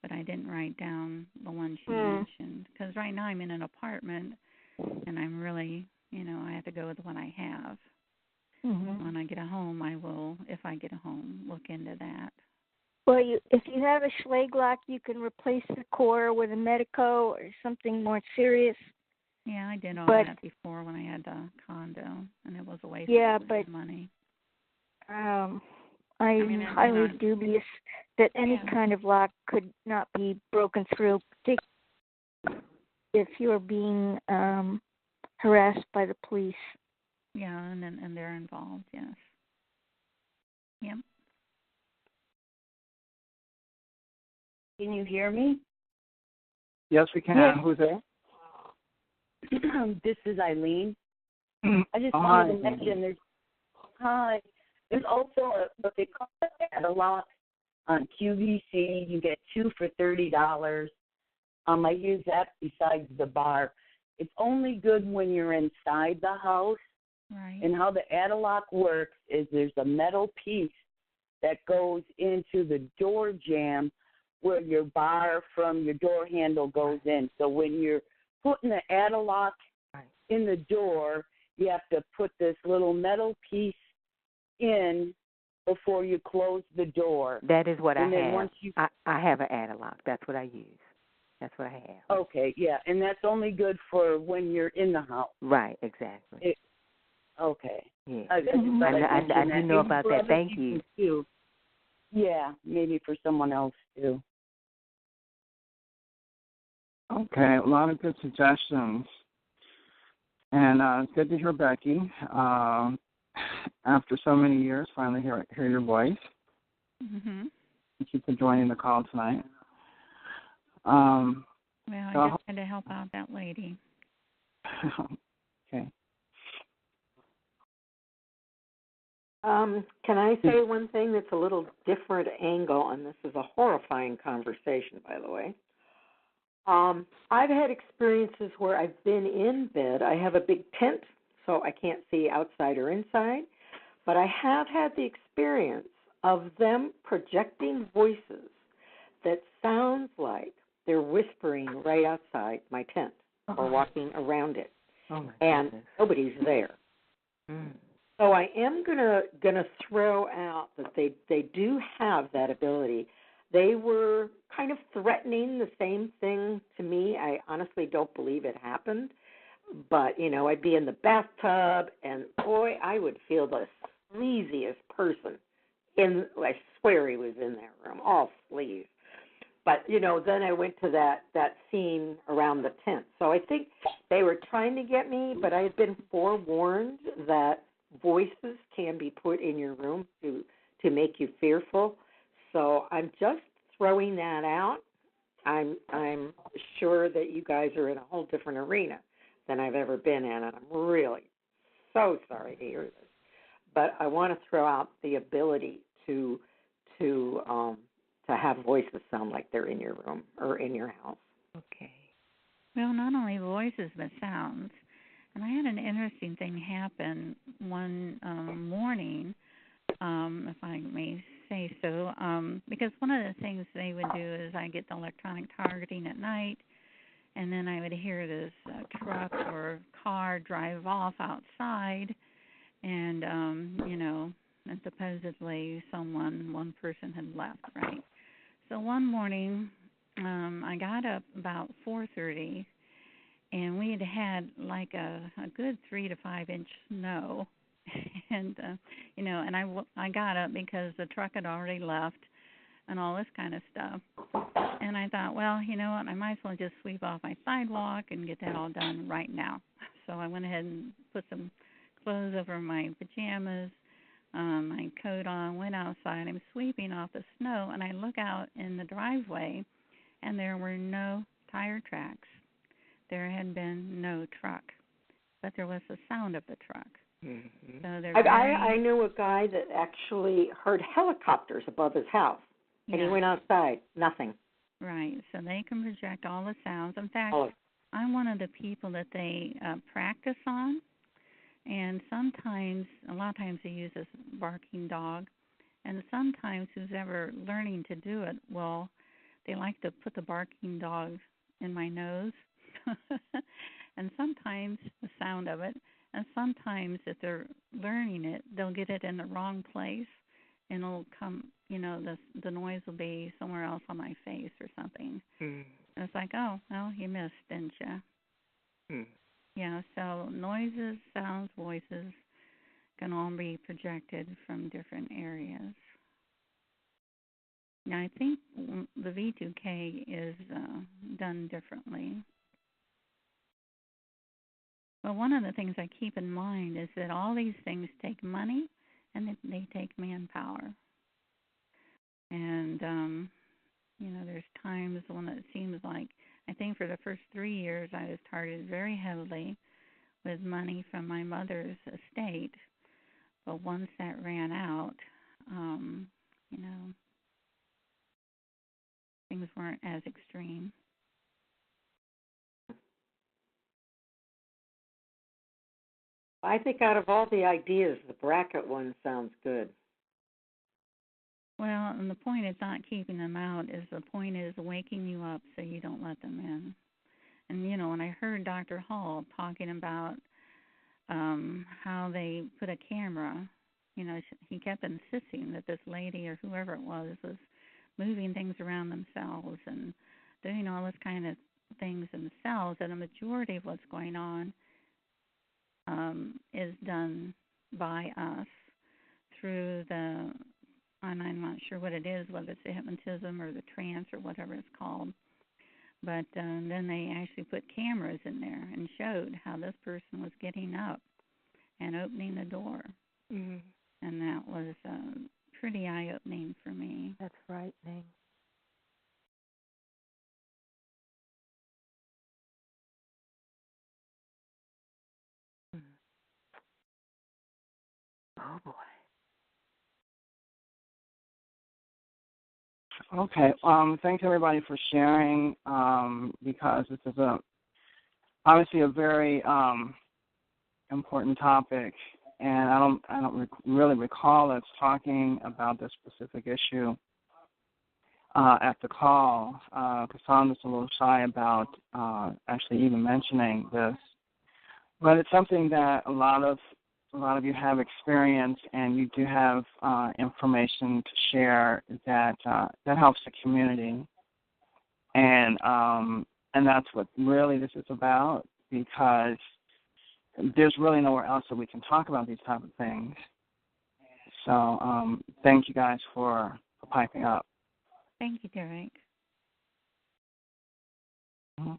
But I didn't write down the one she mentioned, because right now I'm in an apartment, and I'm really, I have to go with the one I have. Mm-hmm. When I get home, I will, if I get home, look into that. Well, if you have a Schlage lock, you can replace the core with a Medico or something more serious. Yeah, I did all that before when I had a condo, and it was a waste of money. I'm highly dubious that any kind of lock could not be broken through, particularly if you're being harassed by the police. Yeah, and they're involved, yes. Yep. Can you hear me? Yes, we can. Yes. Who's there? This is Eileen. I just Hi. wanted to mention there's also what they call a lock on QVC. You get 2 for $30. I use that besides the bar. It's only good when you're inside the house. Right. And how the Adelock works is there's a metal piece that goes into the door jamb where your bar from your door handle goes in. So when you're putting the Adelock in the door, you have to put this little metal piece in before you close the door. That is what and I then have. Once you... I have an Adelock. That's what I use. That's what I have. Okay, yeah, and that's only good for when you're in the house. Right, exactly. Okay. Yeah. I do know about that. Thank you. Too. Yeah, maybe for someone else too. Okay, a lot of good suggestions. And it's good to hear Becky. After so many years, finally hear your voice. Mm-hmm. Thank you for joining the call tonight. Well, I just had to help out that lady. Okay. Can I say one thing that's a little different angle, and this is a horrifying conversation, by the way. I've had experiences where I've been in bed. I have a big tent, so I can't see outside or inside, but I have had the experience of them projecting voices that sounds like they're whispering right outside my tent or walking around it, and nobody's there. Mm. So I am gonna throw out that they do have that ability. They were kind of threatening the same thing to me. I honestly don't believe it happened, but I'd be in the bathtub, and boy, I would feel the sleaziest person. I swear he was in that room, all sleaze. But then I went to that scene around the tent. So I think they were trying to get me, but I had been forewarned that voices can be put in your room to make you fearful. So I'm just throwing that out. I'm sure that you guys are in a whole different arena than I've ever been in, and I'm really so sorry to hear this. But I want to throw out the ability to have voices sound like they're in your room or in your house. Okay. Well, not only voices but sounds. And I had an interesting thing happen one morning, if I may say so, because one of the things they would do is I get the electronic targeting at night, and then I would hear this truck or car drive off outside, and, and supposedly one person had left, right? So one morning, I got up about 4:30, and we had like a good 3 to 5 inch snow, and and I got up because the truck had already left, and all this kind of stuff. And I thought, well, you know what, I might as well just sweep off my sidewalk and get that all done right now. So I went ahead and put some clothes over my pajamas, my coat on, went outside. I'm sweeping off the snow, and I look out in the driveway, and there were no tire tracks. There had been no truck, but there was the sound of the truck. Mm-hmm. So I knew a guy that actually heard helicopters above his house, and he went outside, nothing. Right, so they can project all the sounds. In fact, I'm one of the people that they practice on, and a lot of times they use this barking dog, and sometimes who's ever learning to do it, they like to put the barking dog in my nose, and sometimes the sound of it, and sometimes if they're learning it, they'll get it in the wrong place, and it'll come, the noise will be somewhere else on my face or something. And it's like, oh, well, you missed, didn't you? Yeah, so noises, sounds, voices, can all be projected from different areas. Now, I think the V2K is done differently. Well, one of the things I keep in mind is that all these things take money and they take manpower. And, there's times when it seems like, I think for the first 3 years I was targeted very heavily with money from my mother's estate. But once that ran out, things weren't as extreme. I think out of all the ideas, the bracket one sounds good. Well, and the point is not keeping them out. The point is waking you up so you don't let them in. And, when I heard Dr. Hall talking about how they put a camera, he kept insisting that this lady or whoever it was moving things around themselves and doing all this kind of things themselves, and a majority of what's going on is done by us through and I'm not sure what it is, whether it's the hypnotism or the trance or whatever it's called. But then they actually put cameras in there and showed how this person was getting up and opening the door. Mm-hmm. And that was pretty eye-opening for me. That's frightening. Oh, boy. Okay. Thanks, everybody, for sharing, because this is obviously a very important topic, and I don't really recall us talking about this specific issue at the call. Cassandra's a little shy about actually even mentioning this, but it's something that a lot of you have experience, and you do have information to share that helps the community, and that's what really this is about, because there's really nowhere else that we can talk about these type of things. So thank you guys for piping up. Thank you, Derrick. Mm-hmm.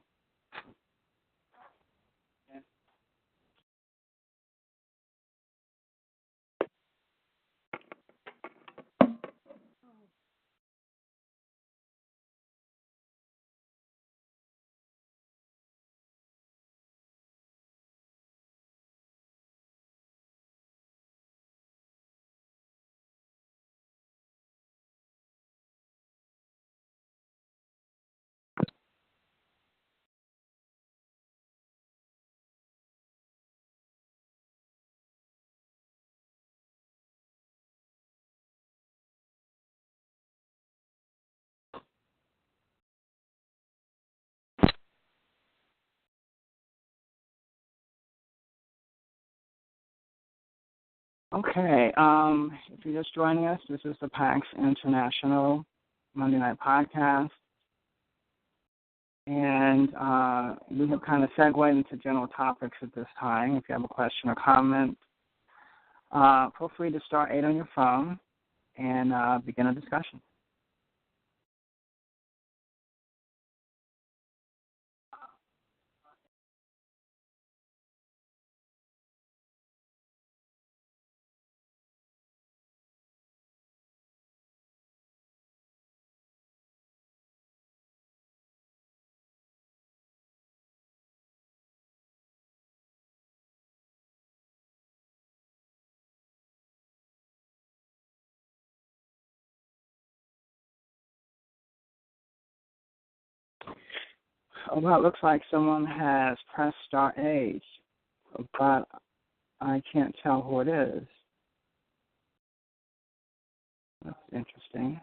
Okay, if you're just joining us, this is the PAX International Monday Night Podcast, and we have kind of segued into general topics at this time. If you have a question or comment, feel free to star 8 on your phone and begin a discussion. Well, it looks like someone has pressed star 8, but I can't tell who it is. That's interesting.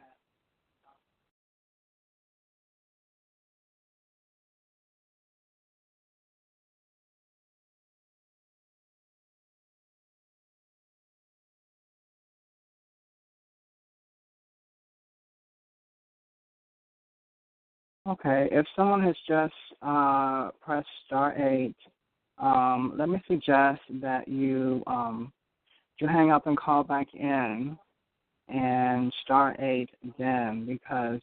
Okay, if someone has just pressed star 8, let me suggest that you to hang up and call back in and *8 again, because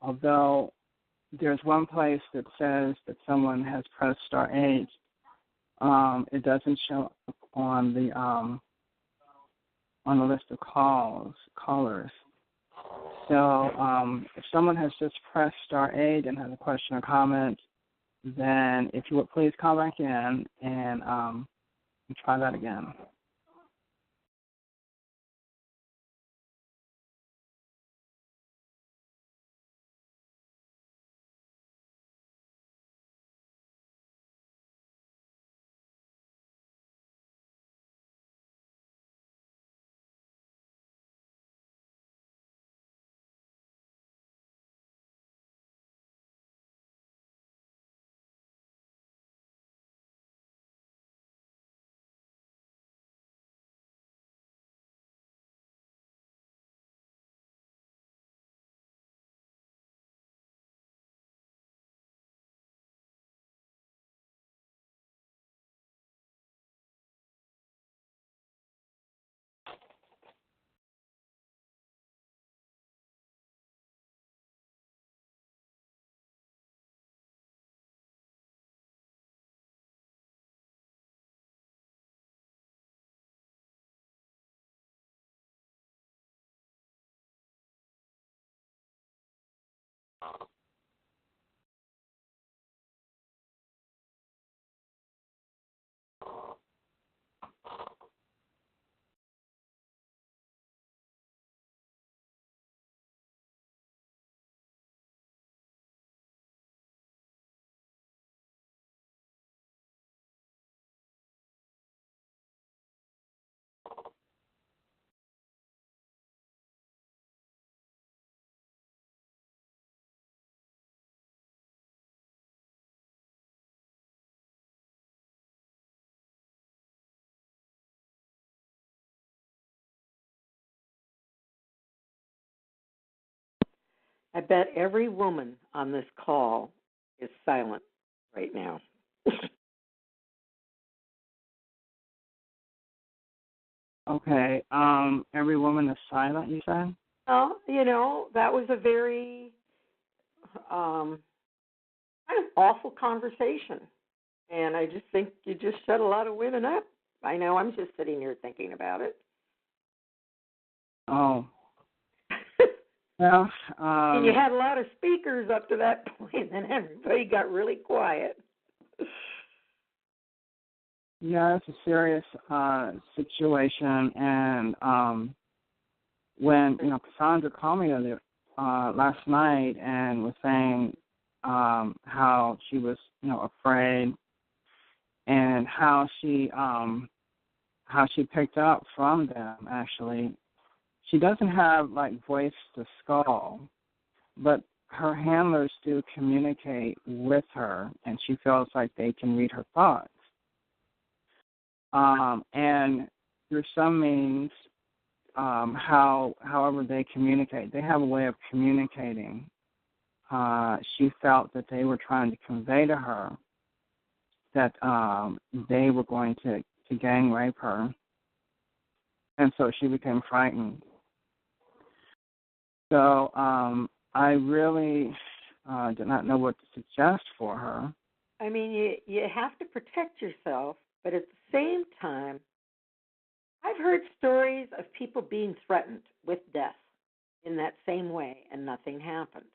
although there's one place that says that someone has pressed *8, it doesn't show up on the list of callers. So if someone has just pressed *8 and has a question or comment, then if you would please call back in and try that again. I bet every woman on this call is silent right now. Okay. Every woman is silent, you said? Well, that was a very kind of awful conversation. And I just think you just shut a lot of women up. I know I'm just sitting here thinking about it. Oh. Well, and you had a lot of speakers up to that point, and everybody got really quiet. Yeah, it's a serious situation, and when Cassandra called me last night and was saying how she was afraid, and how she picked up from them. Actually, she doesn't have voice to skull, but her handlers do communicate with her, and she feels like they can read her thoughts. And through some means, however they communicate, they have a way of communicating. She felt that they were trying to convey to her that they were going to gang rape her, and so she became frightened. So I really did not know what to suggest for her. I mean, you have to protect yourself, but at the same time, I've heard stories of people being threatened with death in that same way, and nothing happened.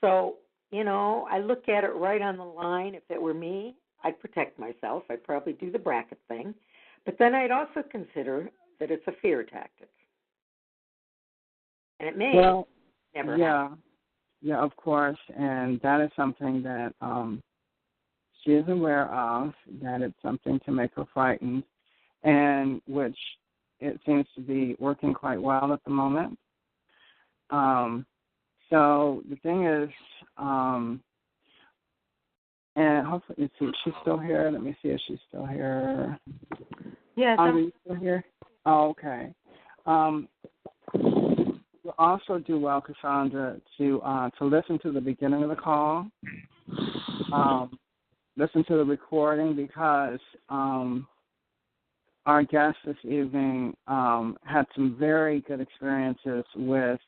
So, I look at it right on the line. If it were me, I'd protect myself. I'd probably do the bracket thing. But then I'd also consider that it's a fear tactic. And it may never happen. Yeah, of course. And that is something that she is aware of, that it's something to make her frightened, and which it seems to be working quite well at the moment. So the thing is, and hopefully, let's see, she's still here. Let me see if she's still here. Yes. Are you still here? Oh, okay. You'll also do well, Cassandra, to listen to the beginning of the call. Listen to the recording, because our guest this evening had some very good experiences with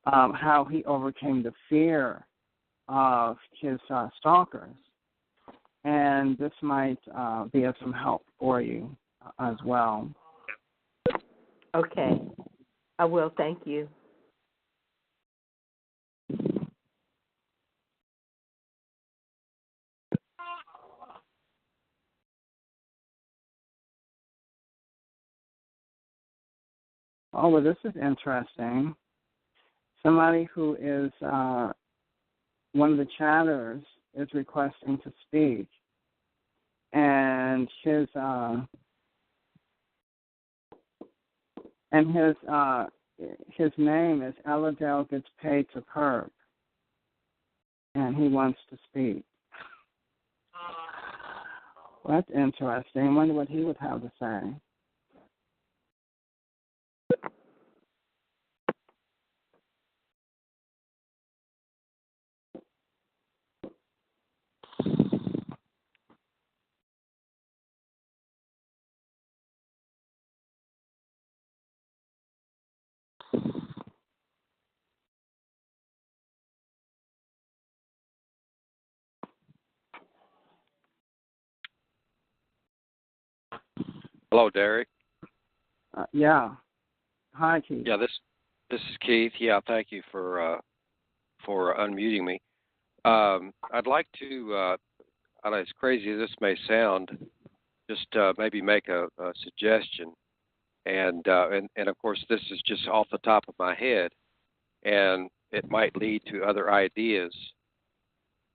how he overcame the fear of his stalkers. And this might be of some help for you as well. Okay. I will. Thank you. Oh, well, this is interesting. Somebody who is one of the chatters is requesting to speak, and his name is Aladale Gets Paid to Perk, and he wants to speak. Well, that's interesting. I wonder what he would have to say. Hello, Derrick. Yeah. Hi, Keith. Yeah, this is Keith. Yeah, thank you for unmuting me. I'd like to, as crazy as this may sound, just maybe make a suggestion, and of course this is just off the top of my head, and it might lead to other ideas.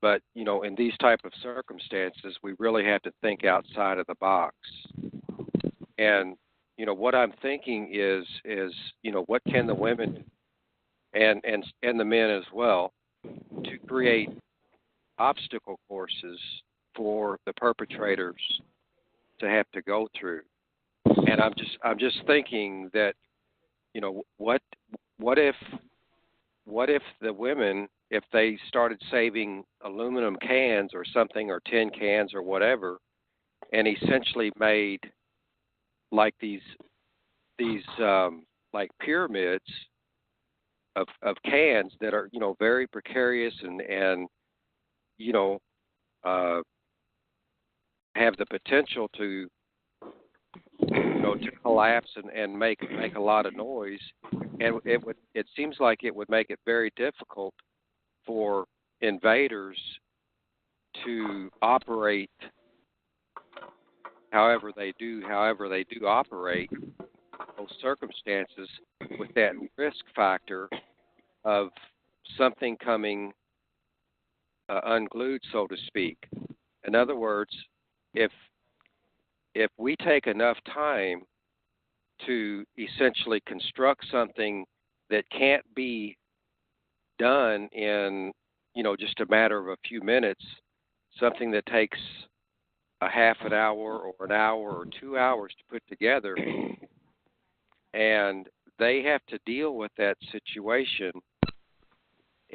But in these type of circumstances, we really have to think outside of the box. And what I'm thinking is what can the women and the men as well to create obstacle courses for the perpetrators to have to go through. And I'm just thinking that what if the women, if they started saving aluminum cans or something, or tin cans or whatever, and essentially made like these like pyramids of cans that are very precarious and have the potential to to collapse and make a lot of noise, and it seems like it would make it very difficult for invaders to operate however they do operate those circumstances, with that risk factor of something coming unglued, so to speak. In other words, if we take enough time to essentially construct something that can't be done in just a matter of a few minutes, something that takes a half an hour or an hour or 2 hours to put together, and they have to deal with that situation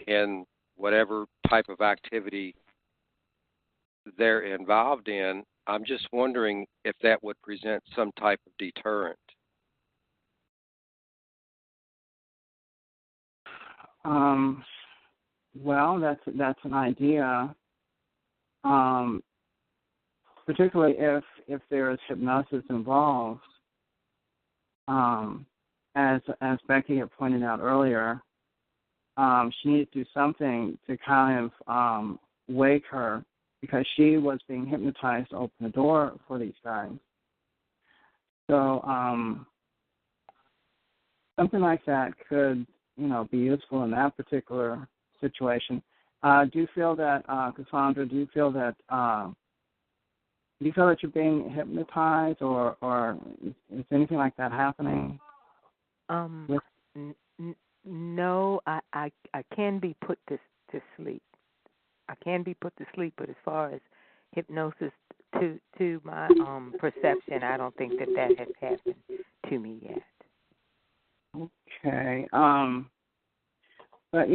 in whatever type of activity they're involved in, I'm just wondering if that would present some type of deterrent. Well, that's an idea. Particularly if there is hypnosis involved. As Becky had pointed out earlier, she needed to do something to kind of wake her, because she was being hypnotized to open the door for these guys. So something like that could, be useful in that particular situation. Do you feel that, Cassandra? Do you feel that you're being hypnotized, or is anything like that happening? No, I can be put to sleep. I can be put to sleep, but as far as hypnosis to my perception, I don't think that has happened to me yet. Okay. But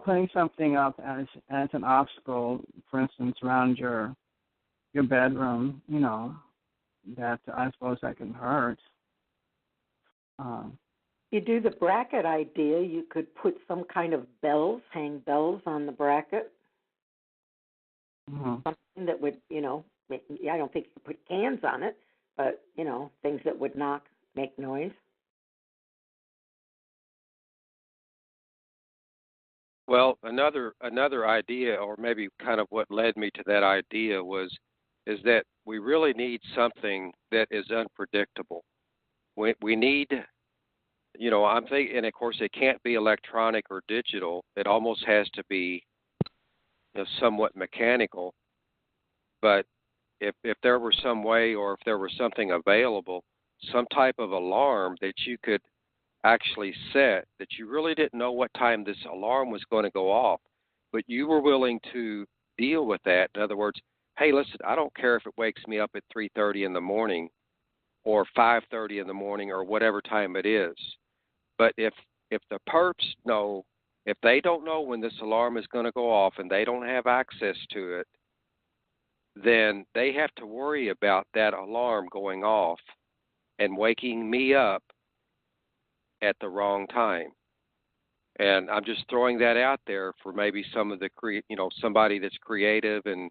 putting something up as an obstacle, for instance, around your bedroom, that I suppose that can hurt. You do the bracket idea, you could put some kind of bells, hang bells on the bracket. Something that would, I don't think you could put cans on it, but, things that would make noise. Well, another idea, or maybe kind of what led me to that idea, is that we really need something that is unpredictable. We need, I'm thinking, and of course it can't be electronic or digital. It almost has to be somewhat mechanical. But if there were some way, or if there was something available, some type of alarm that you could actually set, that you really didn't know what time this alarm was going to go off, but you were willing to deal with that. In other words, hey, listen, I don't care if it wakes me up at 3:30 in the morning or 5:30 in the morning or whatever time it is. But if the perps know, if they don't know when this alarm is going to go off and they don't have access to it, then they have to worry about that alarm going off and waking me up at the wrong time. And I'm just throwing that out there for maybe some of the somebody that's creative and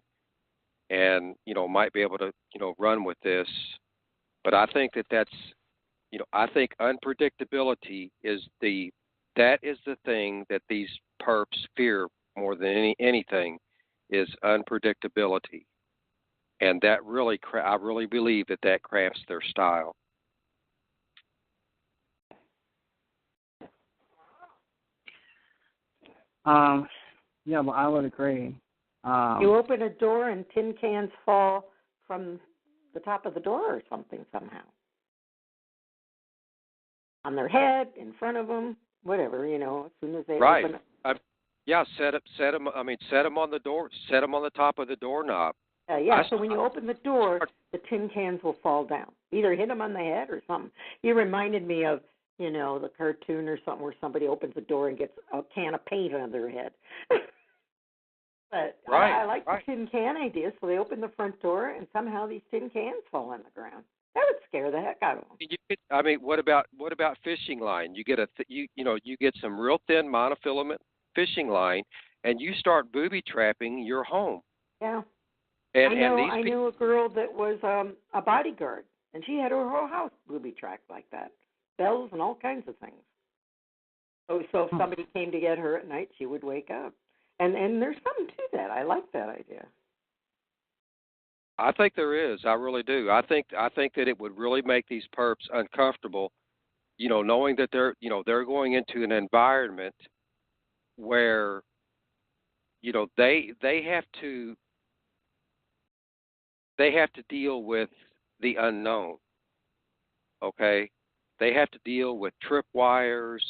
might be able to run with this. But I think that's I think unpredictability is the thing that these perps fear more than anything, is unpredictability. And that really, I really believe that cramps their style. Yeah, well, I would agree. You open a door and tin cans fall from the top of the door or something somehow. On their head, in front of them, whatever, as soon as they open it. Yeah, set them on the door, set them on the top of the doorknob. So when you open the door, the tin cans will fall down. Either hit them on the head or something. You reminded me of, the cartoon or something where somebody opens the door and gets a can of paint on their head. But I like the tin can idea. So they open the front door and somehow these tin cans fall on the ground. That would scare the heck out of them. What about fishing line? You get you get some real thin monofilament fishing line, and you start booby trapping your home. Yeah. And I knew a girl that was a bodyguard, and she had her whole house booby trapped like that, bells and all kinds of things. So if somebody came to get her at night, she would wake up. And there's something to that. I like that idea. I think there is. I really do. I think that it would really make these perps uncomfortable, knowing that they're going into an environment where, they have to deal with the unknown. Okay? They have to deal with tripwires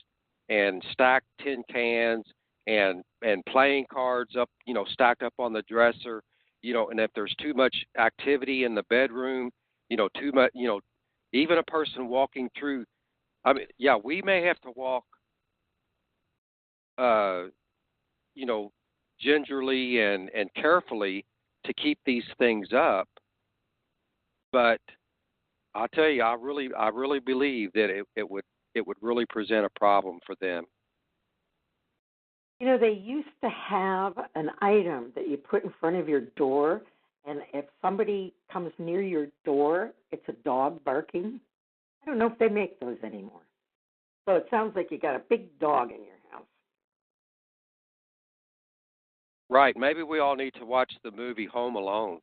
and stacked tin cans and playing cards up, stacked up on the dresser. And if there's too much activity in the bedroom, too much, even a person walking through, we may have to walk, gingerly and carefully to keep these things up. But I'll tell you, I really believe that it would really present a problem for them. They used to have an item that you put in front of your door, and if somebody comes near your door, it's a dog barking. I don't know if they make those anymore. So it sounds like you got a big dog in your house. Right. Maybe we all need to watch the movie Home Alone.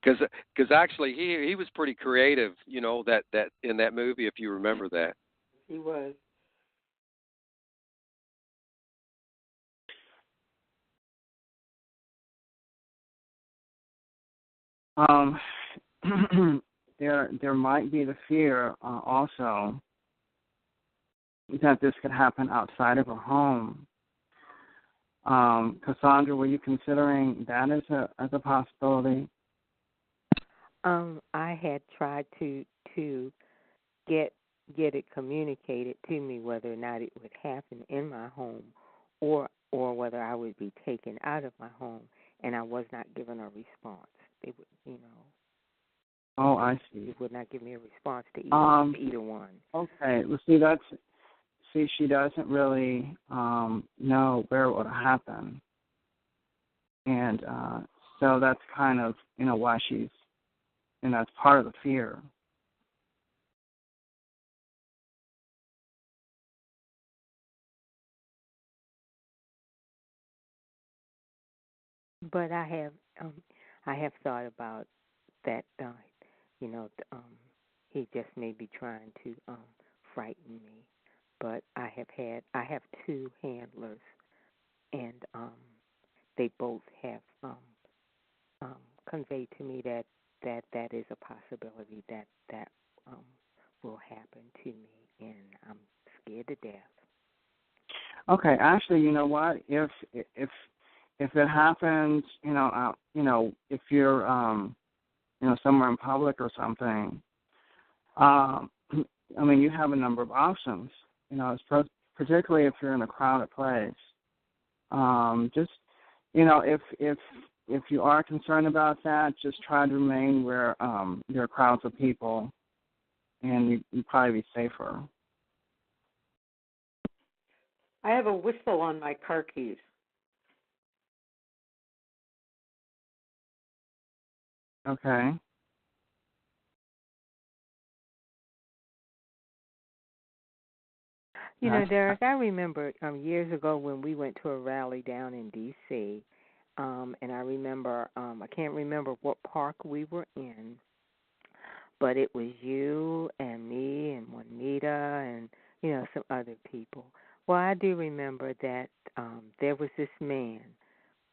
Because actually he was pretty creative, that in that movie, if you remember that. He was. There might be the fear also that this could happen outside of a home. Cassandra, were you considering that as a possibility? I had tried to get it communicated to me whether or not it would happen in my home or whether I would be taken out of my home, and I was not given a response. They would, Oh, I see. He would not give me a response to either one. Okay. Well, she doesn't really know where it would happen, and so that's kind of why she's that's part of the fear. But I have thought about that. He just may be trying to frighten me. But I have two handlers, and they both have conveyed to me that is a possibility that will happen to me, and I'm scared to death. Okay, actually, you know what? If it happens, if you're somewhere in public or something, you have a number of options. Particularly if you're in a crowded place. Just if you are concerned about that, just try to remain where there are crowds of people, and you'd probably be safer. I have a whistle on my car keys. Okay. Derrick, I remember years ago when we went to a rally down in D.C., and I remember, I can't remember what park we were in, but it was you and me and Juanita and, some other people. Well, I do remember that there was this man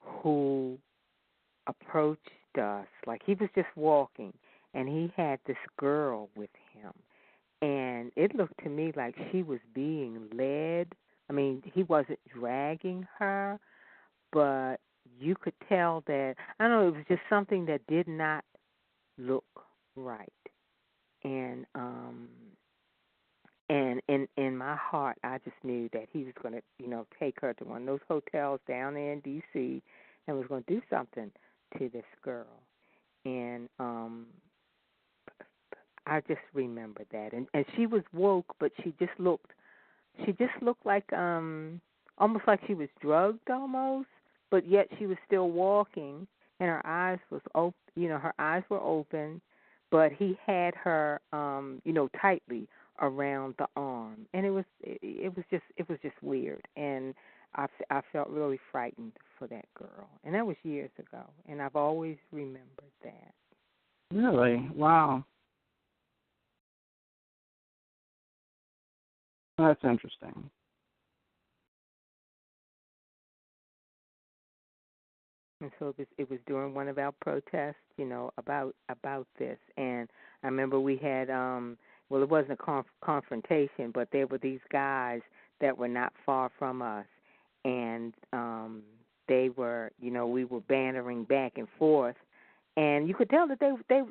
who approached us, like he was just walking, and he had this girl with him. And it looked to me like she was being led. He wasn't dragging her, but you could tell that, I don't know, it was just something that did not look right. And in my heart, I just knew that he was going to, take her to one of those hotels down there in D.C. and was going to do something to this girl. And I just remember that, and she was woke, but she just looked like almost like she was drugged almost, but yet she was still walking, and her eyes was open. Her eyes were open, but he had her tightly around the arm, and it was just weird, and I felt really frightened for that girl, and that was years ago, and I've always remembered that. Really? Wow. That's interesting. And so it was during one of our protests, about this. And I remember we had, it wasn't a confrontation, but there were these guys that were not far from us, and they were, we were bantering back and forth, and you could tell that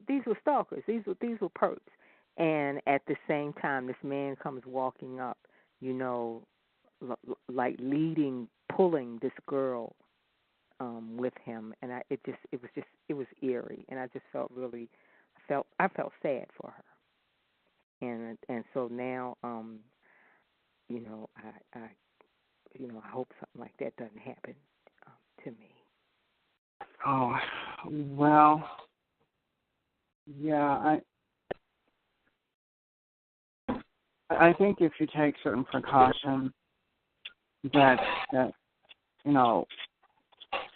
these were stalkers, these were perps. And at the same time, this man comes walking up, like pulling this girl with him, and it was eerie, and I just felt sad for her. And so now, I hope something like that doesn't happen to me. Oh, well, yeah, I think if you take certain precautions, that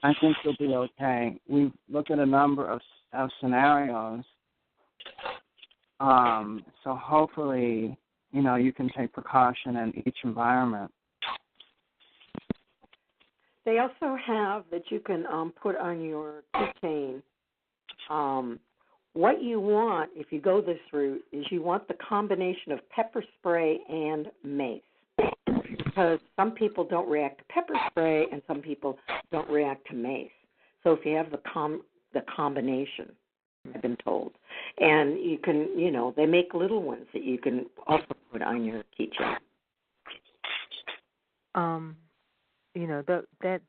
I think you'll be okay. We've looked at a number of scenarios, so hopefully, you can take precaution in each environment. They also have that you can put on your keychain. What you want, if you go this route, is you want the combination of pepper spray and mace. Because some people don't react to pepper spray and some people don't react to mace. So if you have the combination, I've been told. And you can, they make little ones that you can also put on your keychain.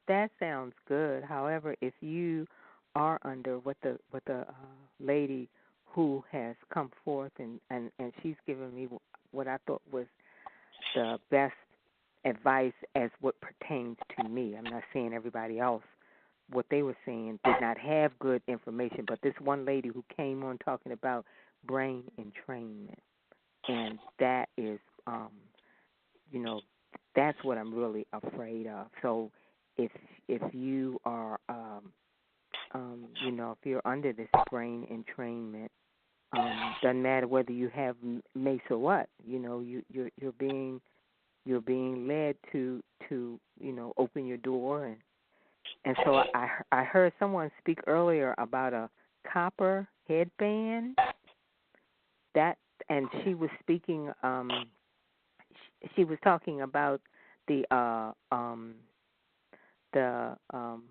That sounds good. However, if you are under what the lady who has come forth, and she's given me what I thought was the best advice as what pertains to me. I'm not saying everybody else, what they were saying, did not have good information, but this one lady who came on talking about brain entrainment, and that is, that's what I'm really afraid of. So if you are, if you're under this brain entrainment, doesn't matter whether you have mace or what, you're being led to open your door, and so I heard someone speak earlier about a copper headband and she was speaking. She was talking about the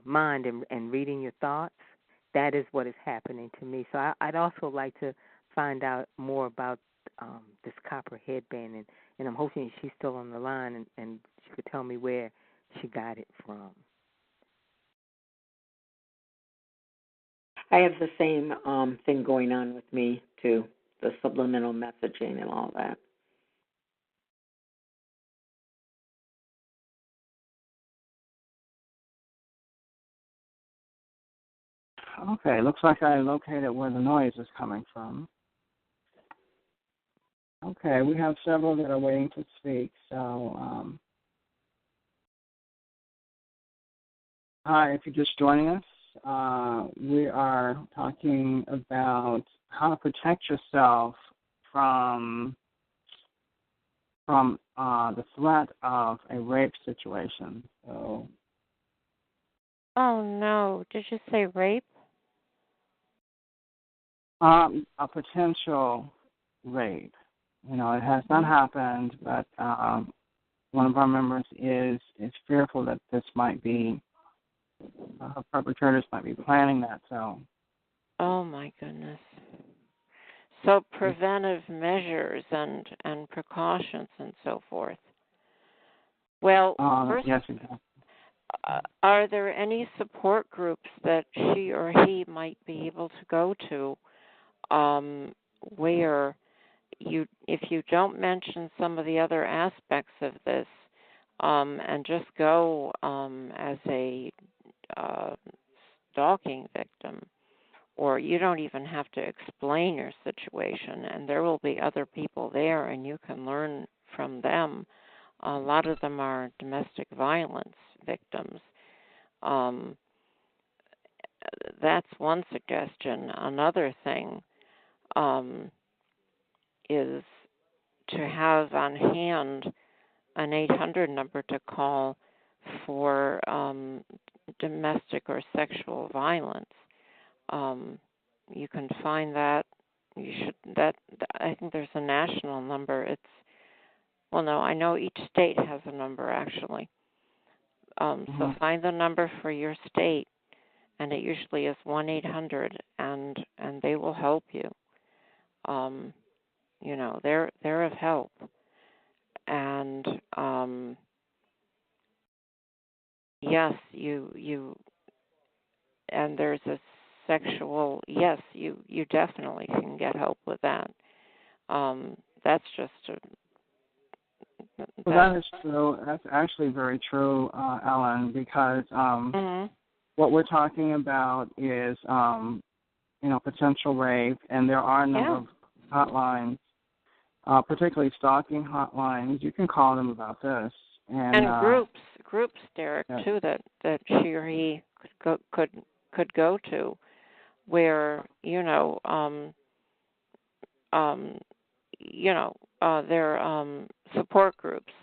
mind and reading your thoughts. That is what is happening to me. So I'd also like to find out more about this copper headband, and I'm hoping she's still on the line and she could tell me where she got it from. I have the same thing going on with me, too, the subliminal messaging and all that. Okay, looks like I located where the noise is coming from. Okay, we have several that are waiting to speak. So, hi, if you're just joining us, we are talking about how to protect yourself from the threat of a rape situation. So. Oh no! Did you say rape? A potential rape. It has not happened, but one of our members is fearful that this might be, perpetrators might be planning that. So. Oh my goodness. So preventive measures and precautions and so forth. Well, first, yes, exactly. Are there any support groups that she or he might be able to go to where if you don't mention some of the other aspects of this and just go as a stalking victim, or you don't even have to explain your situation, and there will be other people there and you can learn from them. A lot of them are domestic violence victims. That's one suggestion. Another thing is to have on hand an 800 number to call for domestic or sexual violence. You can find that. I think there's a national number. I know each state has a number actually. So find the number for your state, and it usually is 1-800, and they will help you. They're of help, and yes, you and there's a sexual. Yes, you definitely can get help with that. That's just Well, that is true. That's actually very true, Ellen, because what we're talking about is, potential rape, and there are a number of hotlines, particularly stalking hotlines. You can call them about this. And groups, Derrick, too, that she or he could go to, where they're support groups,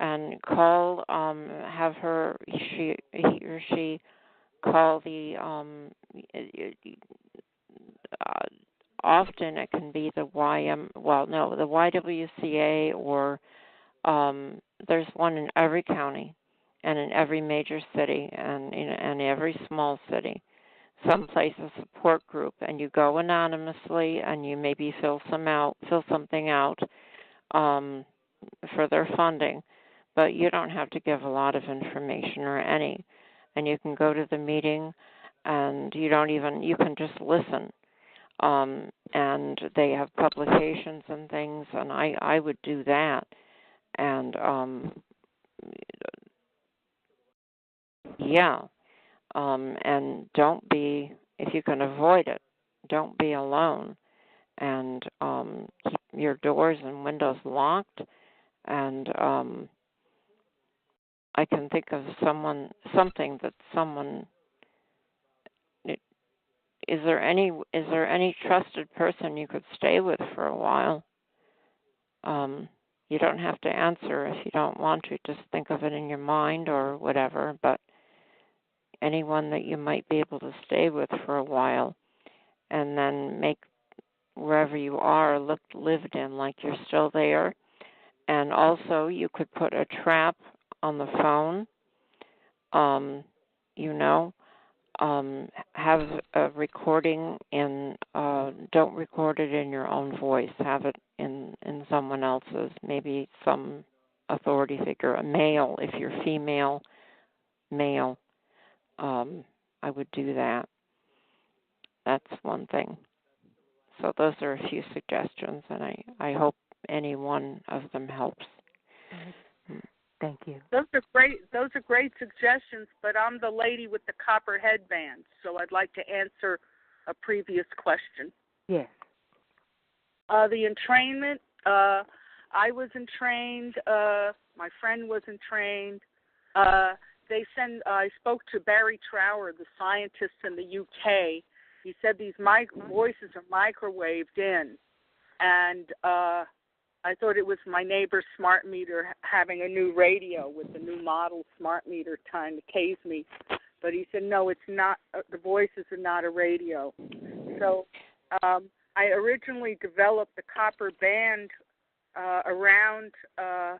and call, have he or she call the often it can be the the YWCA, or there's one in every county and in every major city and in every small city. Someplace a support group, and you go anonymously, and you maybe fill something out for their funding, but you don't have to give a lot of information or any, and you can go to the meeting, and you can just listen. and they have publications and things, and I would do that. And and don't be, if you can avoid it, don't be alone, and keep your doors and windows locked. And I can think of something that someone. Is there any trusted person you could stay with for a while? You don't have to answer if you don't want to. Just think of it in your mind or whatever. But anyone that you might be able to stay with for a while, and then make wherever you are look lived in, like you're still there. And also, you could put a trap on the phone. Have a recording in. Don't record it in your own voice. Have it in someone else's. Maybe some authority figure, a male. If you're female, male. I would do that. That's one thing. So those are a few suggestions, and I hope any one of them helps. Thank you. Those are great suggestions, but I'm the lady with the copper headband, so I'd like to answer a previous question. Yes. The entrainment, I was entrained, my friend was entrained. I spoke to Barry Trower, the scientist in the UK. He said these voices are microwaved in, and I thought it was my neighbor's smart meter having a new radio with the new model smart meter trying to tase me. But he said, no, it's not. The voices are not a radio. So I originally developed the copper band around a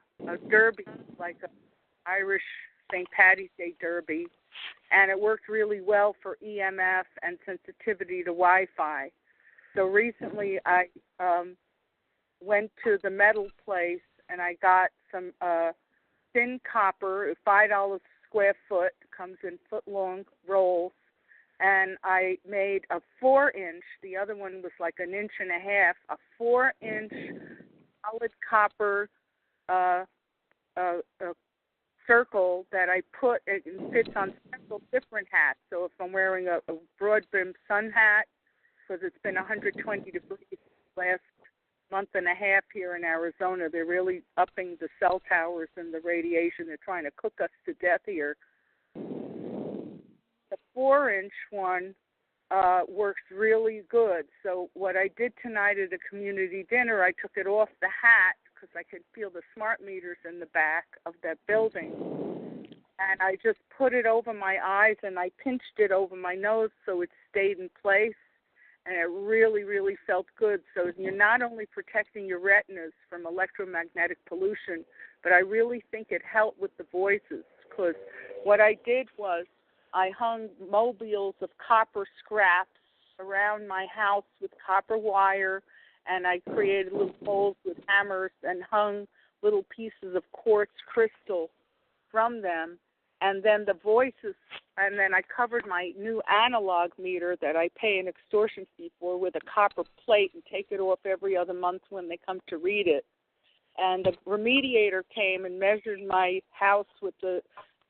derby, like an Irish St. Paddy's Day derby, and it worked really well for EMF and sensitivity to Wi-Fi. So recently I went to the metal place and I got some thin copper, $5 square foot, comes in foot-long rolls, and I made a 4-inch, the other one was like 1.5 inches, a 4-inch solid copper circle that I put, it fits on several different hats. So if I'm wearing a broad-brimmed sun hat, because it's been 120 degrees last month and a half here in Arizona, they're really upping the cell towers and the radiation. They're trying to cook us to death here. The 4-inch one works really good. So what I did tonight at a community dinner, I took it off the hat because I could feel the smart meters in the back of that building. And I just put it over my eyes and I pinched it over my nose so it stayed in place. And it really, really felt good. So you're not only protecting your retinas from electromagnetic pollution, but I really think it helped with the voices, because what I did was I hung mobiles of copper scraps around my house with copper wire, and I created little holes with hammers and hung little pieces of quartz crystal from them. And then the voices, and then I covered my new analog meter that I pay an extortion fee for with a copper plate and take it off every other month when they come to read it. And the remediator came and measured my house with the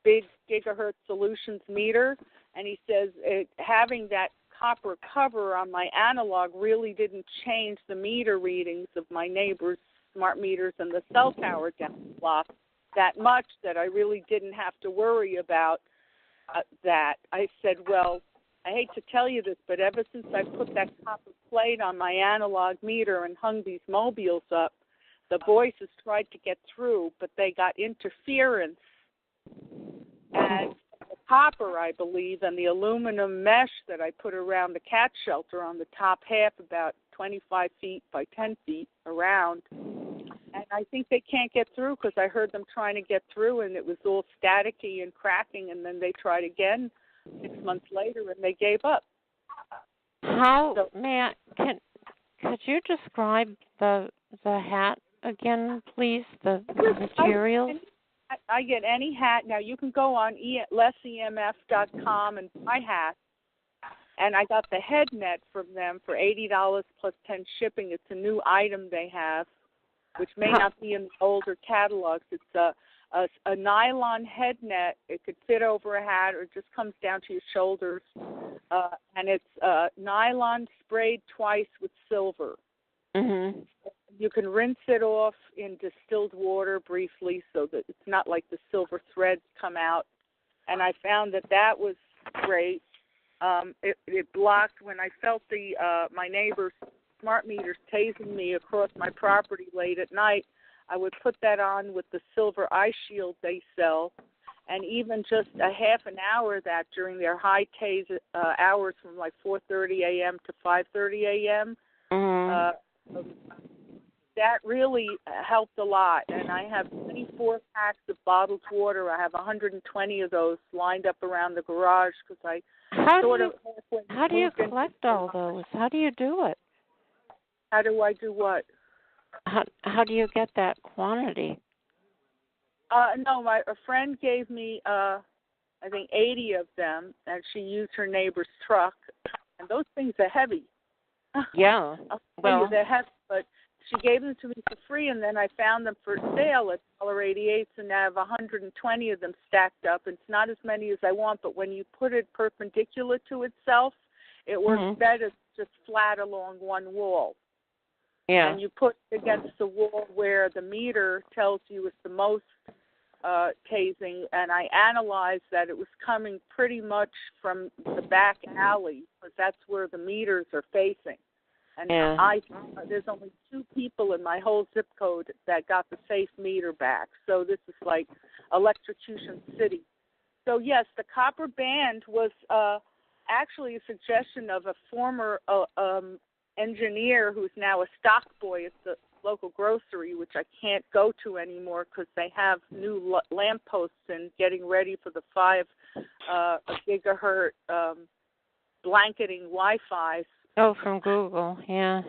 big gigahertz solutions meter, and he says having that copper cover on my analog really didn't change the meter readings of my neighbor's smart meters and the cell tower down the block that much that I really didn't have to worry about that. I said, well, I hate to tell you this, but ever since I put that copper plate on my analog meter and hung these mobiles up, the voices tried to get through, but they got interference. And the copper, I believe, and the aluminum mesh that I put around the cat shelter on the top half, about 25 feet by 10 feet around, and I think they can't get through because I heard them trying to get through, and it was all staticky and cracking, and then they tried again 6 months later, and they gave up. Could you describe the hat again, please, the materials? I get any hat. Now, you can go on lessemf.com and buy hats, And I got the head net from them for $80 plus 10 shipping. It's a new item they have, which may not be in the older catalogs. It's a nylon head net. It could fit over a hat or it just comes down to your shoulders. And it's nylon sprayed twice with silver. Mm-hmm. You can rinse it off in distilled water briefly so that it's not like the silver threads come out. And I found that was great. It blocked when I felt my neighbor's smart meters tasing me across my property late at night. I would put that on with the silver eye shield they sell, and even just a half an hour of that during their high tase hours from like 4:30 a.m. to 5:30 a.m. That really helped a lot. And I have 24 packs of bottled water. I have 120 of those lined up around the garage because I How do you collect all those? How do you do it? How do I do what? How do you get that quantity? No, a friend gave me, I think, 80 of them, and she used her neighbor's truck. And those things are heavy. Yeah. Well, they're heavy, but she gave them to me for free, and then I found them for sale at $1.88, and I have 120 of them stacked up. It's not as many as I want, but when you put it perpendicular to itself, it works better just flat along one wall. Yeah. And you put it against the wall where the meter tells you it's the most tasing, and I analyzed that it was coming pretty much from the back alley, because that's where the meters are facing. And there's only 2 people in my whole zip code that got the safe meter back. So this is like electrocution city. So yes, the copper band was actually a suggestion of a former engineer who's now a stock boy at the local grocery, which I can't go to anymore because they have new lampposts and getting ready for the 5 gigahertz blanketing Wi-Fi. Oh, from Google, yeah.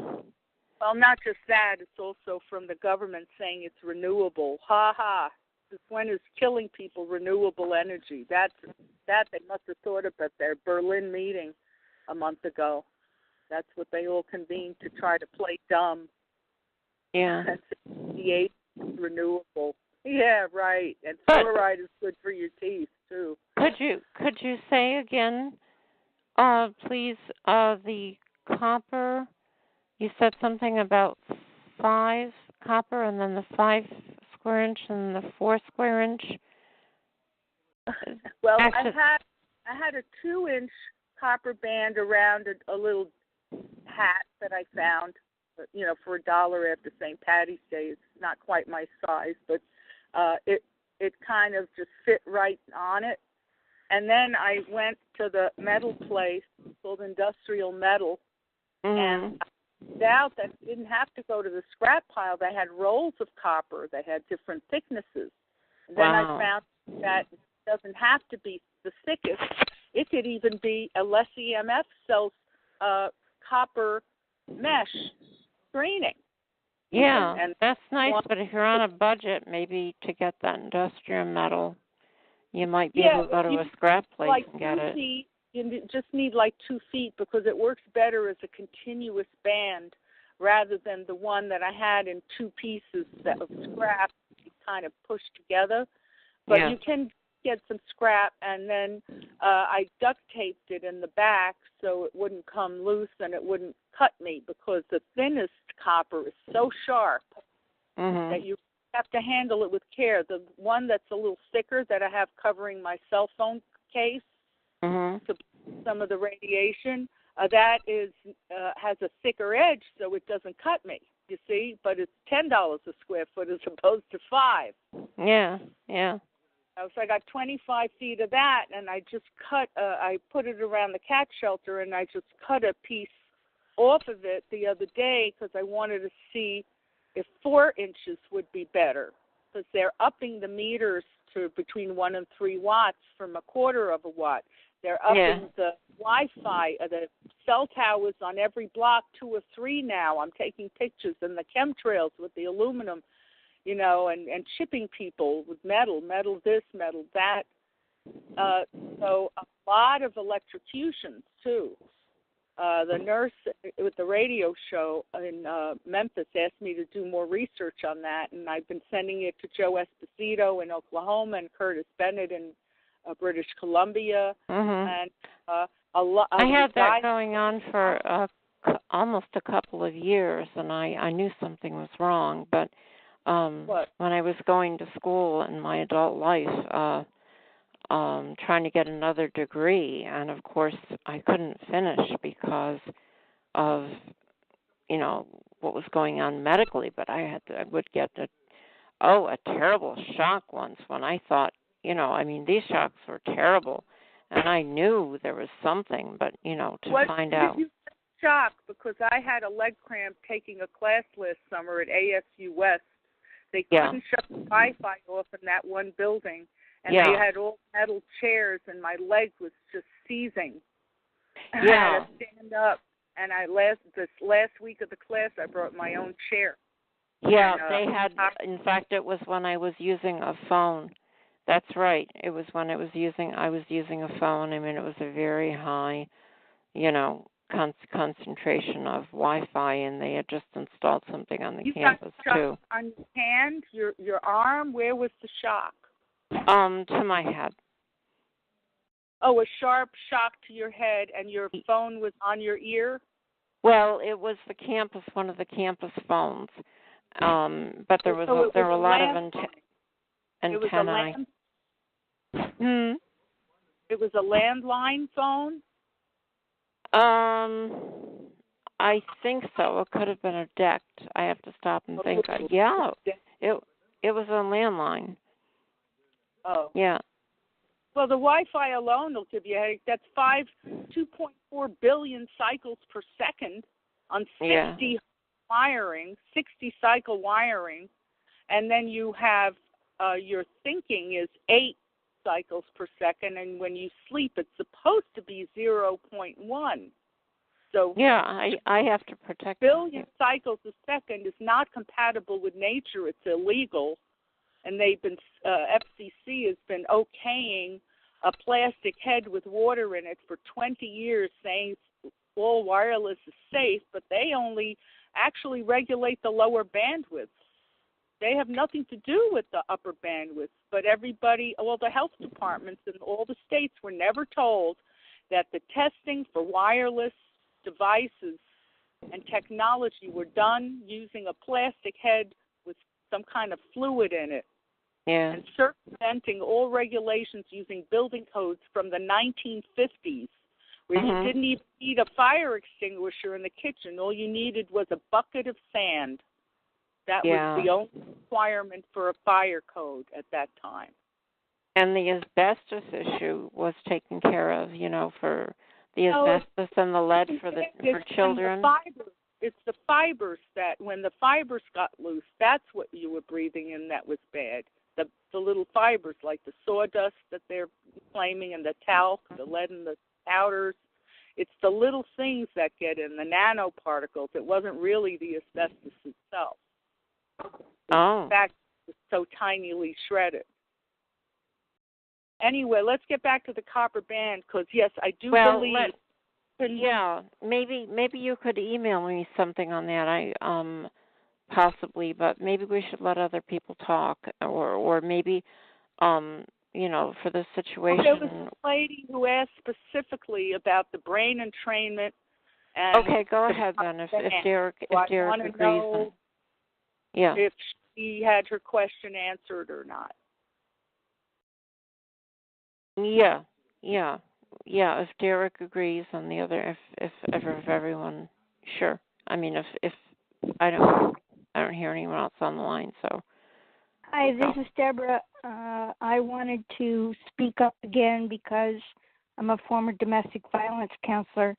Well, not just that, it's also from the government saying it's renewable. Ha ha. This one is killing people, renewable energy. That they must have thought of at their Berlin meeting a month ago. That's what they all convened to try to play dumb. Yeah. The renewable. Yeah, right. And fluoride is good for your teeth too. Could you say again, please, the copper? You said something about 5 copper, and then the 5 square inch, and the 4 square inch. Well, I had a 2-inch copper band around a little hat that I found, for $1 after St. Patty's Day. It's not quite my size, but it kind of just fit right on it. And then I went to the metal place called Industrial Metal, and I found out that I didn't have to go to the scrap pile. They had rolls of copper. They had different thicknesses. And then I found that it doesn't have to be the thickest. It could even be a less EMF sells copper mesh screening. Yeah, and that's nice, but if you're on a budget, maybe to get that industrial metal, you might be able to go to a scrap place and get it. You just need like 2 feet because it works better as a continuous band rather than the one that I had in 2 pieces of scrap kind of pushed together. But you can get some scrap, and then I duct taped it in the back so it wouldn't come loose and it wouldn't cut me, because the thinnest copper is so sharp that you have to handle it with care. The one that's a little thicker that I have covering my cell phone case to some of the radiation, that is has a thicker edge so it doesn't cut me, you see, but it's $10 a square foot as opposed to $5. Yeah. So I got 25 feet of that, and I just I put it around the cat shelter, and I just cut a piece off of it the other day because I wanted to see if 4 inches would be better, because they're upping the meters to between 1 and 3 watts from 1/4 of a watt. They're upping the Wi-Fi, the cell towers on every block 2 or 3 now. I'm taking pictures, and the chemtrails with the aluminum, and shipping people with metal this, metal that. So a lot of electrocutions too. The nurse with the radio show in Memphis asked me to do more research on that, and I've been sending it to Joe Esposito in Oklahoma and Curtis Bennett in British Columbia, and a lot. I had that going on for almost a couple of years, and I knew something was wrong. But when I was going to school in my adult life, trying to get another degree, and of course I couldn't finish because of what was going on medically. But I would get a terrible shock once when I thought these shocks were terrible, and I knew there was something, but find out. You shock because I had a leg cramp taking a class last summer at ASU West. They couldn't shut the Wi-Fi off in that one building. And they had all metal chairs, and my leg was just seizing. I had to stand up, and this last week of the class, I brought my own chair. Yeah, they had. In fact, it was when I was using a phone. That's right. It was when I was using a phone. I mean, it was a very high, concentration of Wi-Fi, and they had just installed something on the campus too. You got shock on your hand, your arm. Where was the shock? To my head. Oh, a sharp shock to your head, and your phone was on your ear? Well, it was one of the campus phones. But there were a lot of antennae. It was a landline phone? I think so. It could have been a DECT. I have to stop and think. Yeah, it was a landline. Oh. Yeah. Well, the Wi-Fi alone will give you a headache. That's 2.4 billion cycles per second on 60 wiring, 60 cycle wiring, and then you have your thinking is 8 cycles per second, and when you sleep, it's supposed to be 0.1. So I have to protect. Billion cycles a second is not compatible with nature. It's illegal. And they've been FCC has been okaying a plastic head with water in it for 20 years, saying all wireless is safe, but they only actually regulate the lower bandwidth. They have nothing to do with the upper bandwidth. But the health departments in all the states were never told that the testing for wireless devices and technology were done using a plastic head with some kind of fluid in it. Yeah. And circumventing all regulations using building codes from the 1950s, where you didn't even need a fire extinguisher in the kitchen. All you needed was a bucket of sand. That was the only requirement for a fire code at that time. And the asbestos issue was taken care of, for the asbestos and the lead for children. It's the fibers that, when the fibers got loose, that's what you were breathing in that was bad. The little fibers, like the sawdust that they're claiming, and the talc, the lead and the powders. It's the little things that get in, the nanoparticles. It wasn't really the asbestos itself. In fact, it's so tinily shredded. Anyway, let's get back to the copper band, because, yes, I do believe... Maybe you could email me something on that. Possibly, but maybe we should let other people talk, or maybe, for the situation. There was a lady who asked specifically about the brain entrainment. And okay, go ahead then. If Derrick agrees. If she had her question answered or not. Yeah. If Derrick agrees, and the other, if everyone, sure. I mean, if I don't hear anyone else on the line, so. Hi, this is Deborah. I wanted to speak up again because I'm a former domestic violence counselor,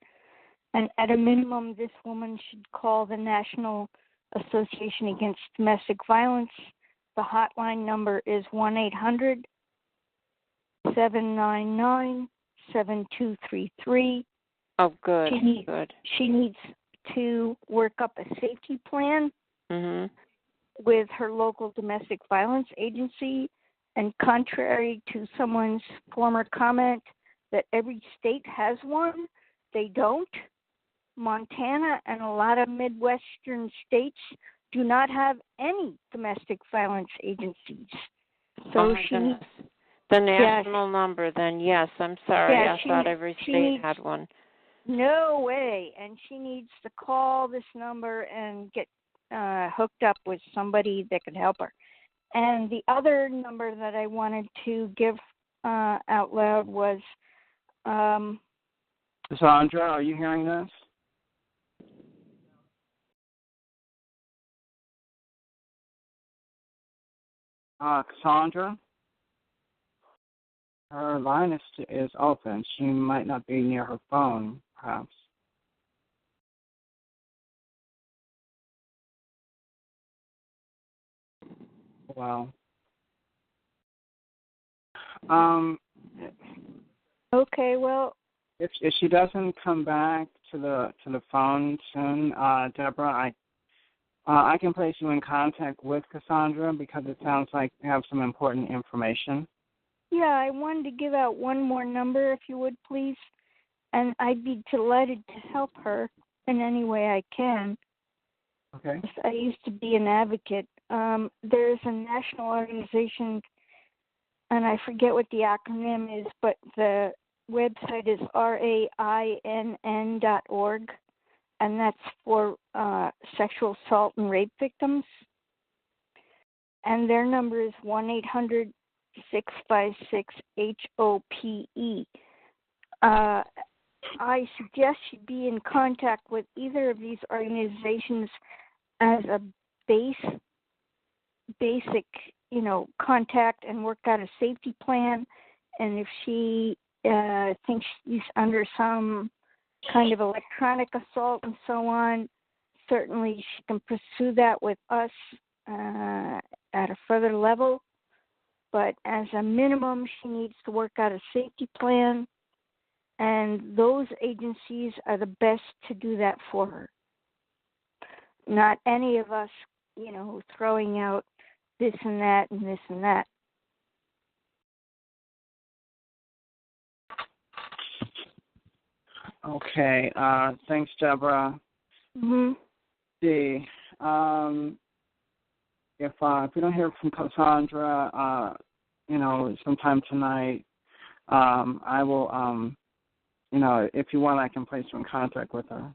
and at a minimum, this woman should call the National Association Against Domestic Violence. The hotline number is 1-800-799-7233. Oh, good. She needs to work up a safety plan with her local domestic violence agency, And contrary to someone's former comment that every state has one, they don't. Montana and a lot of Midwestern states do not have any domestic violence agencies. So the national number, then, yes, I'm sorry. Yeah, I thought every state had one. No way. And she needs to call this number and get hooked up with somebody that could help her. And the other number that I wanted to give out loud was... Cassandra, are you hearing this? Cassandra? Her line is open. She might not be near her phone, perhaps. Wow. Okay, well, if she doesn't come back to the phone soon, Deborah, I can place you in contact with Cassandra because it sounds like you have some important information. Yeah, I wanted to give out one more number, if you would, please. And I'd be delighted to help her in any way I can. Okay. I used to be an advocate. There's a national organization, and I forget what the acronym is, but the website is RAINN.org, and that's for sexual assault and rape victims. And their number is 1-800-656-HOPE. I suggest you be in contact with either of these organizations as a basic, contact and work out a safety plan. And if she thinks she's under some kind of electronic assault and so on, certainly she can pursue that with us at a further level. But as a minimum, she needs to work out a safety plan, and those agencies are the best to do that for her. Not any of us, throwing out this and that and this and that. Okay. Thanks, Deborah. Mm-hmm. See, if we don't hear from Cassandra, sometime tonight, I will, if you want, I can place you in contact with her.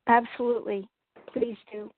Absolutely. Please do.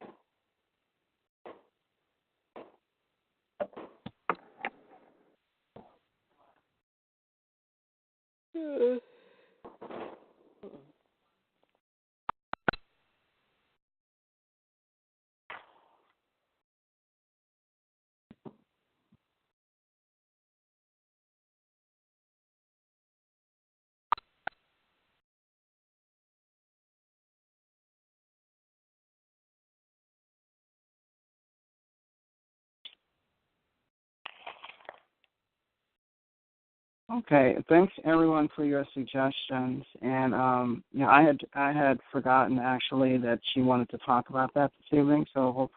Okay, thanks everyone for your suggestions. And I had forgotten actually that she wanted to talk about that this evening. So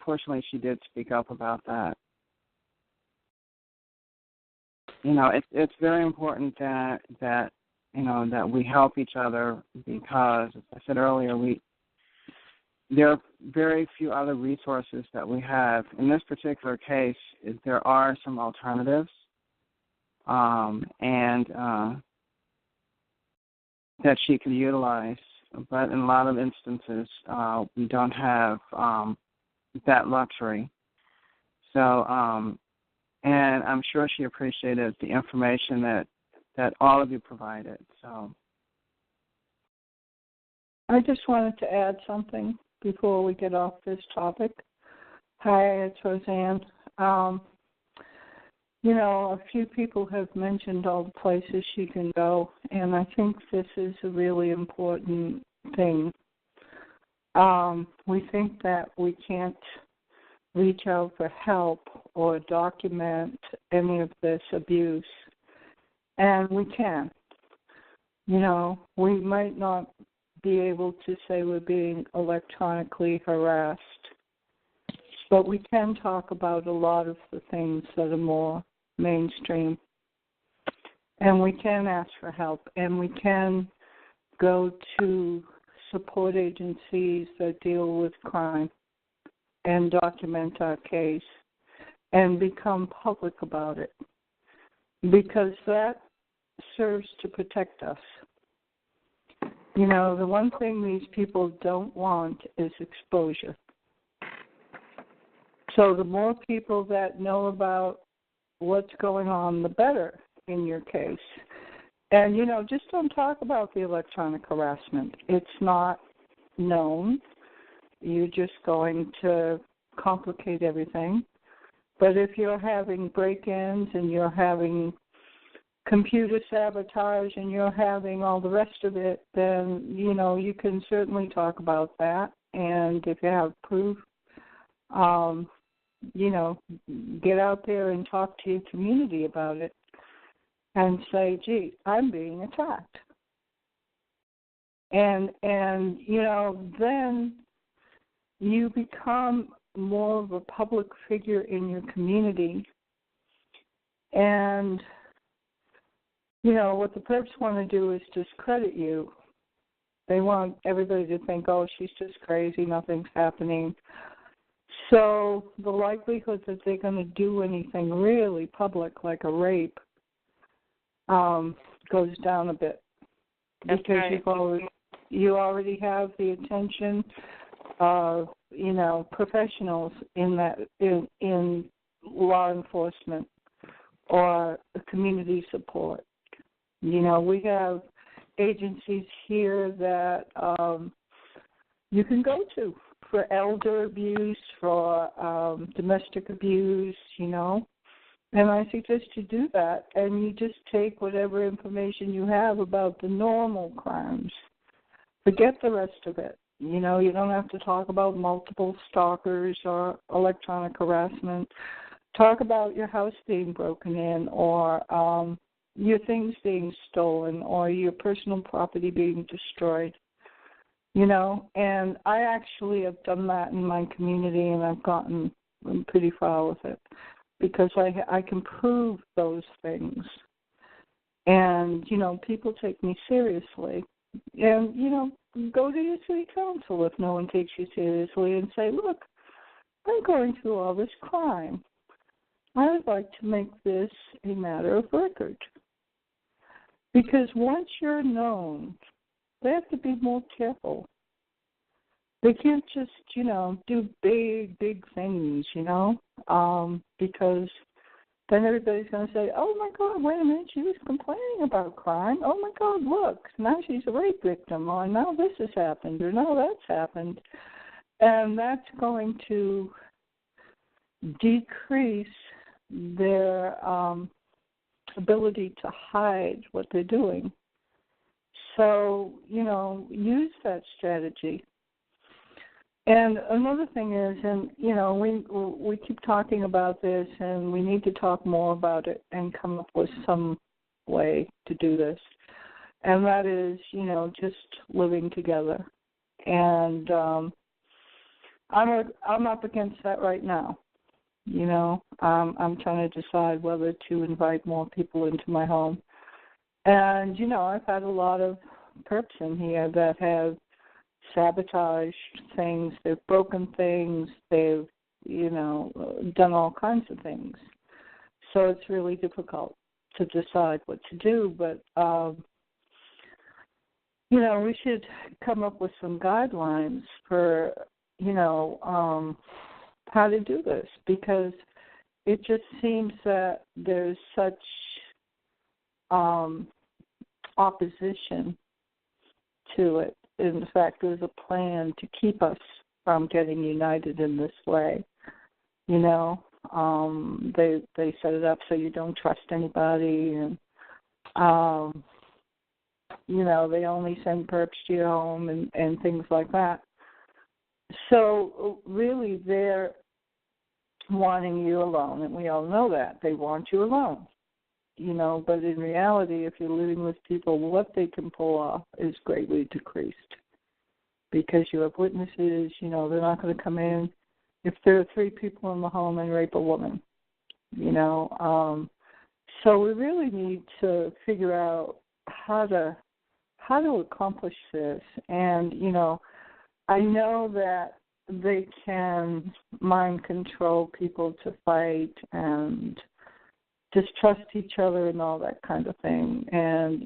fortunately, she did speak up about that. It's very important that we help each other because, as I said earlier, there are very few other resources that we have. In this particular case, there are some alternatives. And that she can utilize, but in a lot of instances, we don't have that luxury. So, and I'm sure she appreciated the information that all of you provided. So, I just wanted to add something before we get off this topic. Hi, it's Roseanne. A few people have mentioned all the places she can go, and I think this is a really important thing. We think that we can't reach out for help or document any of this abuse, and we can. We might not be able to say we're being electronically harassed, But we can talk about a lot of the things that are more mainstream. And we can ask for help, and we can go to support agencies that deal with crime and document our case and become public about it, because that serves to protect us. You know, the one thing these people don't want is exposure. So the more people that know about what's going on, the better in your case. And, you know, just don't talk about the electronic harassment. It's not known. You're just going to complicate everything. But if you're having break-ins and you're having computer sabotage and you're having all the rest of it, then, you know, you can certainly talk about that. And if you have proof, you know, get out there and talk to your community about it and say, gee, I'm being attacked. And you know, then you become more of a public figure in your community. And, you know, what the perps want to do is discredit you. They want everybody to think, oh, she's just crazy, nothing's happening. So the likelihood that they're going to do anything really public, like a rape, goes down a bit. That's because right. you already have the attention of, you know, professionals in that in law enforcement or community support. You know, we have agencies here that you can go to for elder abuse, for domestic abuse, you know. And I suggest you do that, and you just take whatever information you have about the normal crimes. Forget the rest of it. You know, you don't have to talk about multiple stalkers or electronic harassment. Talk about your house being broken in, or your things being stolen, or your personal property being destroyed. You know, and I actually have done that in my community, and I've gotten pretty far with it, because I can prove those things. And, you know, people take me seriously. And, you know, go to your city council if no one takes you seriously and say, look, I'm going through all this crime. I would like to make this a matter of record. Because once you're known, they have to be more careful. They can't just, you know, do big things, you know, because then everybody's going to say, oh, my God, wait a minute, she was complaining about crime. Oh, my God, look, now she's a rape victim, or now this has happened, or now that's happened. And that's going to decrease their ability to hide what they're doing. So, you know, use that strategy. And another thing is, and, you know, we keep talking about this, and we need to talk more about it and come up with some way to do this. And that is, you know, just living together. And I'm up against that right now. You know, I'm trying to decide whether to invite more people into my home. And, you know, I've had a lot of perps in here that have sabotaged things, they've broken things, they've, you know, done all kinds of things. So it's really difficult to decide what to do. But, you know, we should come up with some guidelines for, you know, how to do this, because it just seems that there's such opposition to it. In fact, there's a plan to keep us from getting united in this way. You know, they set it up so you don't trust anybody, and you know, they only send perps to your home and things like that. So really, they're wanting you alone, and we all know that. They want you alone. You know, but in reality, if you're living with people, what they can pull off is greatly decreased, because you have witnesses. You know, they're not going to come in if there are 3 people in the home and rape a woman, So we really need to figure out how to accomplish this. And, I know that they can mind control people to fight and distrust each other and all that kind of thing. And,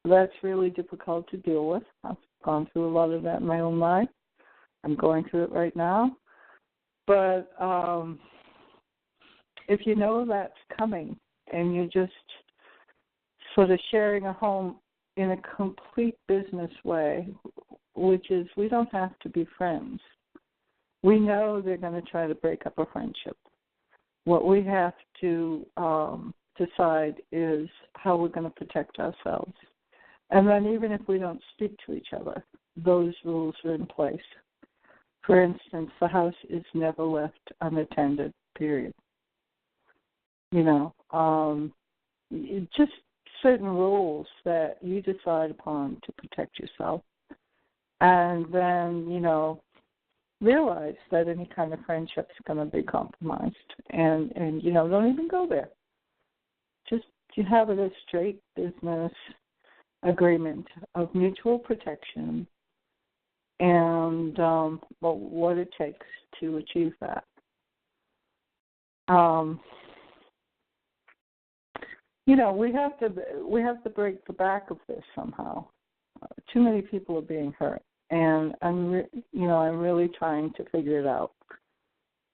that's really difficult to deal with. I've gone through a lot of that in my own life. I'm going through it right now. But if you know that's coming and you're just sort of sharing a home in a complete business way, which is we don't have to be friends. We know they're going to try to break up a friendship. What we have to decide is how we're going to protect ourselves. And then even if we don't speak to each other, those rules are in place. For instance, the house is never left unattended, period. Just certain rules that you decide upon to protect yourself. And then, realize that any kind of friendship is going to be compromised. And don't even go there. Just you have it a straight business agreement of mutual protection and what it takes to achieve that. We have to break the back of this somehow. Too many people are being hurt, and I'm really trying to figure it out,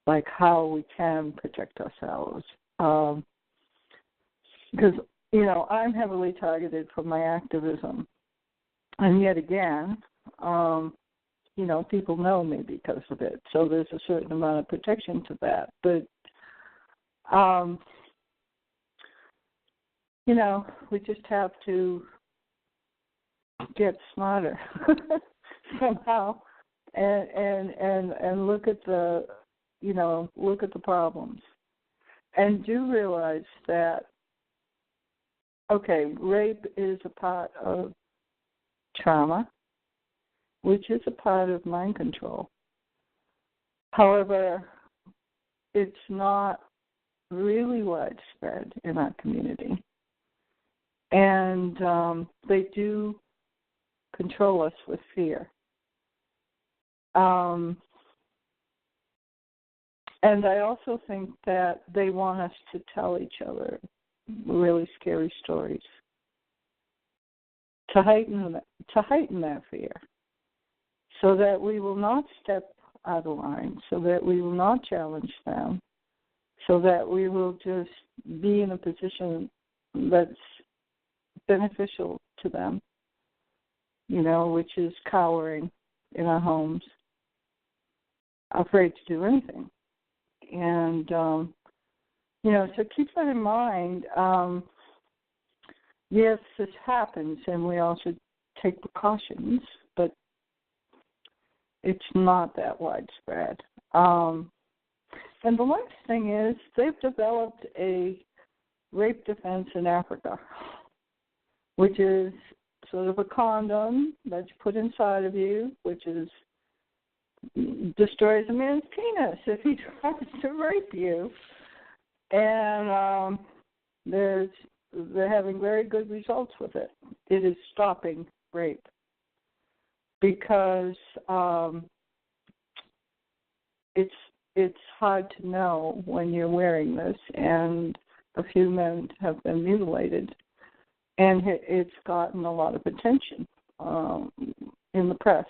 like how we can protect ourselves. Because I'm heavily targeted for my activism, and yet again, people know me because of it. So there's a certain amount of protection to that, but we just have to get smarter somehow, and look at the problems, and do realize that rape is a part of trauma, which is a part of mind control. However, it's not really widespread in our community. And they do control us with fear. And I also think that they want us to tell each other really scary stories to heighten that fear, so that we will not step out of line, so that we will not challenge them, so that we will just be in a position that's beneficial to them, which is cowering in our homes, afraid to do anything. And, so keep that in mind. Yes, this happens, and we all should take precautions, but it's not that widespread. And the last thing is they've developed a rape defense in Africa, which is sort of a condom that's put inside of you, which destroys a man's penis if he tries to rape you. And they're having very good results with it. It is stopping rape because it's hard to know when you're wearing this, and a few men have been mutilated, and it's gotten a lot of attention in the press.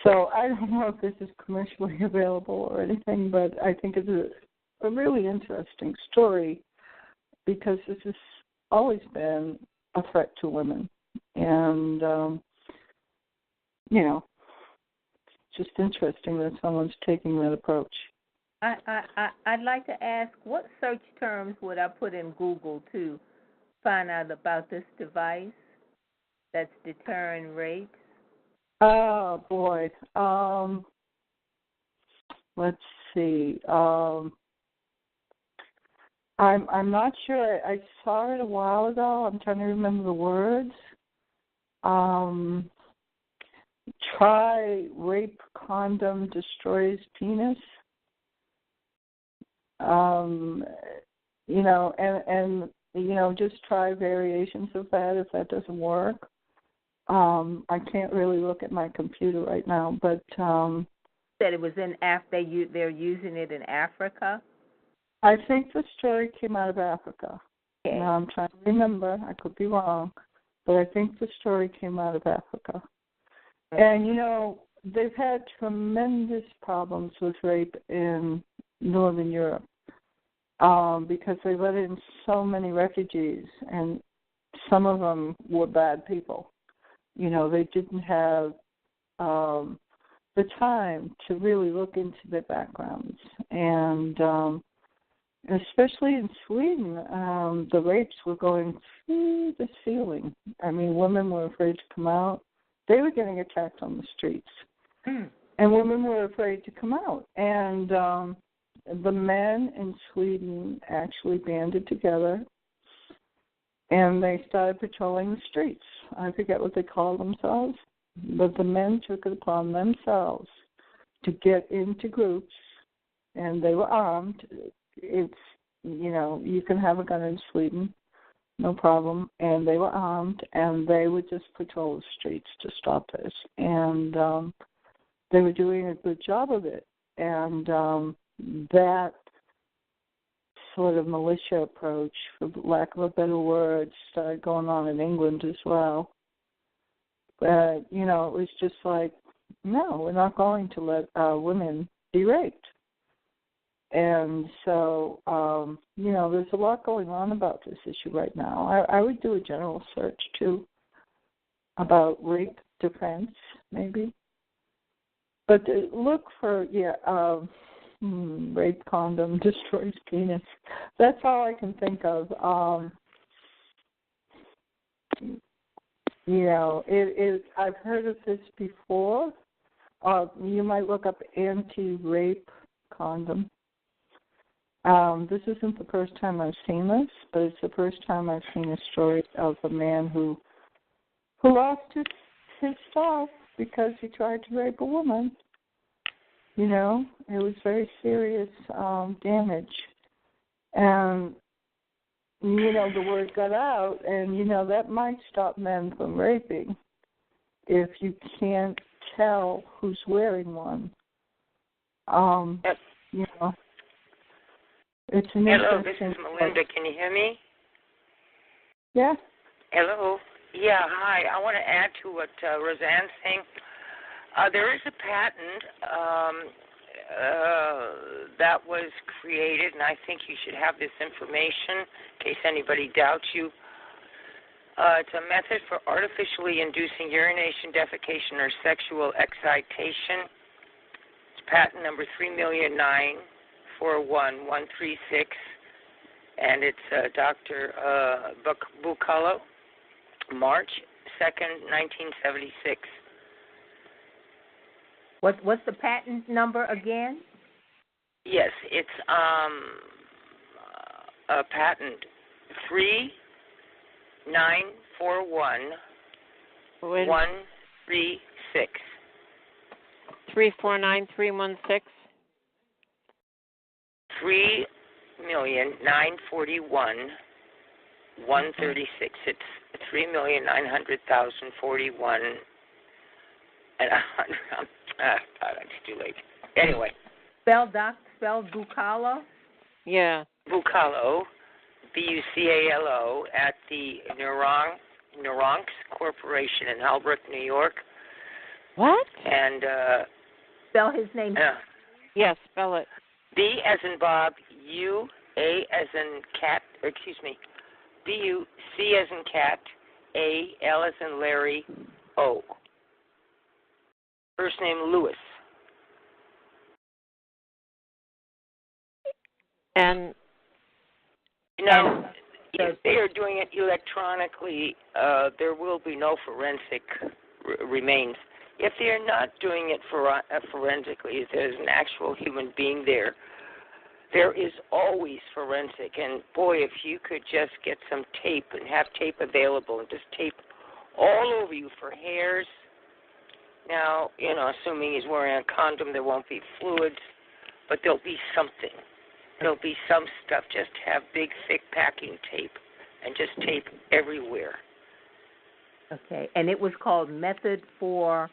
So I don't know if this is commercially available or anything, but I think it's a really interesting story, because this has always been a threat to women. And, it's just interesting that someone's taking that approach. I'd like to ask, what search terms would I put in Google to find out about this device that's deterring rapes? Oh, boy. Let's see. I'm not sure. I saw it a while ago. I'm trying to remember the words. try rape condom destroys penis. Just try variations of that if that doesn't work. I can't really look at my computer right now, but said it was in they're using it in Africa. I think the story came out of Africa. Okay. Now I'm trying to remember. I could be wrong, but I think the story came out of Africa. And they've had tremendous problems with rape in Northern Europe. Because they let in so many refugees, and some of them were bad people. They didn't have the time to really look into their backgrounds. And especially in Sweden, the rapes were going through the ceiling. I mean, women were afraid to come out. They were getting attacked on the streets. And women were afraid to come out. And the men in Sweden actually banded together, and they started patrolling the streets. I forget what they called themselves, but the men took it upon themselves to get into groups, and they were armed. It's, you can have a gun in Sweden, no problem, and they were armed, and they would just patrol the streets to stop this. And they were doing a good job of it. And that sort of militia approach, for lack of a better word, started going on in England as well. But, it was just like, no, we're not going to let women be raped. And so, there's a lot going on about this issue right now. I would do a general search, too, about rape defense, maybe. But look for, rape condom destroys penis. That's all I can think of. I've heard of this before. You might look up anti-rape condom. This isn't the first time I've seen this, but it's the first time I've seen a story of a man who lost his spouse because he tried to rape a woman. It was very serious damage. And, the word got out, and, that might stop men from raping if you can't tell who's wearing one. It's an Hello, this interesting... is Melinda. Can you hear me? Yeah. Hello. Yeah, hi. I want to add to what Roseanne's saying. There is a patent that was created, and I think you should have this information in case anybody doubts you. It's a method for artificially inducing urination, defecation, or sexual excitation. It's patent number 3,009,41136, and it's Dr. Bucalo, March 2nd, 1976. What's the patent number again? Yes, it's a patent 3,941,136. 349,316. 3,941,136. It's 3,900,041. And it's too late. Anyway. Spell Bucalo? Yeah. Bucalo, Bucalo, at the Neuronx Corporation in Albrook, New York. What? And spell his name. Yes, spell it. B as in Bob, U, A as in cat, B-U, C as in cat, A, L as in Larry, O. First name Lewis. And if they are doing it electronically, there will be no forensic remains. If they are not doing it forensically, if there's an actual human being there, there is always forensic. And boy, if you could just get some tape and have tape available and just tape all over you for hairs, Now, assuming he's wearing a condom, there won't be fluids, but there'll be something. There'll be some stuff. Just have big, thick packing tape and just tape everywhere. Okay, and it was called Method for...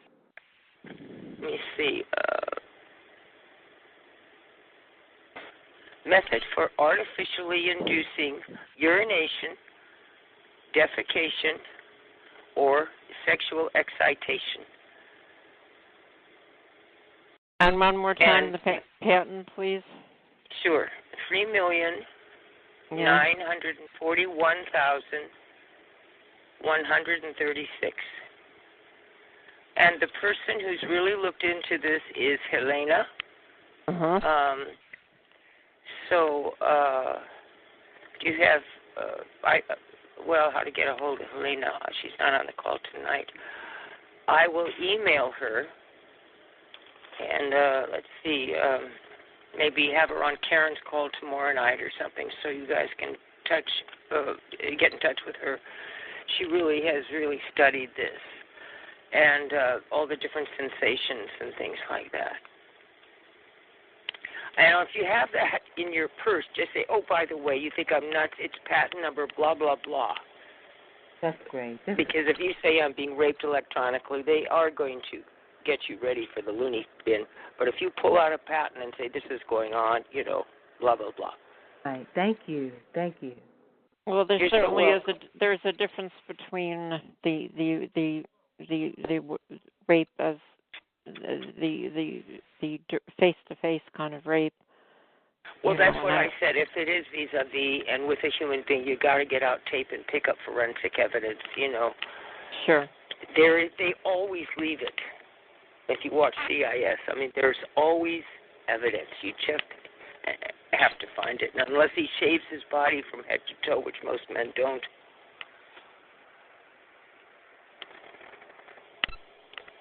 Let me see. Method for artificially inducing urination, defecation, or sexual excitation. And one more time, the patent, please. Sure. 3,941,136. And the person who's really looked into this is Helena. So, do you have, how to get a hold of Helena? She's not on the call tonight. I will email her, and let's see, maybe have her on Karen's call tomorrow night or something, so you guys can get in touch with her. She really has studied this, and all the different sensations and things like that. And if you have that in your purse, just say, oh, by the way, you think I'm nuts, it's patent number blah, blah, blah. That's great. Because if you say I'm being raped electronically, they are going to get you ready for the loony bin. But if you pull out a patent and say this is going on, blah, blah, blah. Right. Thank you. Well, there certainly is there's a difference between the rape as the face-to-face kind of rape. Well, that's what I said. If it is vis-a-vis and with a human being, you got to get out tape and pick up forensic evidence. Sure. They always leave it. If you watch CIS, there's always evidence. You just have to find it. Now, unless he shaves his body from head to toe, which most men don't.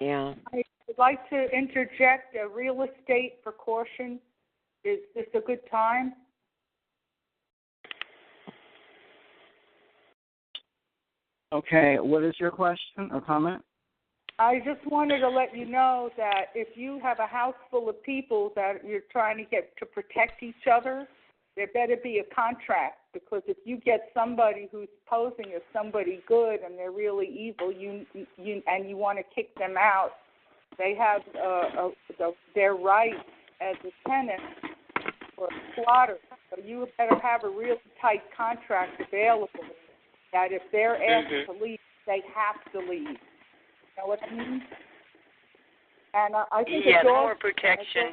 Yeah. I would like to interject a real estate precaution. Is this a good time? Okay, what is your question or comment? I just wanted to let you know that if you have a house full of people that you're trying to get to protect each other, there better be a contract, because if you get somebody who's posing as somebody good and they're really evil, you want to kick them out, they have their right as a tenant or a squatter. So you better have a really tight contract available that if they're asked to leave, they have to leave. You know what I mean? And I think the more protection,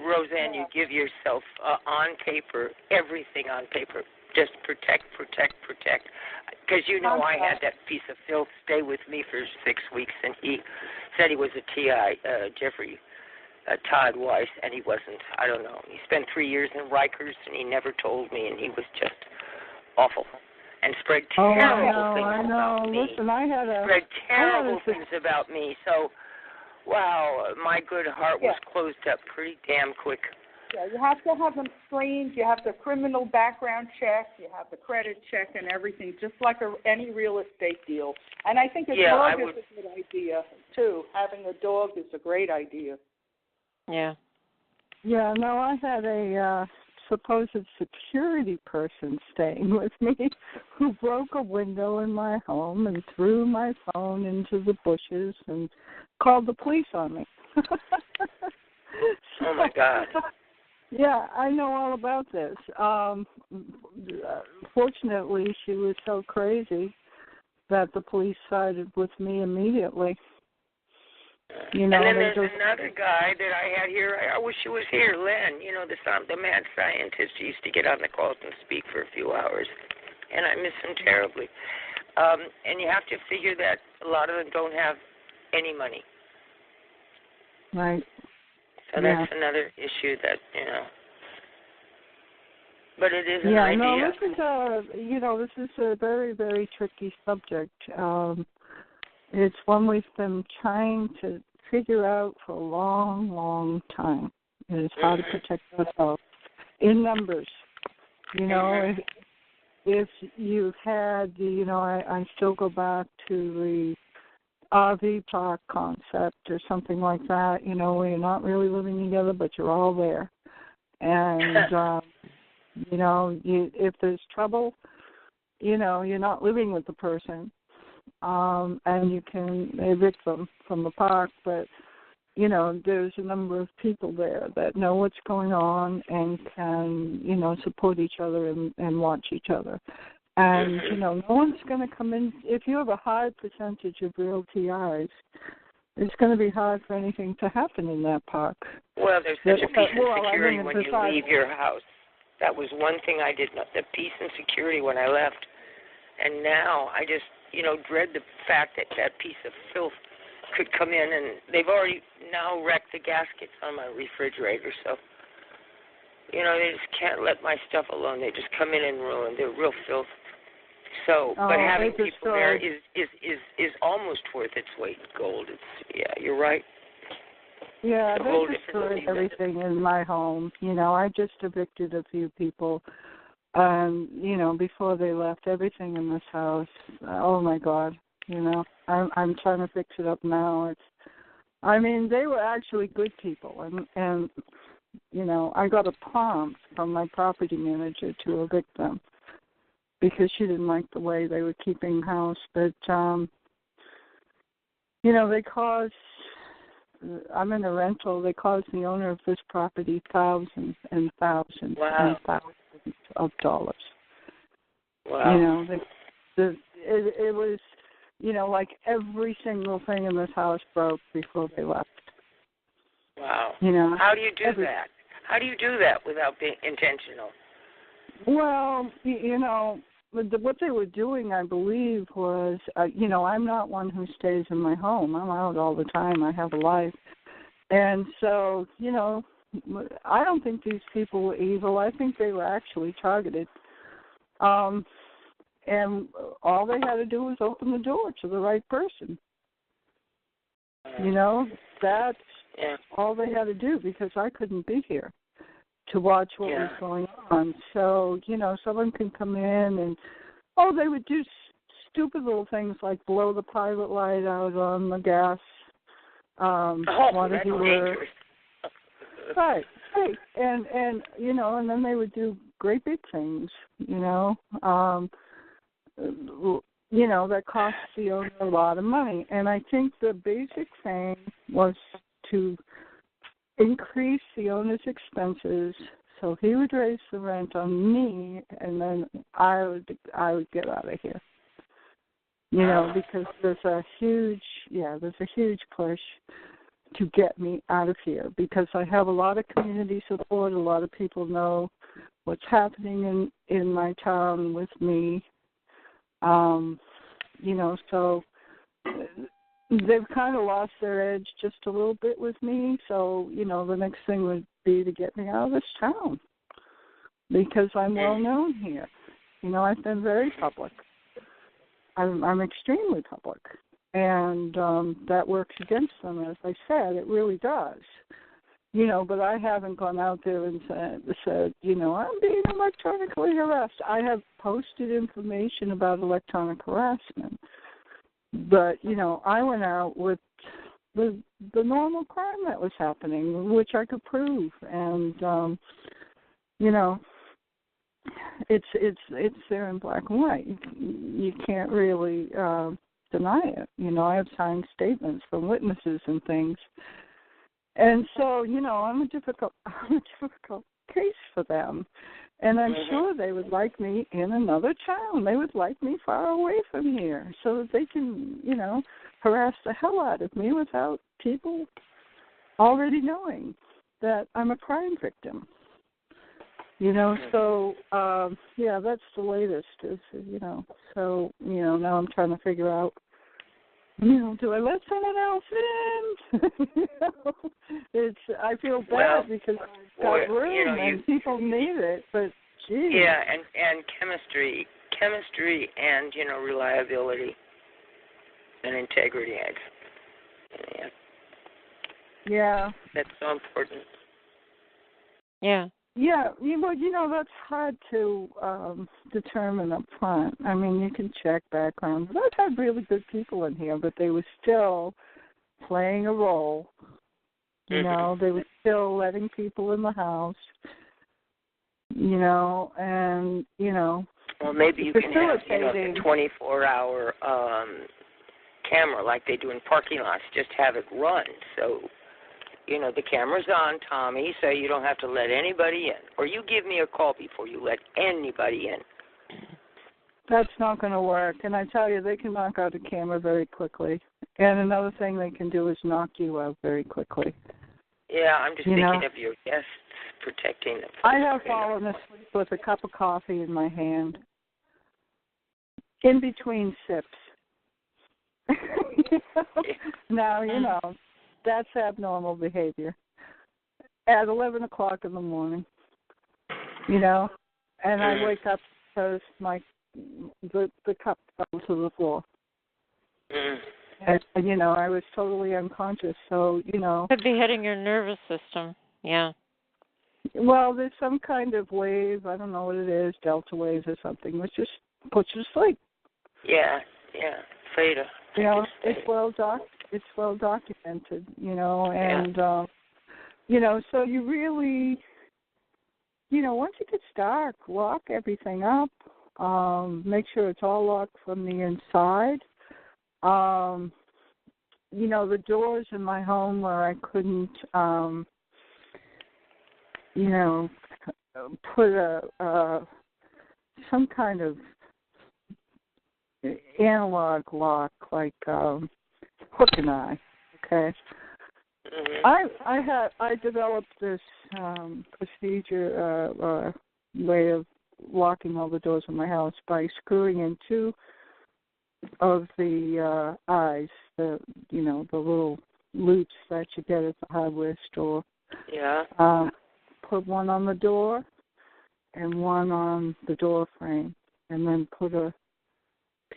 Roseanne, you give yourself on paper, everything on paper. Just protect. Because I had that piece of filth stay with me for 6 weeks, and he said he was a TI, Jeffrey Todd Weiss, and he wasn't. I don't know. He spent 3 years in Rikers, and he never told me, and he was just awful. And spread terrible things about me. Listen, I had terrible things about me. So, wow, my good heart was closed up pretty damn quick. Yeah, you have to have them screened. You have the criminal background check. You have the credit check and everything, just like any real estate deal. And I think a dog is a good idea, too. Having a dog is a great idea. Yeah. Yeah, no, I had a supposed security person staying with me who broke a window in my home and threw my phone into the bushes and called the police on me. Oh, my God. Yeah, I know all about this. Fortunately, she was so crazy that the police sided with me immediately. And then there's another guy that I had here. I wish he was here, Len. The mad scientist. He used to get on the calls and speak for a few hours, and I miss him terribly. And you have to figure that a lot of them don't have any money. Right. So that's another issue that, But it is an idea. No, this is a very, very tricky subject. It's one we've been trying to figure out for a long, long time. Is how to protect ourselves in numbers. If you've had, I still go back to RV park concept or something like that, where you're not really living together, but you're all there. And, if there's trouble, you're not living with the person, and you can evict them from the park, but, there's a number of people there that know what's going on and can, support each other and watch each other. And, no one's going to come in. If you have a high percentage of real TIs, it's going to be hard for anything to happen in that park. Well, there's such a peace and security when you leave your house. That was one thing I did not, the peace and security when I left. And now I just, dread the fact that that piece of filth could come in, and they've already now wrecked the gaskets on my refrigerator. So, they just can't let my stuff alone. They just come in and ruin. They're real filth. So, but having people there is almost worth its weight in gold. You're right. Yeah, they destroyed everything in my home. I just evicted a few people. Before they left, everything in this house. Oh my God, I'm trying to fix it up now. They were actually good people, and I got a prompt from my property manager to evict them because she didn't like the way they were keeping the house. But they caused. I'm in a rental. They caused the owner of this property thousands and thousands and thousands of dollars. Wow. It was, like every single thing in this house broke before they left. Wow. How do you do that? How do you do that without being intentional? Well, what they were doing, I believe, was, I'm not one who stays in my home. I'm out all the time. I have a life. And so, I don't think these people were evil. I think they were actually targeted. And all they had to do was open the door to the right person. That's all they had to do, because I couldn't be here to watch what was going on. So, someone can come in and, they would do stupid little things like blow the pilot light out on the gas water heater. Right. And and then they would do great big things, that cost the owner a lot of money. And I think the basic thing was to increase the owner's expenses, so he would raise the rent on me, and then I would get out of here. Because there's a huge push to get me out of here, because I have a lot of community support. A lot of people know what's happening in my town with me. So they've kind of lost their edge just a little bit with me. So, the next thing would be to get me out of this town, because I'm well known here. I've been very public. I'm extremely public. And that works against them, as I said. It really does. But I haven't gone out there and said, I'm being electronically harassed. I have posted information about electronic harassment. But, I went out with the normal crime that was happening, which I could prove. And, it's there in black and white. You can't really deny it. I have signed statements from witnesses and things. And so, I'm a difficult case for them. And I'm sure they would like me in another town. They would like me far away from here, so that they can, harass the hell out of me without people already knowing that I'm a crime victim. So, that's the latest is, So, now I'm trying to figure out, do I let someone else in? I feel bad because I've got room and people need it, but geez. Yeah, and chemistry and, reliability and integrity. Yeah. That's so important. Yeah. Yeah, well, that's hard to determine up front. I mean, you can check background. But I've had really good people in here, but they were still playing a role. You know, they were still letting people in the house. You know, and Well, maybe you can have the 24-hour camera like they do in parking lots. Just have it run. So, the camera's on, Tommy, so you don't have to let anybody in. Or you give me a call before you let anybody in. That's not going to work. And I tell you, they can knock out a camera very quickly. And another thing they can do is knock you out very quickly. Yeah, I'm just thinking of your guests protecting them. I have fallen asleep with a cup of coffee in my hand, in between sips. Now, that's abnormal behavior. At 11 o'clock in the morning, and I wake up because the cup fell to the floor. And, I was totally unconscious, so, Could be hitting your nervous system, yeah. Well, there's some kind of wave, I don't know what it is, delta waves or something, which just puts you to sleep. Yeah, theta. It's well documented, and, so you really, once it gets dark, lock everything up, make sure it's all locked from the inside. The doors in my home where I couldn't, put some kind of analog lock, like hook and eye. Okay. I developed this procedure, way of locking all the doors in my house by screwing in two of the eyes, the little loops that you get at the hardware store. Yeah. Put one on the door and one on the door frame, and then put a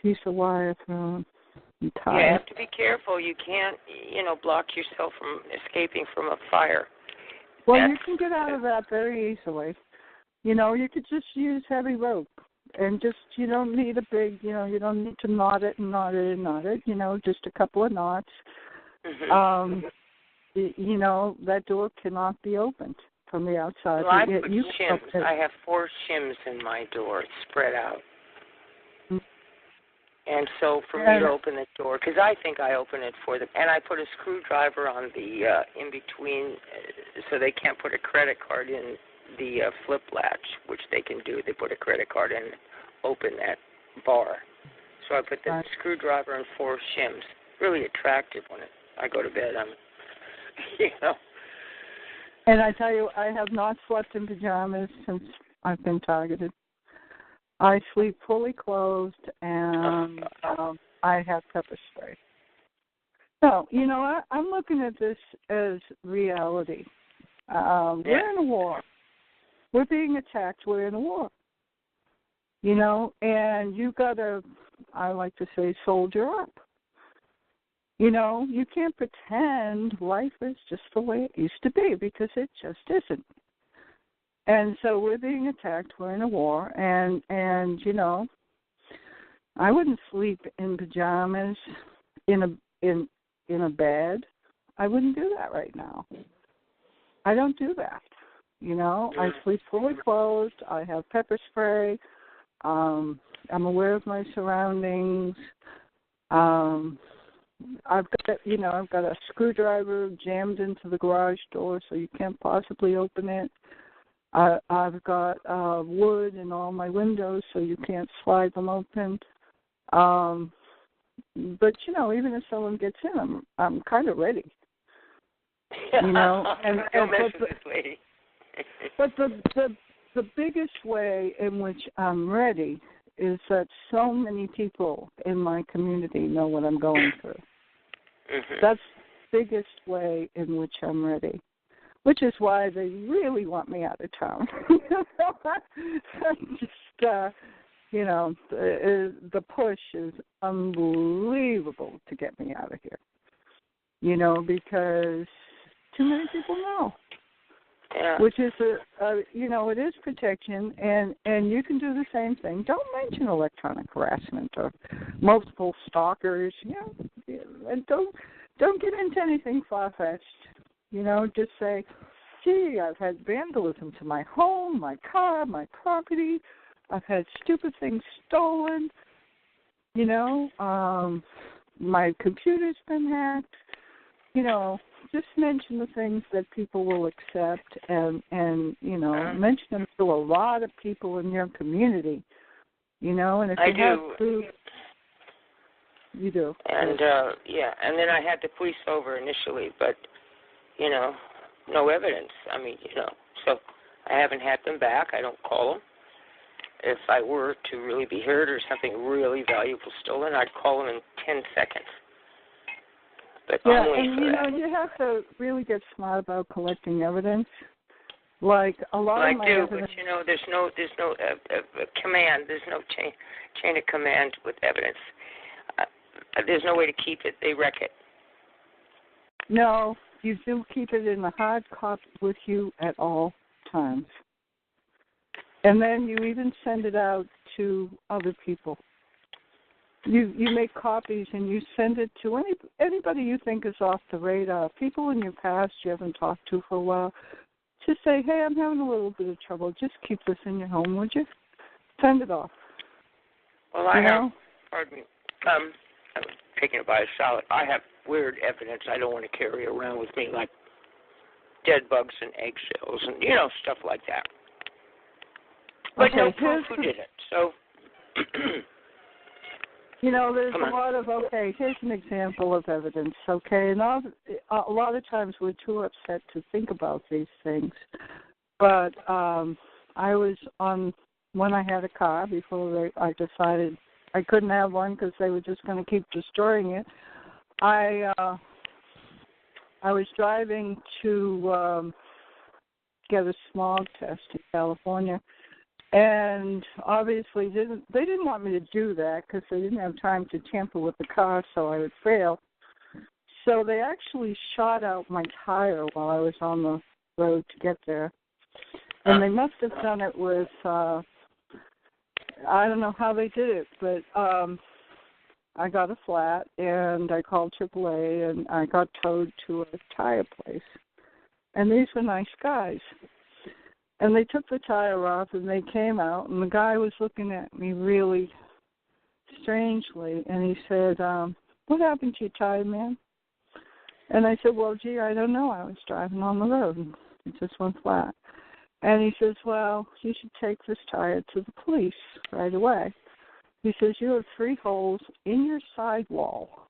piece of wire through and tie it. You have to be careful. You can't, block yourself from escaping from a fire. Well, you can get out of that very easily. You could just use heavy rope. And just, you don't need a big, you don't need to knot it, just a couple of knots. That door cannot be opened from the outside. Well, I put shims. I have 4 shims in my door spread out. And so for me to open the door, because I think I open it for them, and I put a screwdriver on the in-between so they can't put a credit card in the flip latch, which they can do. They put a credit card in, open that bar. So I put the screwdriver and 4 shims. Really attractive when I go to bed. And I tell you, I have not slept in pajamas since I've been targeted. I sleep fully clothed, and I have pepper spray. So, I'm looking at this as reality. We're in a war. We're being attacked. We're in a war. And you got to, I like to say, soldier up. You can't pretend life is just the way it used to be, because it just isn't. And so we're being attacked. We're in a war, and I wouldn't sleep in pajamas in a bed. I wouldn't do that right now. I don't do that. I sleep fully clothed. I have pepper spray. I'm aware of my surroundings. I've got a screwdriver jammed into the garage door, so you can't possibly open it. I've got wood in all my windows, so you can't slide them open. But even if someone gets in, I'm kind of ready. Don't mess with this lady. But the biggest way in which I'm ready is that so many people in my community know what I'm going through. That's the biggest way in which I'm ready, which is why they really want me out of town. The push is unbelievable to get me out of here, because too many people know. Yeah. Which is it is protection, and you can do the same thing. Don't mention electronic harassment or multiple stalkers. And don't get into anything far-fetched. Just say, gee, I've had vandalism to my home, my car, my property. I've had stupid things stolen. My computer's been hacked. Just mention the things that people will accept and mention them to a lot of people in your community. And if you have proof, you do. And and then I had the police over initially, but no evidence. So I haven't had them back. I don't call them. If I were to really be hurt or something really valuable stolen, I'd call them in 10 seconds. But and you have to really get smart about collecting evidence. Like a lot of my evidence. But there's no command. There's no chain of command with evidence. There's no way to keep it. They wreck it. No, you do keep it in the hard copy with you at all times. And then you even send it out to other people. You make copies and you send it to anybody you think is off the radar, people in your past you haven't talked to for a while. Just say, hey, I'm having a little bit of trouble. Just keep this in your home, would you? Send it off. Well, I have, pardon me, I'm taking it by a solid. I have weird evidence I don't want to carry around with me, like dead bugs and eggshells and, stuff like that. But no proof who did it, so... there's a lot of, here's an example of evidence, and a lot of times we're too upset to think about these things. But I was when I had a car before I decided I couldn't have one because they were just going to keep destroying it. I was driving to get a smog test in California. And obviously, they didn't want me to do that because they didn't have time to tamper with the car, so I would fail. So they actually shot out my tire while I was on the road to get there. And they must have done it with, I don't know how they did it, but I got a flat, and I called AAA, and I got towed to a tire place. And these were nice guys. And they took the tire off, and they came out, and the guy was looking at me really strangely, and he said, what happened to your tire, man? And I said, well, gee, I don't know. I was driving on the road, and it just went flat. And he says, well, you should take this tire to the police right away. He says, you have 3 holes in your sidewall.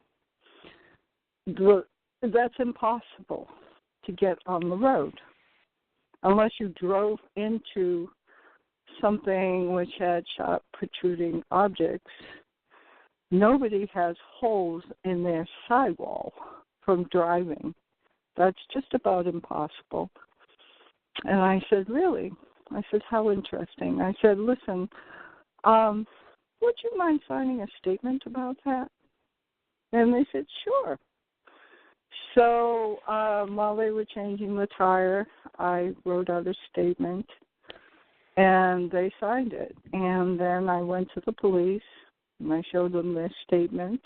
That's impossible to get on the road. Unless you drove into something which had sharp protruding objects, nobody has holes in their sidewall from driving. That's just about impossible. And I said, really? I said, how interesting. I said, listen, would you mind signing a statement about that? And they said, sure. So while they were changing the tire, I wrote out a statement, and they signed it. And then I went to the police, and I showed them their statement.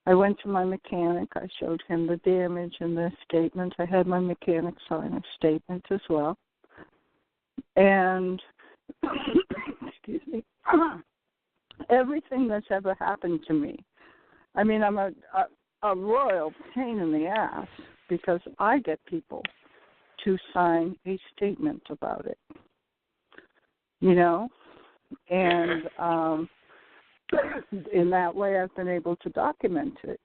I went to my mechanic. I showed him the damage and their statement. I had my mechanic sign a statement as well. And, excuse me, everything that's ever happened to me. I mean, I'm a royal pain in the ass because I get people to sign a statement about it, and in that way I've been able to document it,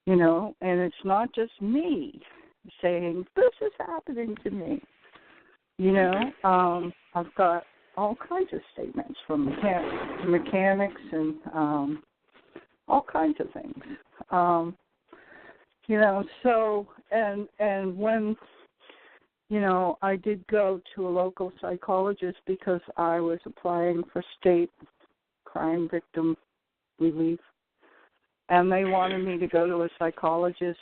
and it's not just me saying, this is happening to me, I've got all kinds of statements from mechanics and all kinds of things. So, and when, I did go to a local psychologist because I was applying for state crime victim relief, and they wanted me to go to a psychologist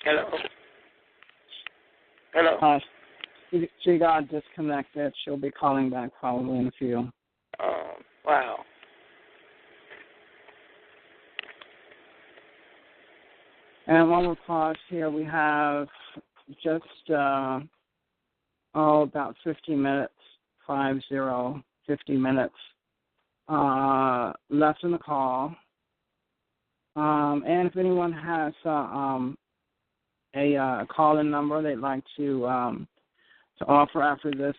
Hello. Hello. She got disconnected. She'll be calling back probably in a few. Oh, wow. And one more pause here. We have just about 50 minutes, 50 minutes left in the call. And if anyone has a call-in number they'd like to offer after this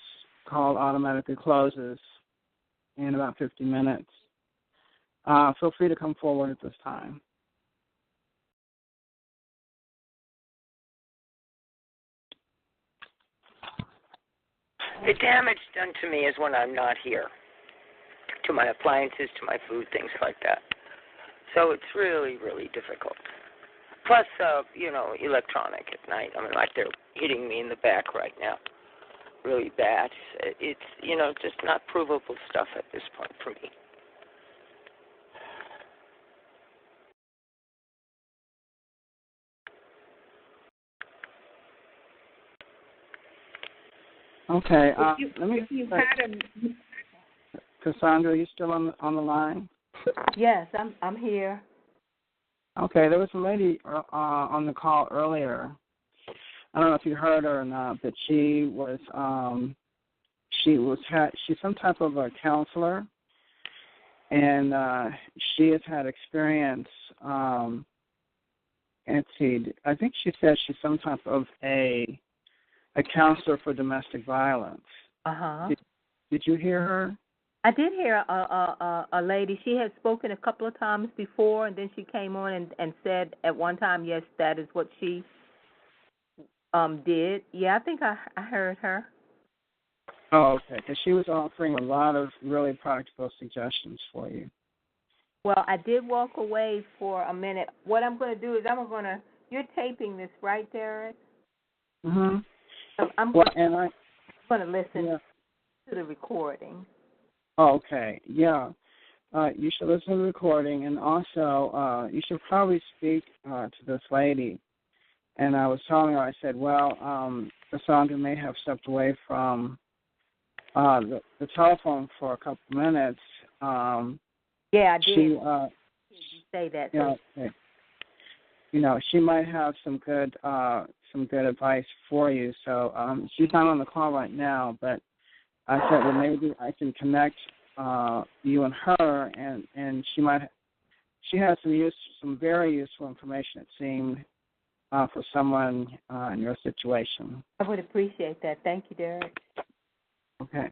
call automatically closes in about 50 minutes, feel free to come forward at this time. The damage done to me is when I'm not here, to my appliances, to my food, things like that. So it's really, really difficult. Plus, electronic at night. I mean, like they're hitting me in the back right now, really bad. It's, just not provable stuff at this point for me. Okay. Let me. If you had Cassandra, are you still on the line? Yes, I'm here. Okay, there was a lady on the call earlier. I don't know if you heard her or not, but she's some type of a counselor, and she has had experience. Let's see, I think she said she's some type of a counselor for domestic violence. Did you hear her? I did hear a lady. She had spoken a couple of times before, and then she came on and said at one time, yes, that is what she did. Yeah, I think I heard her. Oh, okay, because she was offering a lot of really practical suggestions for you. Well, I did walk away for a minute. What I'm going to do is you're taping this, right, Derrick? Mm-hmm. So I'm going to listen to the recording. Oh, okay, yeah. You should listen to the recording, and also you should probably speak to this lady. And I was telling her, I said, well, Cassandra may have stepped away from the telephone for a couple of minutes. Yeah, I did. You say that. She might have some good advice for you. So she's not on the call right now, but I said, well, maybe I can connect you and her, and she has some very useful information, it seemed, for someone in your situation. I would appreciate that. Thank you, Derrick. Okay.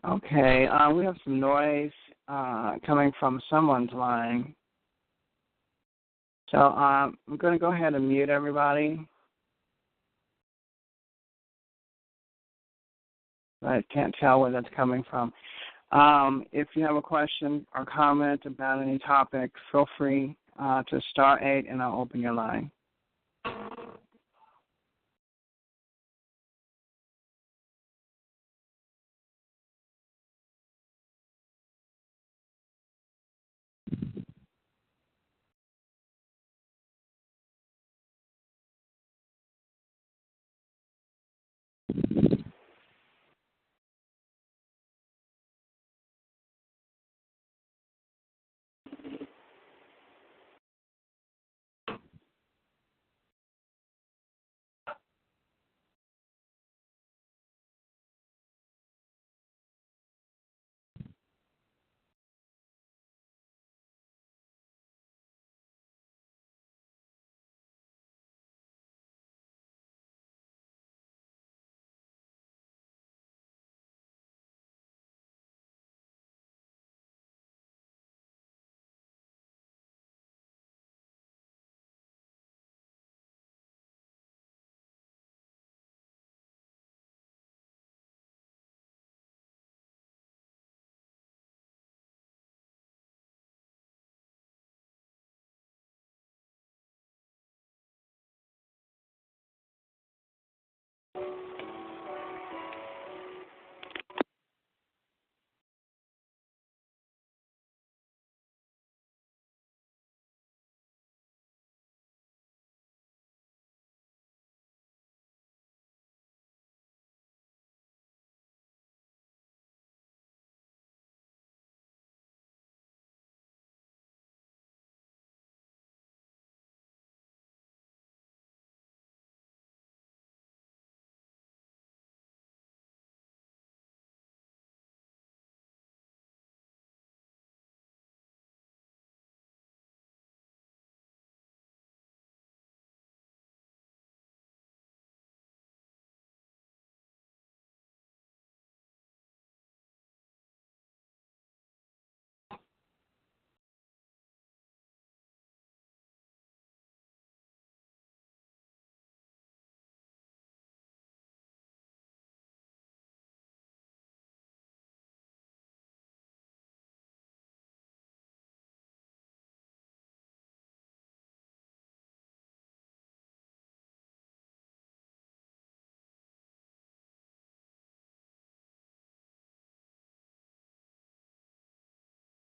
Okay, we have some noise coming from someone's line. So I'm going to go ahead and mute everybody. I can't tell where that's coming from. If you have a question or comment about any topic, feel free to *8 and I'll open your line.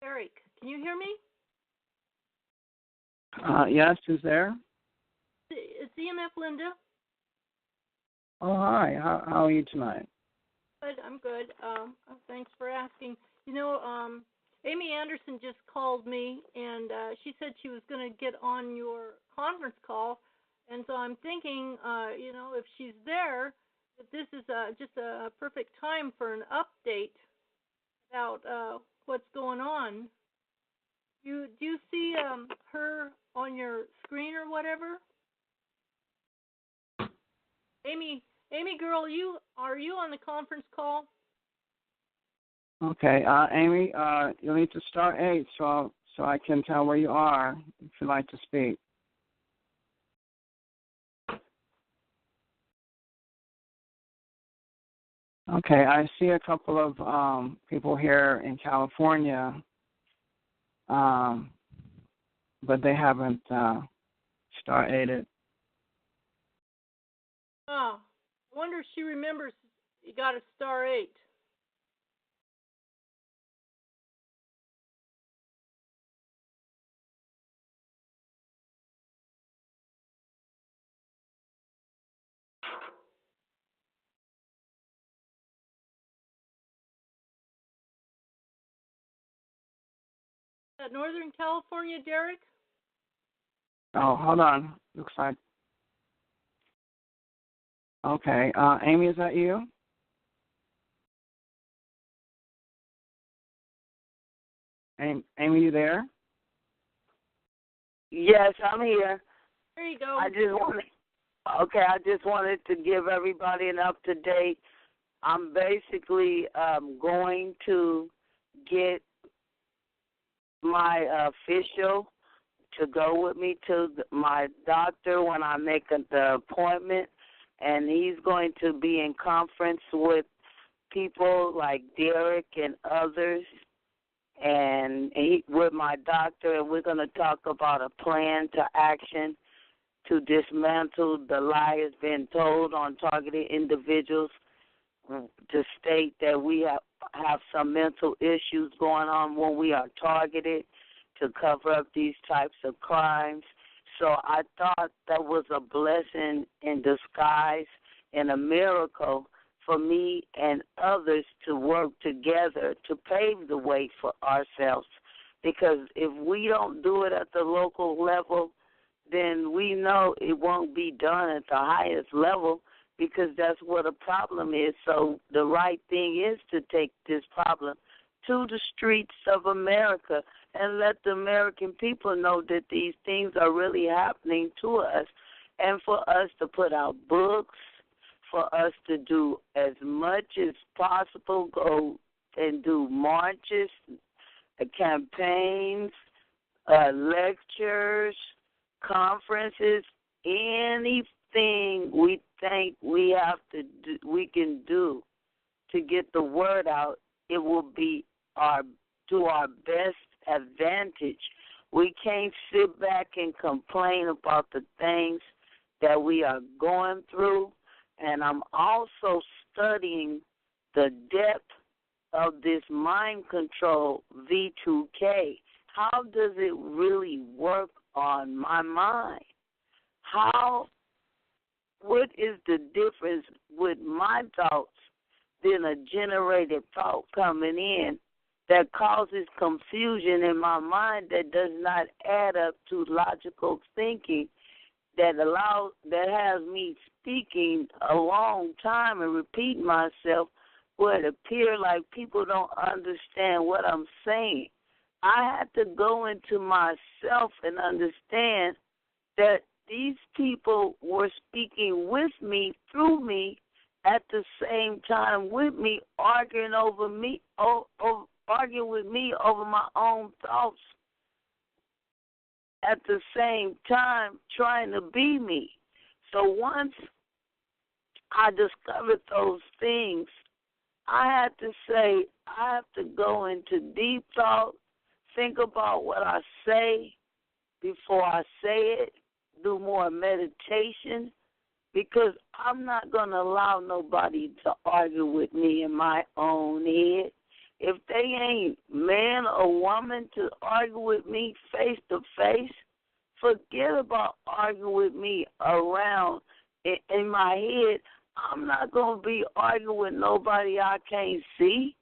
Derrick, can you hear me? Yes, who's there? It's EMF Linda. Oh, hi. How are you tonight? Good, I'm good. Thanks for asking. You know, Amy Anderson just called me, and she said she was going to get on your conference call, and so I'm thinking, you know, if she's there, that this is just a perfect time for an update about what's going on. Do you see her on your screen or whatever? Amy girl, are you on the conference call? Okay, Amy, you'll need to *8 so I can tell where you are if you'd like to speak. Okay, I see a couple of people here in California, but they haven't *8'd. Oh, I wonder if she remembers you got a *8. Is that Northern California, Derrick? Oh, hold on. Looks like. Okay, Amy, is that you? Amy, you there? Yes, I'm here. There you go. I just wanted to give everybody an up-to-date I'm basically going to get my official to go with me to my doctor when I make the appointment, and he's going to be in conference with people like Derrick and others, and with my doctor, and we're going to talk about a plan to action to dismantle the lies being told on targeted individuals, to state that we have some mental issues going on when we are targeted, to cover up these types of crimes. So I thought that was a blessing in disguise and a miracle for me and others to work together to pave the way for ourselves. Because if we don't do it at the local level, then we know it won't be done at the highest level, because that's what a problem is. So the right thing is to take this problem to the streets of America and let the American people know that these things are really happening to us, and for us to put out books, for us to do as much as possible, go and do marches, campaigns, lectures, conferences, anything we think we have to do, we can do to get the word out. It will be to our best advantage. We can't sit back and complain about the things that we are going through. And I'm also studying the depth of this mind control V2K. How does it really work on my mind? What is the difference with my thoughts than a generated thought coming in that causes confusion in my mind that does not add up to logical thinking, that has me speaking a long time and repeating myself, where it appears like people don't understand what I'm saying. I had to go into myself and understand that these people were speaking with me, through me, at the same time with me, arguing with me over my own thoughts, at the same time trying to be me. So once I discovered those things, I had to say, I have to go into deep thought, think about what I say before I say it, do more meditation, because I'm not going to allow nobody to argue with me in my own head. If they ain't man or woman to argue with me face to face, forget about arguing with me around in my head. I'm not going to be arguing with nobody I can't see.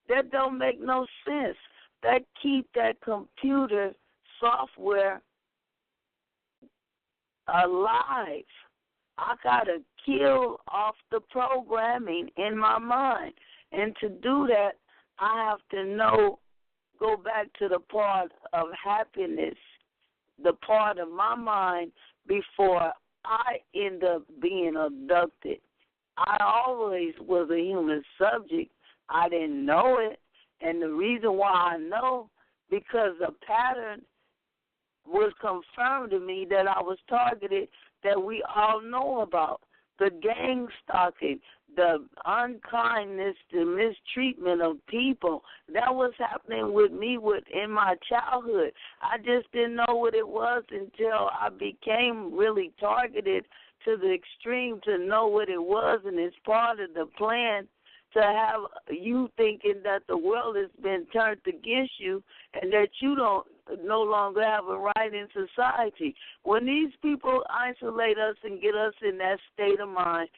That don't make no sense. That keep that computer software alive. I got to kill off the programming in my mind. And to do that, I have to go back to the part of happiness, the part of my mind before I end up being abducted. I always was a human subject. I didn't know it. And the reason why I know, because a pattern was confirmed to me that I was targeted, that we all know about. The gang stalking, the unkindness, the mistreatment of people, that was happening with me in my childhood. I just didn't know what it was until I became really targeted to the extreme to know what it was, and it's part of the plan to have you thinking that the world has been turned against you and that you don't no longer have a right in society. When these people isolate us and get us in that state of mind,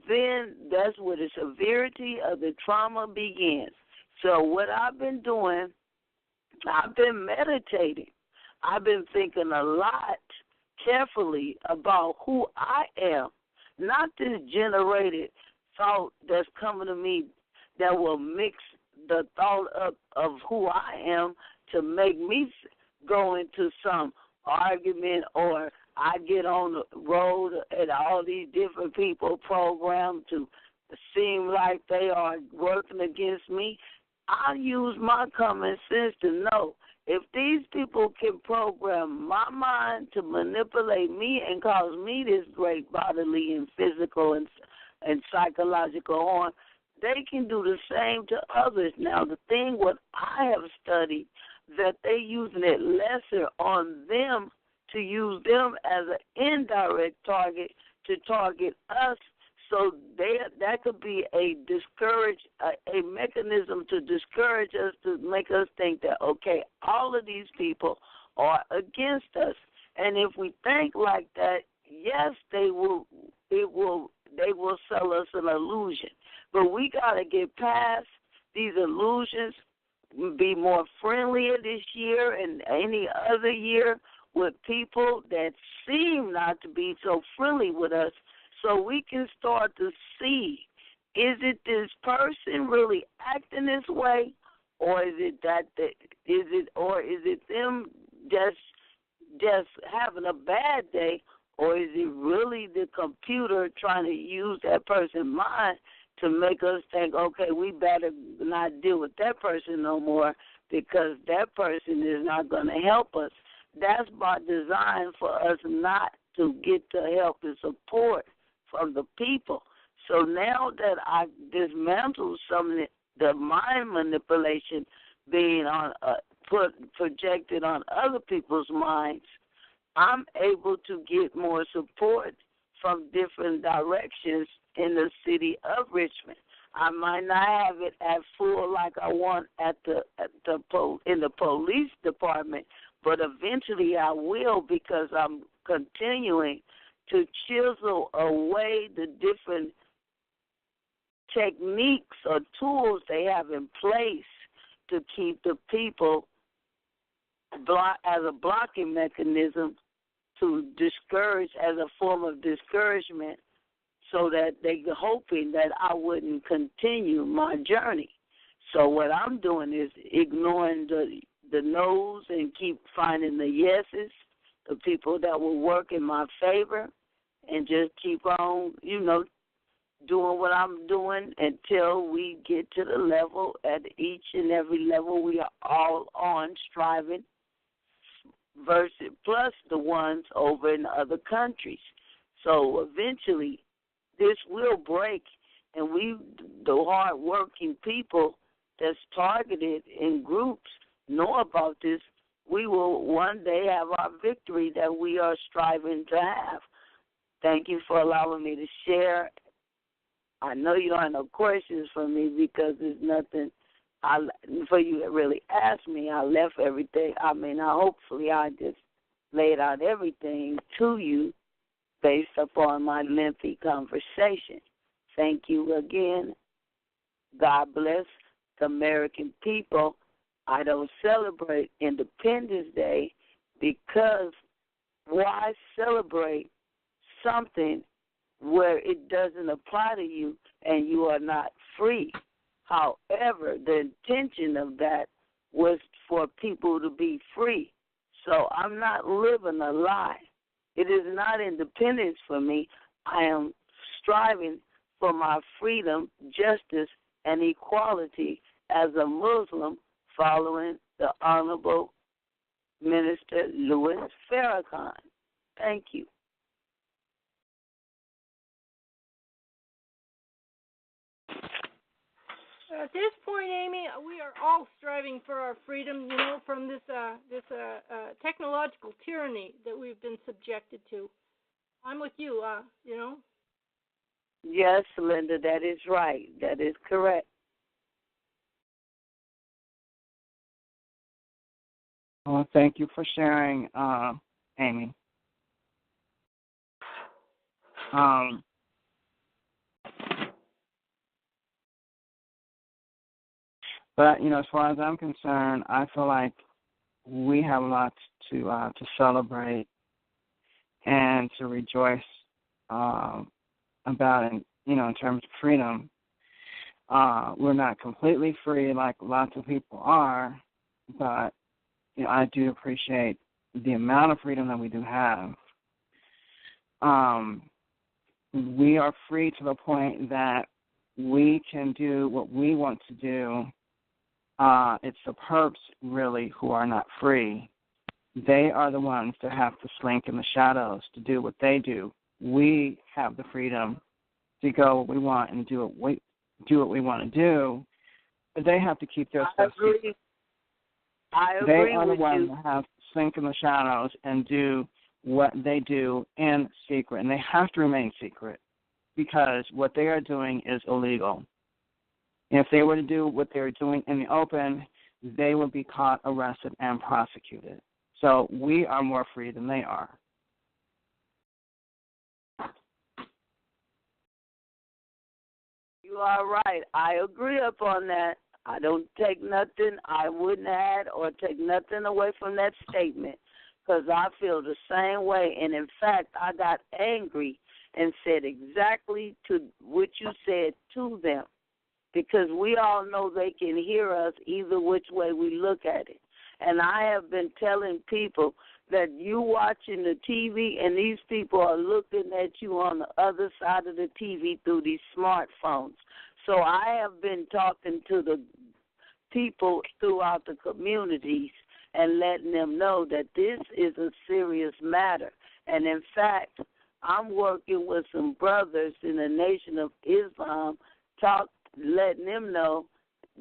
then that's where the severity of the trauma begins. So what I've been doing, I've been meditating. I've been thinking a lot carefully about who I am, not this generated thought that's coming to me that will mix the thought up of who I am to make me go into some argument, or I get on the road and all these different people programmed to seem like they are working against me, I use my common sense to know if these people can program my mind to manipulate me and cause me this great bodily and physical and psychological harm, they can do the same to others. Now, the thing what I have studied, that they using it lesser on them to use them as an indirect target to target us. So that could be a mechanism to discourage us, to make us think that, okay, all of these people are against us. And if we think like that, yes, they will sell us an illusion. But we got to get past these illusions, be more friendlier this year and any other year with people that seem not to be so friendly with us, so we can start to see, is it this person really acting this way, or is it them just having a bad day, or is it really the computer trying to use that person's mind to make us think, okay, we better not deal with that person no more because that person is not going to help us. That's by design for us not to get the help and support from the people. So now that I dismantled some of the mind manipulation being projected on other people's minds, I'm able to get more support from different directions in the city of Richmond. I might not have it at full like I want in the police department, but eventually I will, because I'm continuing to chisel away the different techniques or tools they have in place to keep the people as a blocking mechanism, to discourage, as a form of discouragement, so that they're hoping that I wouldn't continue my journey. So what I'm doing is ignoring the no's and keep finding the yeses, the people that will work in my favor, and just keep on, doing what I'm doing until we get to the level, at each and every level we are all on, striving, versus plus the ones over in other countries. So eventually this will break, and the hard-working people that's targeted in groups, know about this. We will one day have our victory that we are striving to have. Thank you for allowing me to share. I know you don't have no questions for me because there's nothing for you to really ask me. I left everything. Hopefully I just laid out everything to you based upon my lengthy conversation. Thank you again. God bless the American people. I don't celebrate Independence Day because why celebrate something where it doesn't apply to you and you are not free? However, the intention of that was for people to be free. So I'm not living a lie. It is not independence for me. I am striving for my freedom, justice, and equality as a Muslim following the Honorable Minister Louis Farrakhan. Thank you. At this point, Amy, we are all striving for our freedom, from this technological tyranny that we've been subjected to. I'm with you, Yes, Linda, that is right. That is correct. Well, thank you for sharing, Amy. But as far as I'm concerned, I feel like we have a lot to celebrate and to rejoice about, in terms of freedom. We're not completely free like lots of people are, but I do appreciate the amount of freedom that we do have. We are free to the point that we can do what we want to do. It's the perps, really, who are not free. They are the ones that have to slink in the shadows to do what they do. We have the freedom to go what we want and do what we want to do, but they have to keep their stuff secret. I agree They are the with ones you. that have to slink in the shadows and do what they do in secret, and they have to remain secret because what they are doing is illegal. And if they were to do what they were doing in the open, they would be caught, arrested, and prosecuted. So we are more free than they are. You are right. I agree upon that. I don't take nothing I wouldn't add or take nothing away from that statement because I feel the same way. And, in fact, I got angry and said exactly to what you said to them because we all know they can hear us either which way we look at it. And I have been telling people that you watching the TV and these people are looking at you on the other side of the TV through these smartphones. So I have been talking to the people throughout the communities and letting them know that this is a serious matter. And, in fact, I'm working with some brothers in the Nation of Islam, letting them know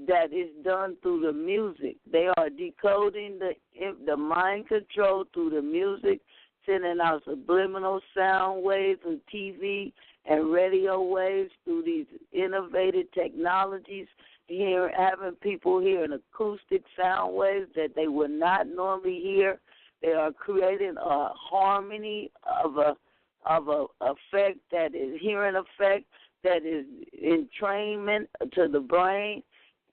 that it's done through the music. They are decoding the mind control through the music, sending out subliminal sound waves of TV and radio waves through these innovative technologies, having people hearing acoustic sound waves that they would not normally hear. They are creating a harmony of a effect that is hearing effect that is entrainment to the brain,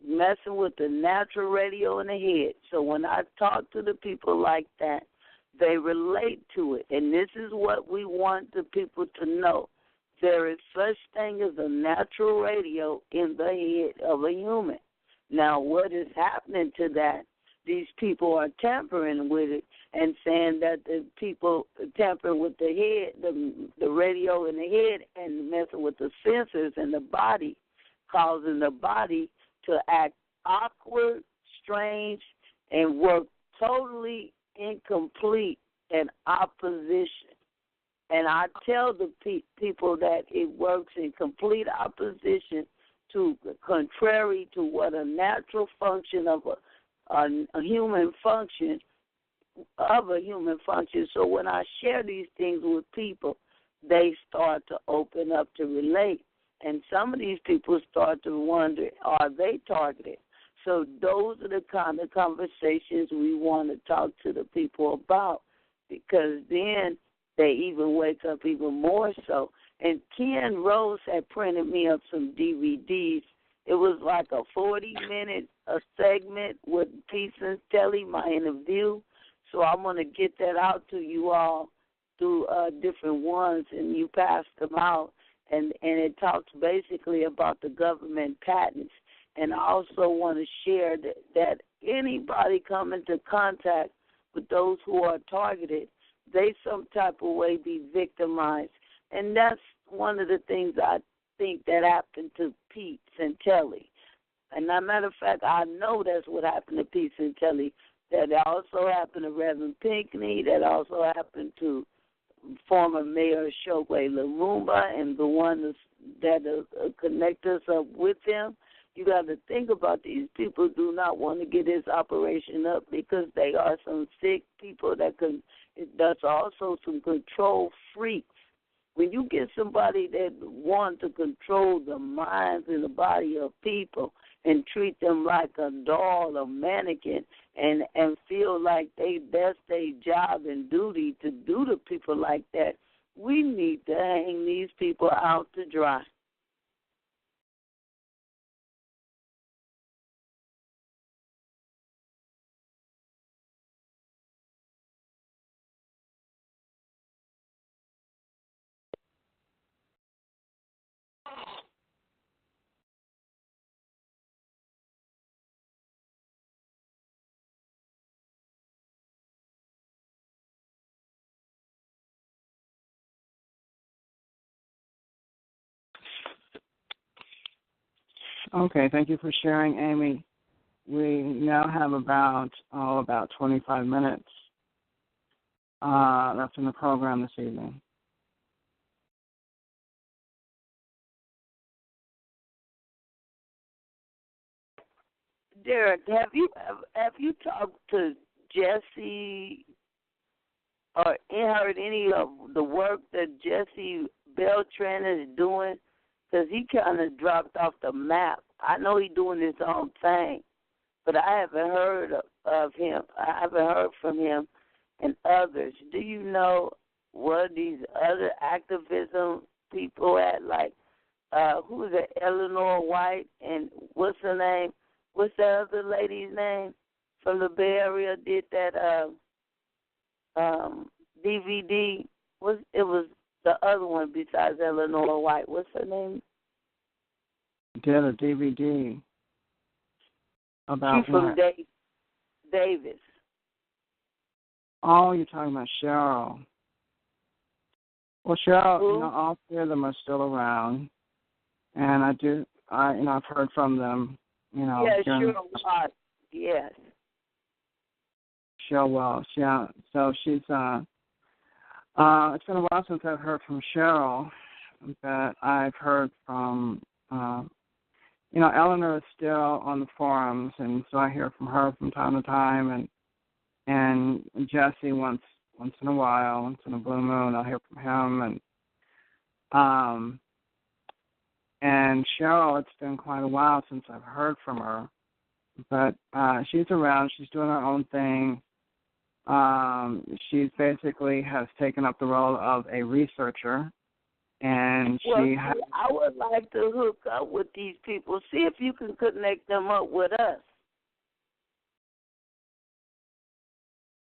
messing with the natural radio in the head. So when I talk to the people like that, they relate to it. And this is what we want the people to know. There is such thing as a natural radio in the head of a human. Now, what is happening to that? These people are tampering with it and saying that the people tamper with the head, the radio in the head, and messing with the sensors in the body, causing the body to act awkward, strange, and work totally incomplete and opposition. And I tell the people that it works in complete opposition to, contrary to what a natural function of a human function, So when I share these things with people, they start to open up to relate. And some of these people start to wonder, are they targeted? So those are the kind of conversations we want to talk to the people about, because then they even wake up even more so. And Ken Rose had printed me up some DVDs. It was like a 40-minute segment with Peace and Telly, my interview. So I'm going to get that out to you all through different ones, and you pass them out. And it talks basically about the government patents. And I also want to share that anybody come into contact with those who are targeted, they some type of way be victimized. And that's one of the things I think that happened to Pete Santelli. And as a matter of fact, I know that's what happened to Pete Santelli. That also happened to Reverend Pinckney. That also happened to former Mayor Shogwe Lumumba and the one that connect us up with them. You got to think about these people do not want to get this operation up because they are some sick people that's also some control freaks. When you get somebody that wants to control the minds and the body of people and treat them like a doll or mannequin and feel like that's their job and duty to do to people like that, we need to hang these people out to dry. Okay, thank you for sharing, Amy. We now have about 25 minutes left in the program this evening. Derrick, have you talked to Jesse or heard any of the work that Jesse Beltran is doing? Because he kind of dropped off the map. I know he's doing his own thing, but I haven't heard of him. I haven't heard from him and others. Do you know what these other activism people at, like, who is it, Eleanor White, and what's her name? What's the other lady's name from the Bay Area did that DVD? It was the other one besides Eleanor White. What's her name? Did a DVD about She's from what? Davis. Oh, you're talking about Cheryl. Well, Cheryl, all three of them are still around, and I've heard from them. Yeah, Cheryl Watts. Yes. Cheryl Wells, yeah. So she's it's been a while since I've heard from Cheryl, but I've heard from Eleanor is still on the forums, and so I hear from her from time to time, and Jesse once in a while, once in a blue moon, I'll hear from him, and Cheryl, it's been quite a while since I've heard from her, but she's around. She's doing her own thing. She basically has taken up the role of a researcher, and I would like to hook up with these people. See if you can connect them up with us.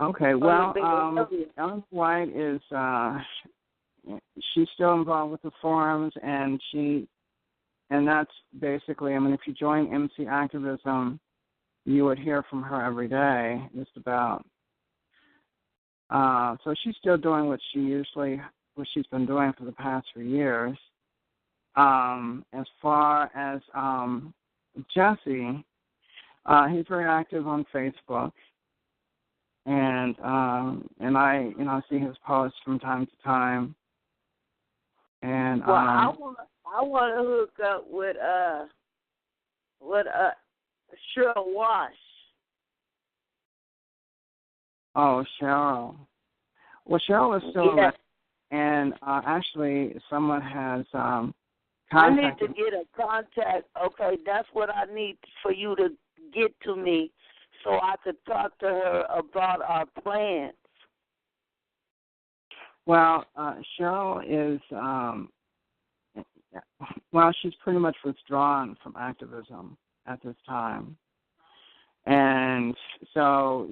Okay, well, Ellen White is she's still involved with the forums, and that's basically, if you join MC Activism, you would hear from her every day, just about. So she's still doing what she's been doing for the past few years. As far as Jesse, he's very active on Facebook, and I see his posts from time to time. And I want to hook up with Cheryl Wash. Oh, Cheryl. Well, Cheryl is still around, and actually someone has contacted. I need to get a contact. Okay, that's what I need for you to get to me so I could talk to her about our plans. Well, Cheryl is, she's pretty much withdrawn from activism at this time. And so,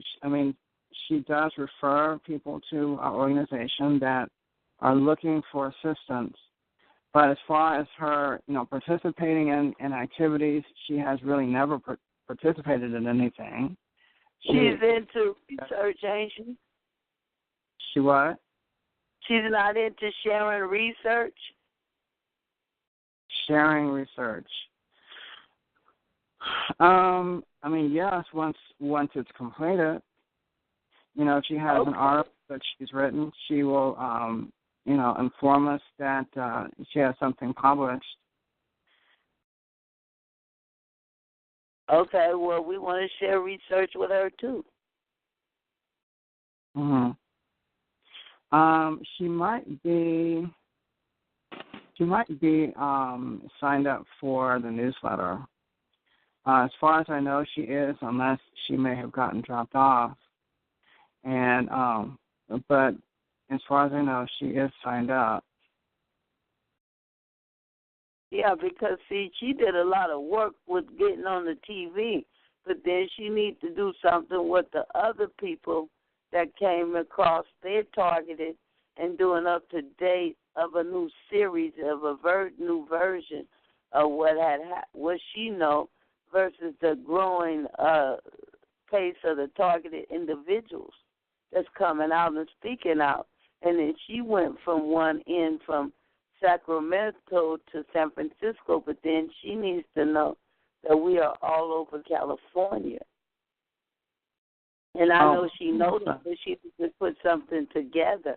she does refer people to our organization that are looking for assistance. But as far as her, participating in activities, she has really never participated in anything. She's into research, ain't she? She what? She's not into sharing research? Sharing research. Yes, once it's completed. If she has an article that she's written, she will, inform us that she has something published. Okay, well, we want to share research with her, too. Mm-hmm. She might be signed up for the newsletter. As far as I know, she is, unless she may have gotten dropped off. And but as far as I know, she is signed up. Yeah, because see, she did a lot of work with getting on the TV, but then she needs to do something with the other people that came across their targeted and doing up to date of a new series of a new version of what she know versus the growing pace of the targeted individuals that's coming out and speaking out. And then she went from one end from Sacramento to San Francisco, but then she needs to know that we are all over California. And I know she knows that she needs to put something together.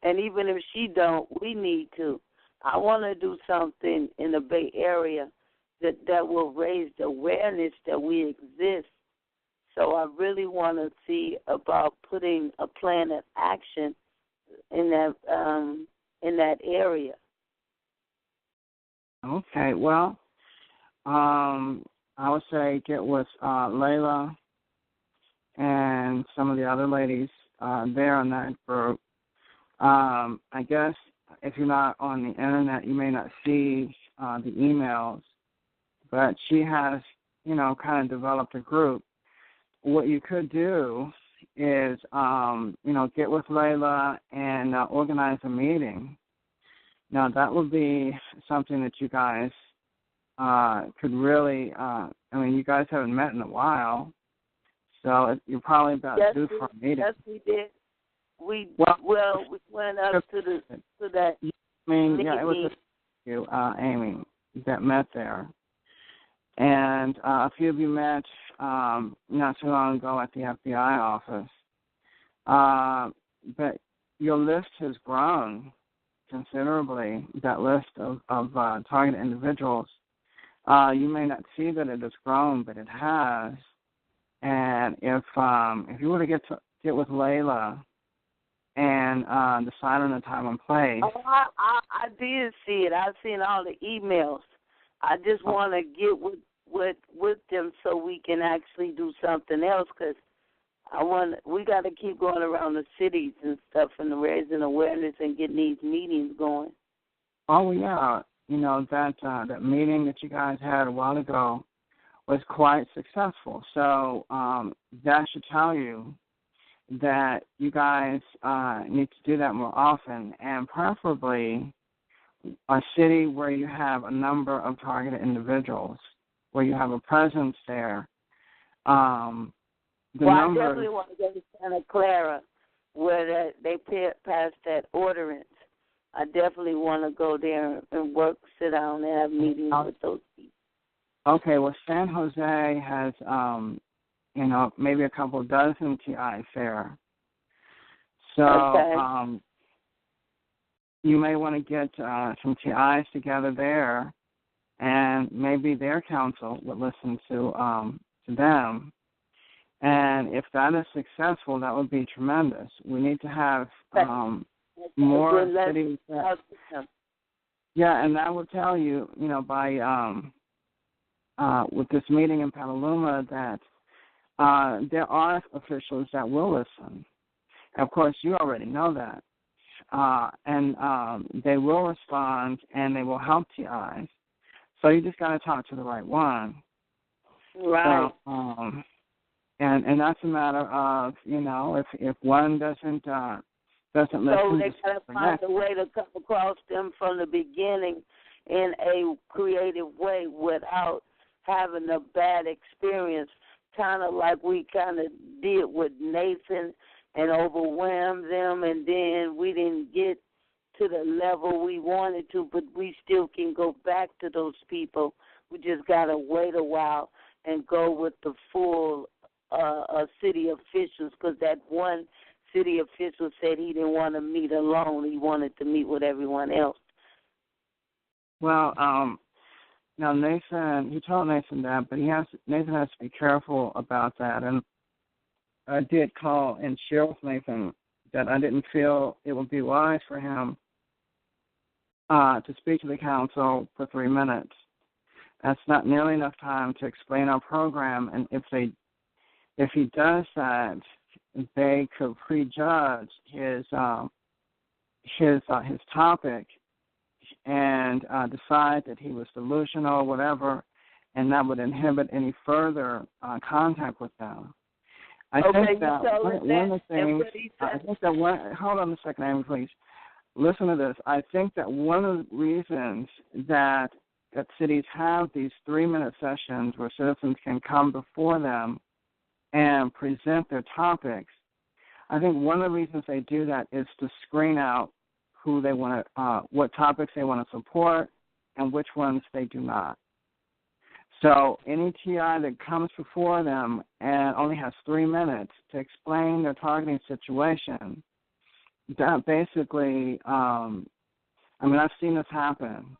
And even if she don't, we need to. I want to do something in the Bay Area that will raise the awareness that we exist. So I really want to see about putting a plan of action in that area. Okay, well, I would say get with Layla and some of the other ladies there in that group. I guess if you're not on the internet, you may not see the emails, but she has, kind of developed a group. What you could do is, get with Layla and organize a meeting. Now, that would be something that you guys could really, you guys haven't met in a while, so you're probably about due for a meeting. Yes, we did. We went up to that. It was you, Amy, that met there. And a few of you met not too long ago at the FBI office. But your list has grown considerably, that list of target individuals. You may not see that it has grown, but it has. And if you were to get with Layla and decide on a time and place. Oh, I did see it. I've seen all the emails. I just want to get with them so we can actually do something else, because we got to keep going around the cities and stuff and raising awareness and getting these meetings going. Oh, yeah. That meeting that you guys had a while ago was quite successful. So that should tell you that you guys need to do that more often, and preferably a city where you have a number of targeted individuals, where you have a presence there. I definitely want to go to Santa Clara, where they passed that ordinance. I definitely want to go there and sit down and have meetings with those people. Okay, well, San Jose has, maybe a couple dozen TIs there. So you may want to get some TIs together there, and maybe their council would listen to them. And if that is successful, that would be tremendous. We need to have more cities. Yeah, and that will tell you, by with this meeting in Petaluma, that there are officials that will listen. Of course, you already know that. And they will respond, and they will help TIs. So you just got to talk to the right one. Right. So, and that's a matter of, if one doesn't listen. So they got to find a way to come across them from the beginning in a creative way without having a bad experience, kind of like we kind of did with Nathan and overwhelmed them, and then we didn't get to the level we wanted to, but we still can go back to those people. We just got to wait a while and go with the full city officials, because that one city official said he didn't want to meet alone. He wanted to meet with everyone else. Well, now Nathan, he told Nathan that, but Nathan has to be careful about that. And I did call and share with Nathan that I didn't feel it would be wise for him to speak to the council for 3 minutes. That's not nearly enough time to explain our program, and if he does that, they could prejudge his topic and decide that he was delusional or whatever, and that would inhibit any further contact with them. I think that one of the things, hold on a second, Amy, please. Listen to this. I think that one of the reasons that cities have these 3-minute sessions where citizens can come before them and present their topics, I think one of the reasons they do that is to screen out who they want to, what topics they want to support and which ones they do not. So any TI that comes before them and only has 3 minutes to explain their targeting situation, that basically, I've seen this happen,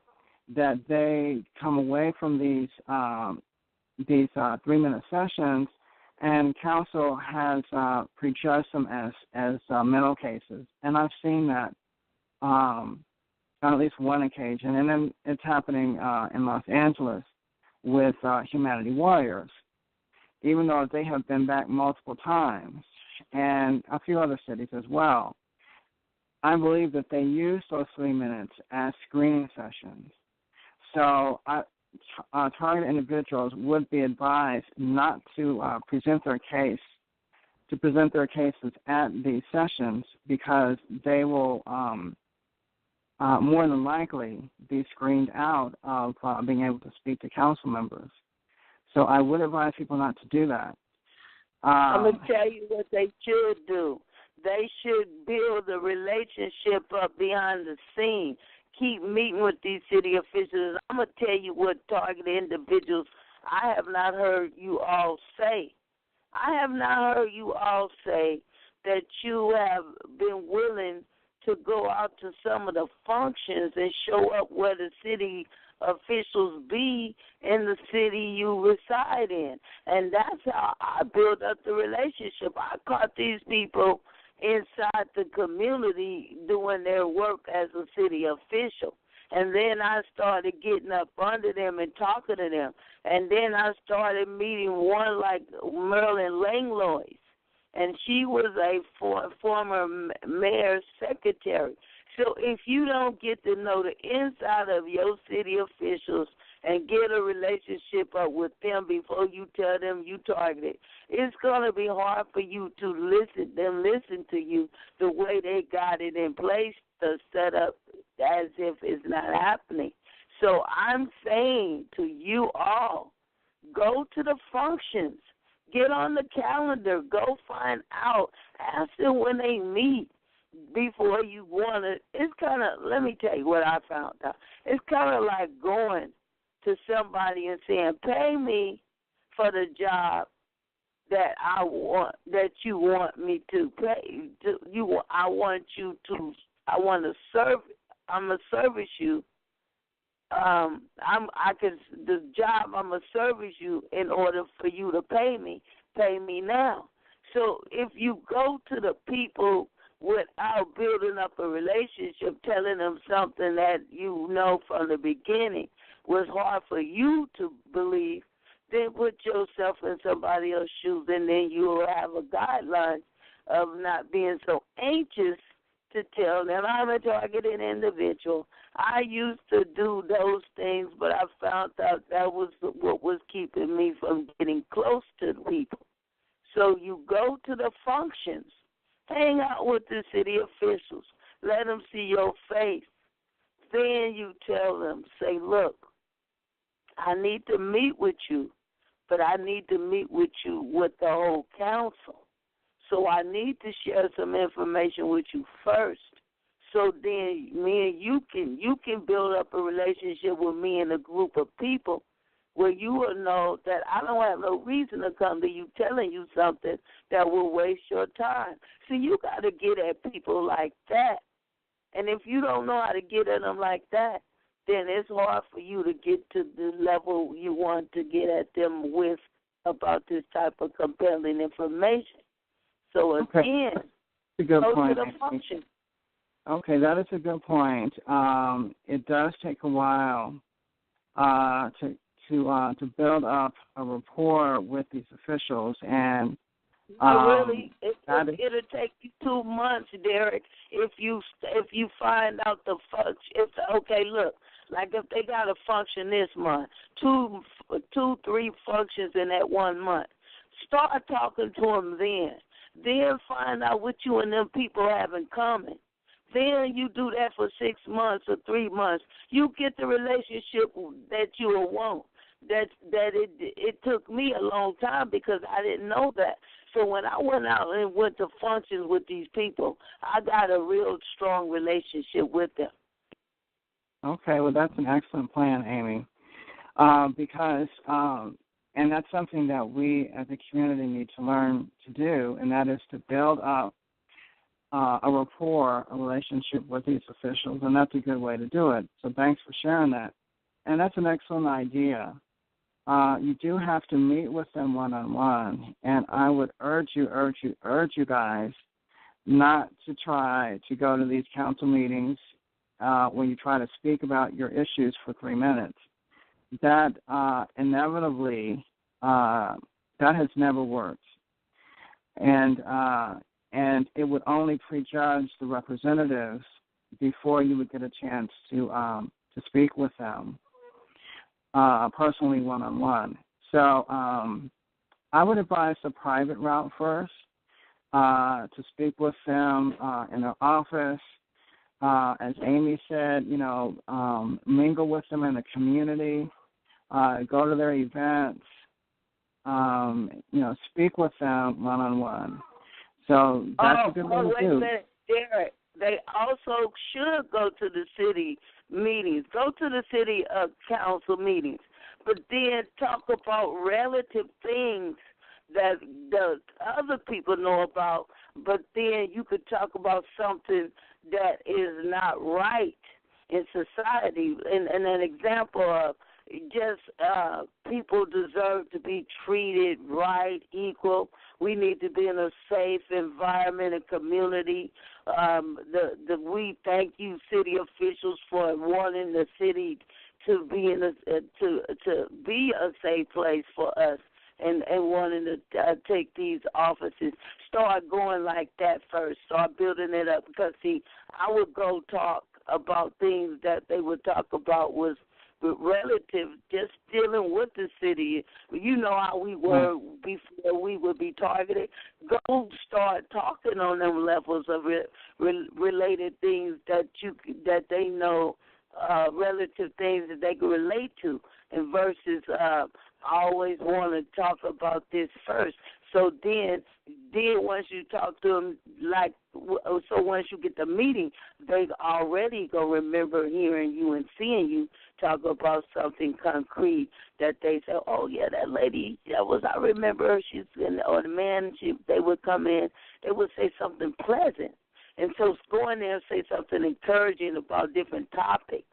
that they come away from these 3-minute sessions, and counsel has prejudged them as mental cases. And I've seen that on at least one occasion. And then it's happening in Los Angeles with Humanity Warriors, even though they have been back multiple times, and a few other cities as well. I believe that they use those 3 minutes as screening sessions. So target individuals would be advised not to present their cases at these sessions, because they will more than likely be screened out of being able to speak to council members. So I would advise people not to do that. I'm going to tell you what they should do. They should build a relationship up behind the scene. Keep meeting with these city officials. I'm going to tell you what targeted individuals I have not heard you all say. I have not heard you all say that you have been willing to go out to some of the functions and show up where the city officials be in the city you reside in. And that's how I build up the relationship. I caught these people inside the community doing their work as a city official. And then I started getting up under them and talking to them. And then I started meeting one like Marilyn Langlois. And she was a former mayor's secretary. So if you don't get to know the inside of your city officials and get a relationship up with them before you tell them you targeted, it's going to be hard for you to listen to you the way they got it in place to set up as if it's not happening. So I'm saying to you all, go to the functions. Get on the calendar. Go find out. Ask them when they meet before you want to. It's kind of, let me tell you what I found out. It's kind of like going to somebody and saying, pay me for the job that I want, that you want me to pay. I'm going to service you. The job I'm gonna service you in order for you to pay me now. So if you go to the people without building up a relationship, telling them something that you know from the beginning was hard for you to believe, then put yourself in somebody else's shoes, and then you will have a guideline of not being so anxious to tell them I'm a targeted individual. I used to do those things, but I found out that was what was keeping me from getting close to people. So you go to the functions, hang out with the city officials, let them see your face. Then you tell them, say, look, I need to meet with you, but I need to meet with you with the whole council. So I need to share some information with you first. So then me and you can build up a relationship with me and a group of people where you will know that I don't have no reason to come to you telling you something that will waste your time. So you got to get at people like that. And if you don't know how to get at them like that, then it's hard for you to get to the level you want to get at them with about this type of compelling information. So again, go to the function. Okay, that is a good point. It does take a while to build up a rapport with these officials, and it'll take you 2 months, Derrick. If you find out the function, like if they got a function this month, 2-3 functions in that 1 month, start talking to them then. Then find out what you and them people have in common. Then you do that for 6 months or 3 months. You get the relationship that you will want. It took me a long time because I didn't know that. So when I went out and went to functions with these people, I got a real strong relationship with them. Okay, well, that's an excellent plan, Amy. because and that's something that we as a community need to learn to do, and that is to build up a rapport, a relationship with these officials, and that's a good way to do it. So thanks for sharing that. And that's an excellent idea. You do have to meet with them one-on-one, and I would urge you guys not to try to go to these council meetings when you try to speak about your issues for 3 minutes. That inevitably, that has never worked. And it would only prejudge the representatives before you would get a chance to speak with them personally one-on-one. So I would advise the private route first, to speak with them in their office. As Amy said, mingle with them in the community, go to their events, speak with them one-on-one. So that's a good way to do. Wait a minute, Derrick. They also should go to the city meetings, go to the city council meetings, but then talk about relative things that the other people know about, but then you could talk about something that is not right in society. And an example of just people deserve to be treated right, equal. We need to be in a safe environment and community. We thank you, city officials, for wanting the city to be to be a safe place for us, and wanting to take these offices. Start going like that first. Start building it up, because see, I would go talk about things that they would talk about was relative, just dealing with the city. You know how we were before we would be targeted. Go start talking on them levels of related things that they know, relative things that they can relate to, and versus always want to talk about this first. So then once you talk to them, once you get the meeting, they already go remember hearing you and seeing you talk about something concrete that they say, oh yeah, that lady, I remember her. Or the man, they would come in, they would say something pleasant, and so go in there and say something encouraging about different topics.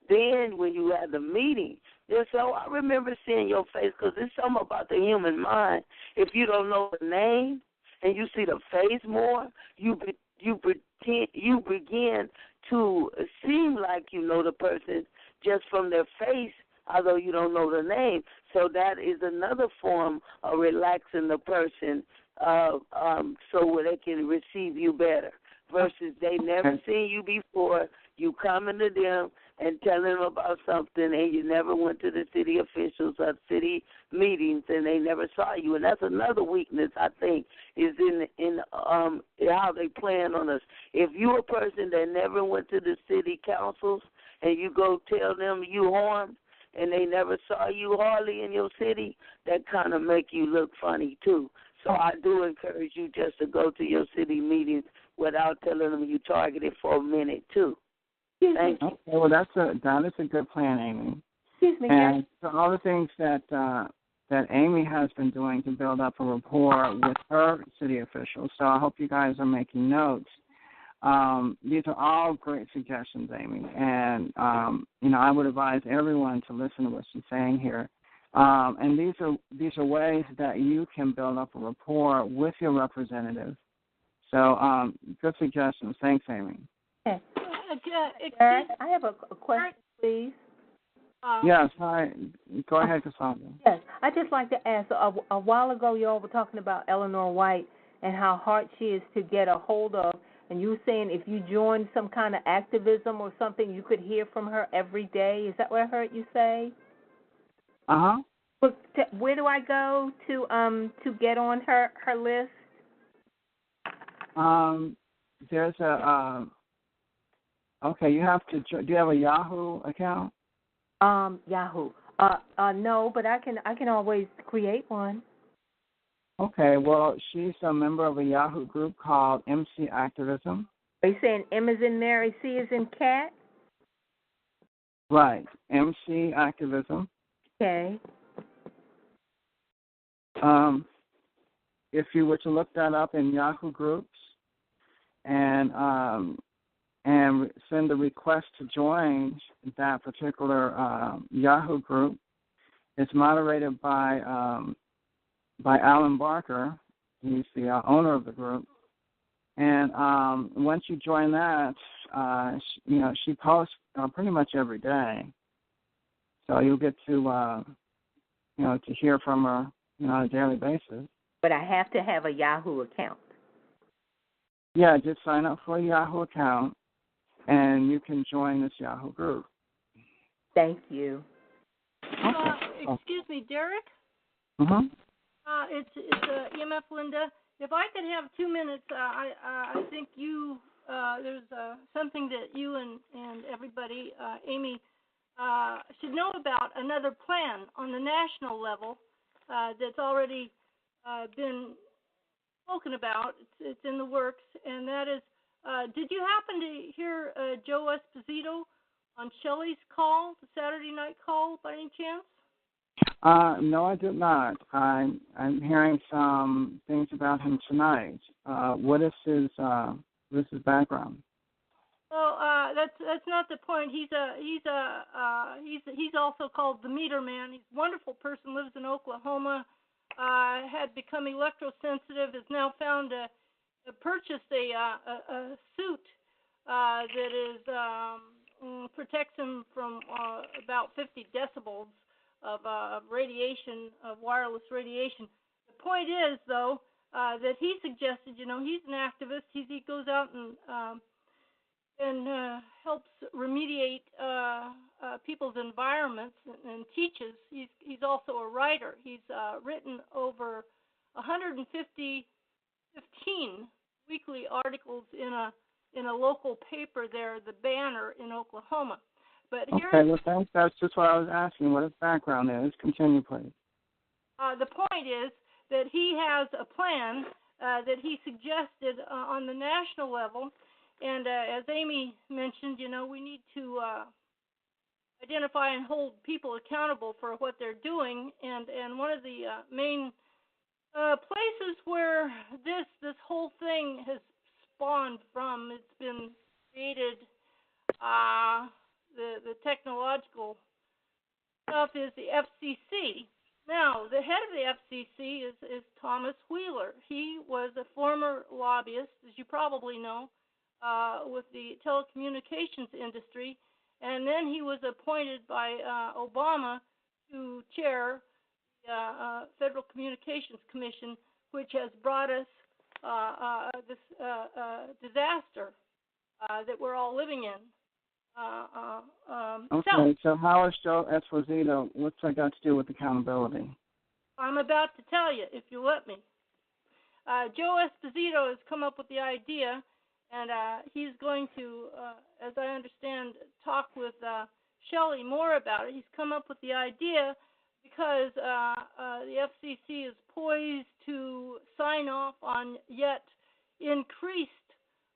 Then when you have the meeting, they'll say, I remember seeing your face, because there's something about the human mind. If you don't know the name and you see the face more, you begin to seem like you know the person just from their face, although you don't know the name. So that is another form of relaxing the person, so where they can receive you better, versus they never seen you before. You coming to them and telling them about something, and you never went to the city officials or city meetings, and they never saw you. And that's another weakness, I think, is in how they plan on us. If you're a person that never went to the city councils and you go tell them you harmed, and they never saw you hardly in your city, that kind of make you look funny too. So I do encourage you just to go to your city meetings without telling them you targeted for a minute too. Thank you. Okay, well that is a good plan, Amy. Excuse me, and so all the things that Amy has been doing to build up a rapport with her city officials. So I hope you guys are making notes. These are all great suggestions, Amy, and I would advise everyone to listen to what she's saying here. And these are ways that you can build up a rapport with your representative. So good suggestions. Thanks, Amy. Okay. Derrick, I have a question, please. Yes, hi. Go ahead, Cassandra. Yes, I'd just like to ask, a while ago you all were talking about Eleanor White and how hard she is to get a hold of, and you were saying if you joined some kind of activism or something, you could hear from her every day. Is that what I heard you say? Uh-huh. Where do I go to get on her list? There's a... Okay, you have to. Do you have a Yahoo account? Yahoo. No, but I can always create one. Okay, well, she's a member of a Yahoo group called MC Activism. Are you saying M is in Mary, C is in cat? Right, MC Activism. Okay. If you were to look that up in Yahoo groups and send a request to join that particular Yahoo group, it's moderated by Alan Barker. He's the owner of the group. And once you join that, she posts pretty much every day. So you'll get to hear from her, on a daily basis. But I have to have a Yahoo account. Yeah, just sign up for a Yahoo account, and you can join this Yahoo group. Thank you. Excuse me, Derrick? Mm-hmm. It's EMF Linda. If I could have 2 minutes, I think there's something that you and everybody, Amy, should know about another plan on the national level that's already been spoken about. It's in the works, and that is, did you happen to hear Joe Esposito on Shelley's call, the Saturday night call, by any chance? No, I did not. I'm hearing some things about him tonight. What is his background? Well, that's not the point. He's also called the Meter Man. He's a wonderful person. Lives in Oklahoma. Had become electrosensitive. Has now found purchased a suit that is protects him from about 50 decibels of radiation, of wireless radiation. The point is, though, that he suggested, he's an activist. He goes out and helps remediate people's environments and teaches. He's also a writer. He's written over 15 weekly articles in a local paper there, the Banner in Oklahoma. But that's just what I was asking, what his background is. Continue, please. The point is that he has a plan that he suggested on the national level, and as Amy mentioned, we need to identify and hold people accountable for what they're doing, and one of the main places where this whole thing has spawned from, it's been created, the technological stuff, is the FCC. Now, the head of the FCC is Thomas Wheeler. He was a former lobbyist, as you probably know, with the telecommunications industry, and then he was appointed by Obama to chair the Federal Communications Commission, which has brought us this disaster that we're all living in. So how is Joe Esposito, what's that got to do with accountability? I'm about to tell you, if you let me. Joe Esposito has come up with the idea, and he's going to, as I understand, talk with Shelley more about it. He's come up with the idea because the FCC is poised to sign off on yet increased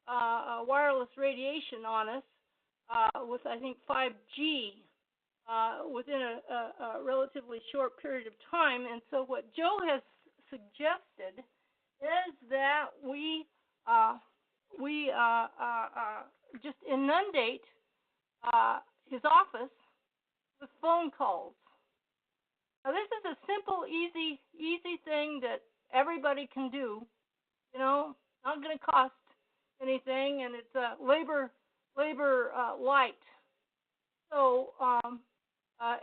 wireless radiation on us with, I think, 5G within a relatively short period of time. And so what Joe has suggested is that we just inundate his office with phone calls. Now, this is a simple, easy thing that everybody can do. Not going to cost anything, and it's labor light. So,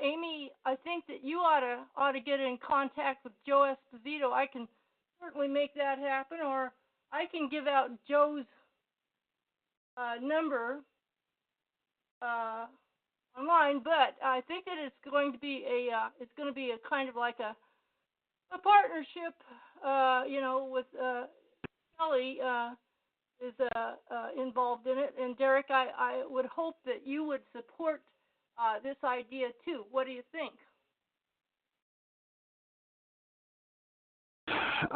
Amy, I think that you ought to get in contact with Joe Esposito. I can certainly make that happen, or I can give out Joe's number online. But I think that it's going to be a kind of like a partnership. With Shelley is involved in it, and Derrick, I would hope that you would support this idea too. What do you think?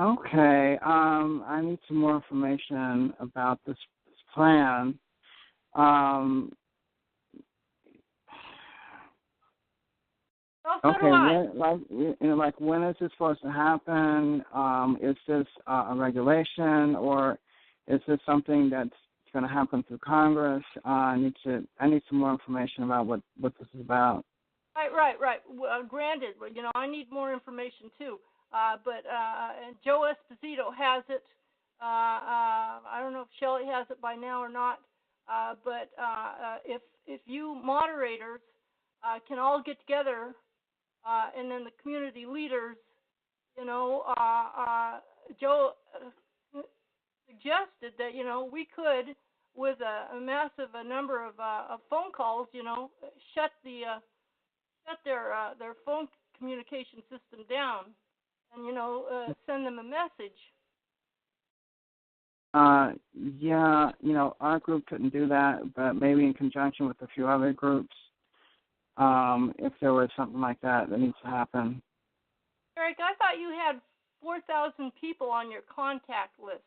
Okay, I need some more information about this plan. Well, so Okay, do I. when is this supposed to happen? Is this a regulation, or is this something that's going to happen through Congress? I need some more information about what this is about. Right. Granted, I need more information too. But Joe Esposito has it. I don't know if Shelley has it by now or not. But if you moderators can all get together, and then the community leaders, Joe suggested that we could, with a massive number of phone calls, shut their phone communication system down, and send them a message. Yeah, our group couldn't do that, but maybe in conjunction with a few other groups, if there was something like that needs to happen. Derrick, I thought you had 4,000 people on your contact list.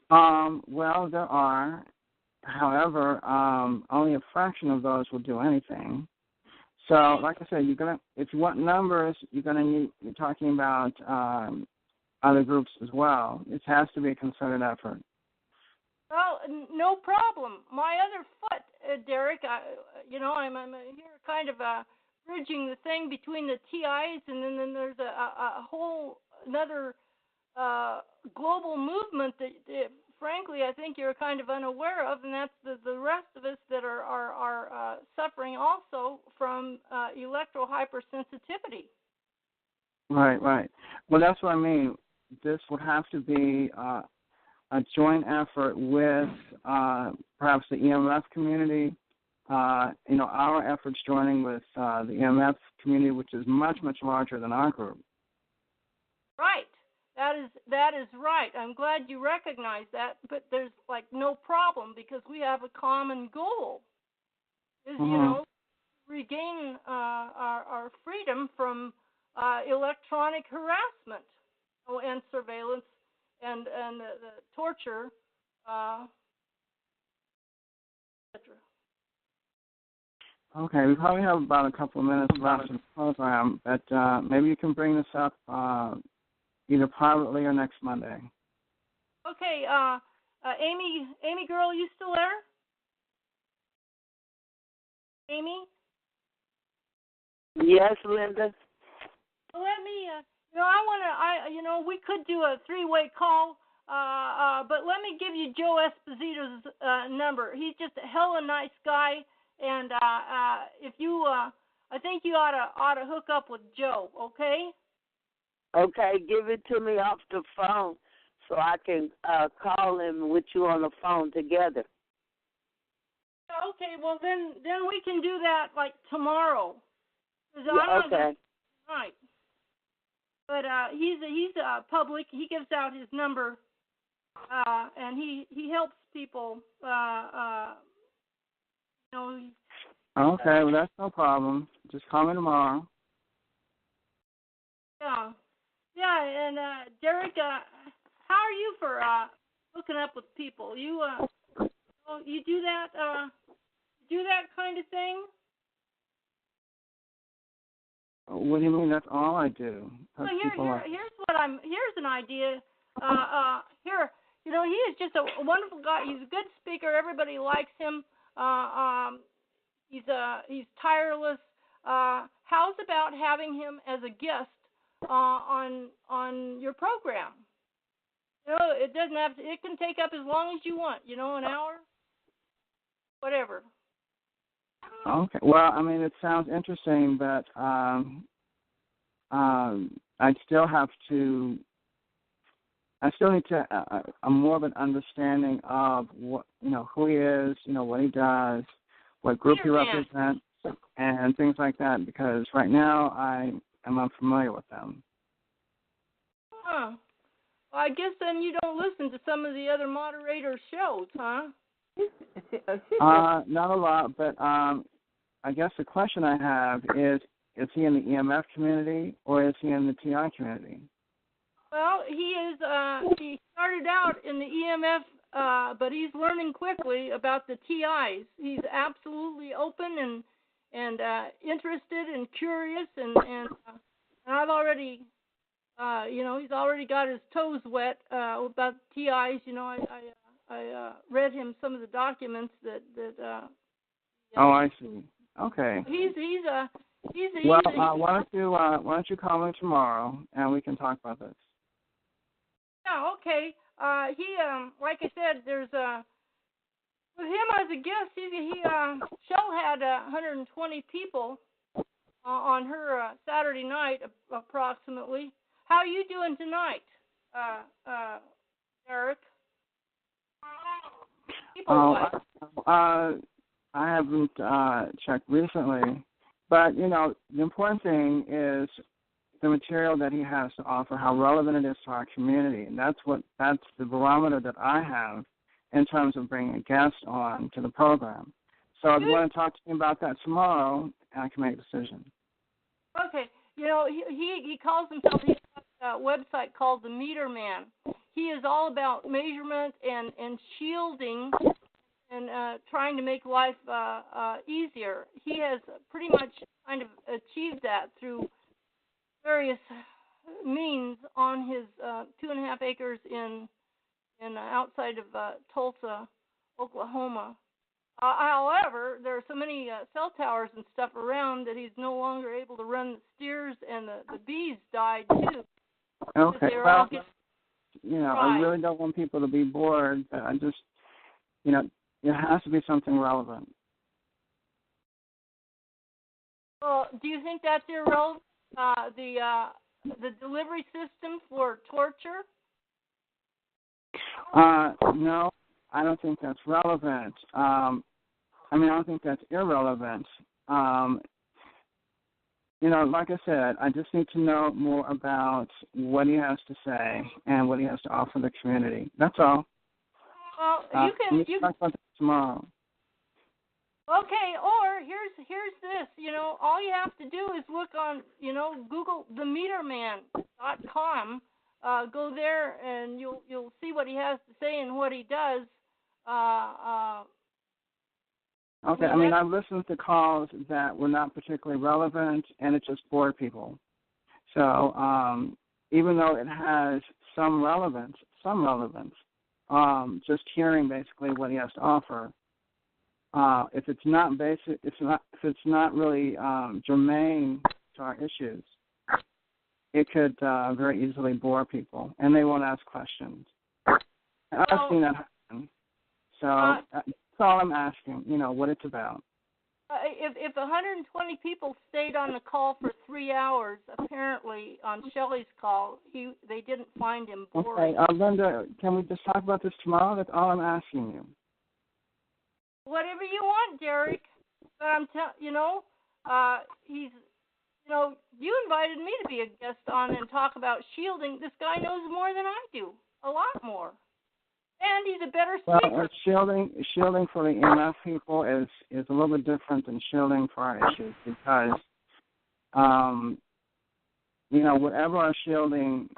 Well, there are. However, only a fraction of those will do anything. So, like I said, if you want numbers, you're talking about other groups as well. It has to be a concerted effort. Well, no problem. My other foot, Derrick, I'm here kind of bridging the thing between the TIs, and then there's a whole another global movement that frankly, I think you're kind of unaware of, and that's the rest of us that are suffering also from electro hypersensitivity. Right. Well, that's what I mean. This would have to be a joint effort with perhaps the EMF community. Our efforts joining with the EMF community, which is much, much larger than our group. Right. That is right. I'm glad you recognize that, but there's no problem because we have a common goal. Is regain our freedom from electronic harassment and surveillance and the torture, etc. Okay, we probably have about a couple of minutes left in the program, but maybe you can bring this up either privately or next Monday. Okay, Amy girl, you still there? Amy? Yes, Linda. Let me, we could do a three-way call, but let me give you Joe Esposito's number. He's just a hella nice guy, and if you, I think you ought to hook up with Joe, okay? Okay, give it to me off the phone so I can call him with you on the phone together. Okay, well then we can do that tomorrow. Yeah, okay. Right. But he's public. He gives out his number, and he helps people. Okay, well that's no problem. Just call me tomorrow. Yeah, and Derrick, how are you for hooking up with people? You do that kind of thing? What do you mean? That's all I do. Well, here's an idea. He is just a wonderful guy. He's a good speaker. Everybody likes him. He's tireless. How's about having him as a guest on your program? It doesn't have to. It can take up as long as you want. An hour, whatever. Okay. Well, I mean, it sounds interesting, but I still need to a more of an understanding of what who he is, what he does, what group he represents, and things like that. Because right now I am unfamiliar with them. Huh. Well, I guess then you don't listen to some of the other moderators' shows, huh? Not a lot, but I guess the question I have is he in the EMF community or is he in the TI community? Well, he is. He started out in the EMF, but he's learning quickly about the TIs. He's absolutely open interested and curious, and I've already, he's already got his toes wet about TIs. I read him some of the documents that. Oh, I see. Okay. He's well, why don't you call me tomorrow and we can talk about this? Yeah, okay. He like I said, there's with him as a guest. Shell had 120 people on her Saturday night approximately. How are you doing tonight, Derrick? I haven't checked recently, but the important thing is the material that he has to offer, how relevant it is to our community, and that's the barometer that I have in terms of bringing a guest on to the program. So if you want to talk to me about that tomorrow, I can make a decision. Okay, he calls himself. He's got a website called the Meter Man. He is all about measurement and shielding. And trying to make life easier. He has pretty much kind of achieved that through various means on his 2.5 acres in outside of Tulsa, Oklahoma. However, there are so many cell towers and stuff around that he's no longer able to run the steers, and the bees died too. Okay, well, I really don't want people to be bored. But I just, it has to be something relevant. Well, do you think that's irrelevant? The delivery system for torture? No, I don't think that's relevant. I don't think that's irrelevant. Like I said, I just need to know more about what he has to say and what he has to offer the community. That's all. Well, you can talk about that tomorrow. Okay, or here's this. All you have to do is look on, Google themeterman.com. Go there and you'll see what he has to say and what he does. Okay, I've listened to calls that were not particularly relevant, and it just bored people. So even though it has some relevance, just hearing basically what he has to offer. If it's not basic, if it's not really germane to our issues, it could very easily bore people, and they won't ask questions. I've seen that happen. So that's all I'm asking. What it's about. If 120 people stayed on the call for 3 hours, apparently on Shelley's call, they didn't find him boring. Okay, Linda, can we just talk about this tomorrow? That's all I'm asking you. Whatever you want, Derrick. But I'm he's, you invited me to be a guest on and talk about shielding. This guy knows more than I do, a lot more. And he's a better speaker. Well, shielding for the EMF people is a little bit different than shielding for our issues because, whatever our shielding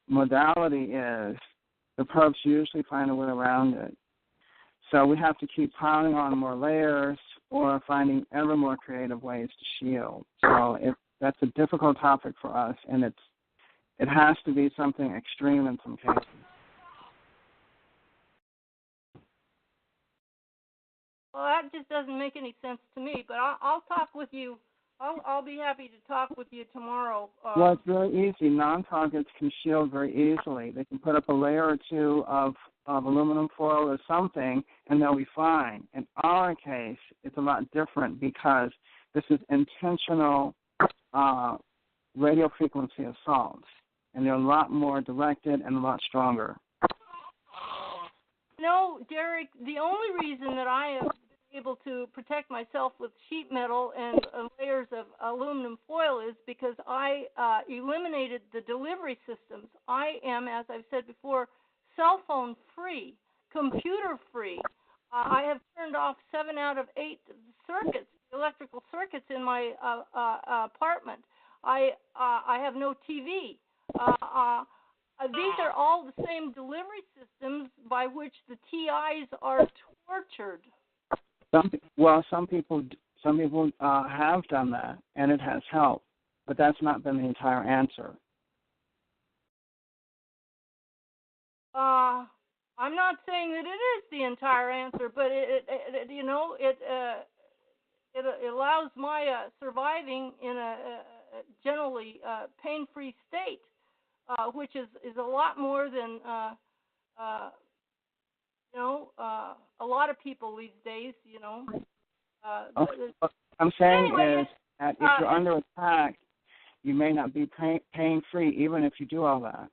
modality is, the perps usually find a way around it. So we have to keep piling on more layers or finding ever more creative ways to shield. So that's a difficult topic for us, and it has to be something extreme in some cases. Well, that just doesn't make any sense to me, but I'll talk with you. I'll be happy to talk with you tomorrow. Well, it's very easy. Non-targets can shield very easily. They can put up a layer or two of aluminum foil or something, and they'll be fine. In our case, it's a lot different because this is intentional radio frequency assaults, and they're a lot more directed and a lot stronger. No, Derrick, the only reason that I have been able to protect myself with sheet metal and layers of aluminum foil is because I eliminated the delivery systems. I am, as I've said before, cell phone free, computer free. I have turned off 7 out of 8 circuits, electrical circuits in my apartment. I have no TV. These are all the same delivery systems by which the TIs are tortured. Some Some people have done that, and it has helped, but that's not been the entire answer. I'm not saying that it is the entire answer, but it allows my surviving in a generally pain-free state, which is a lot more than a lot of people these days. What I'm saying anyway, is that if you're under attack, you may not be pain-free even if you do all that.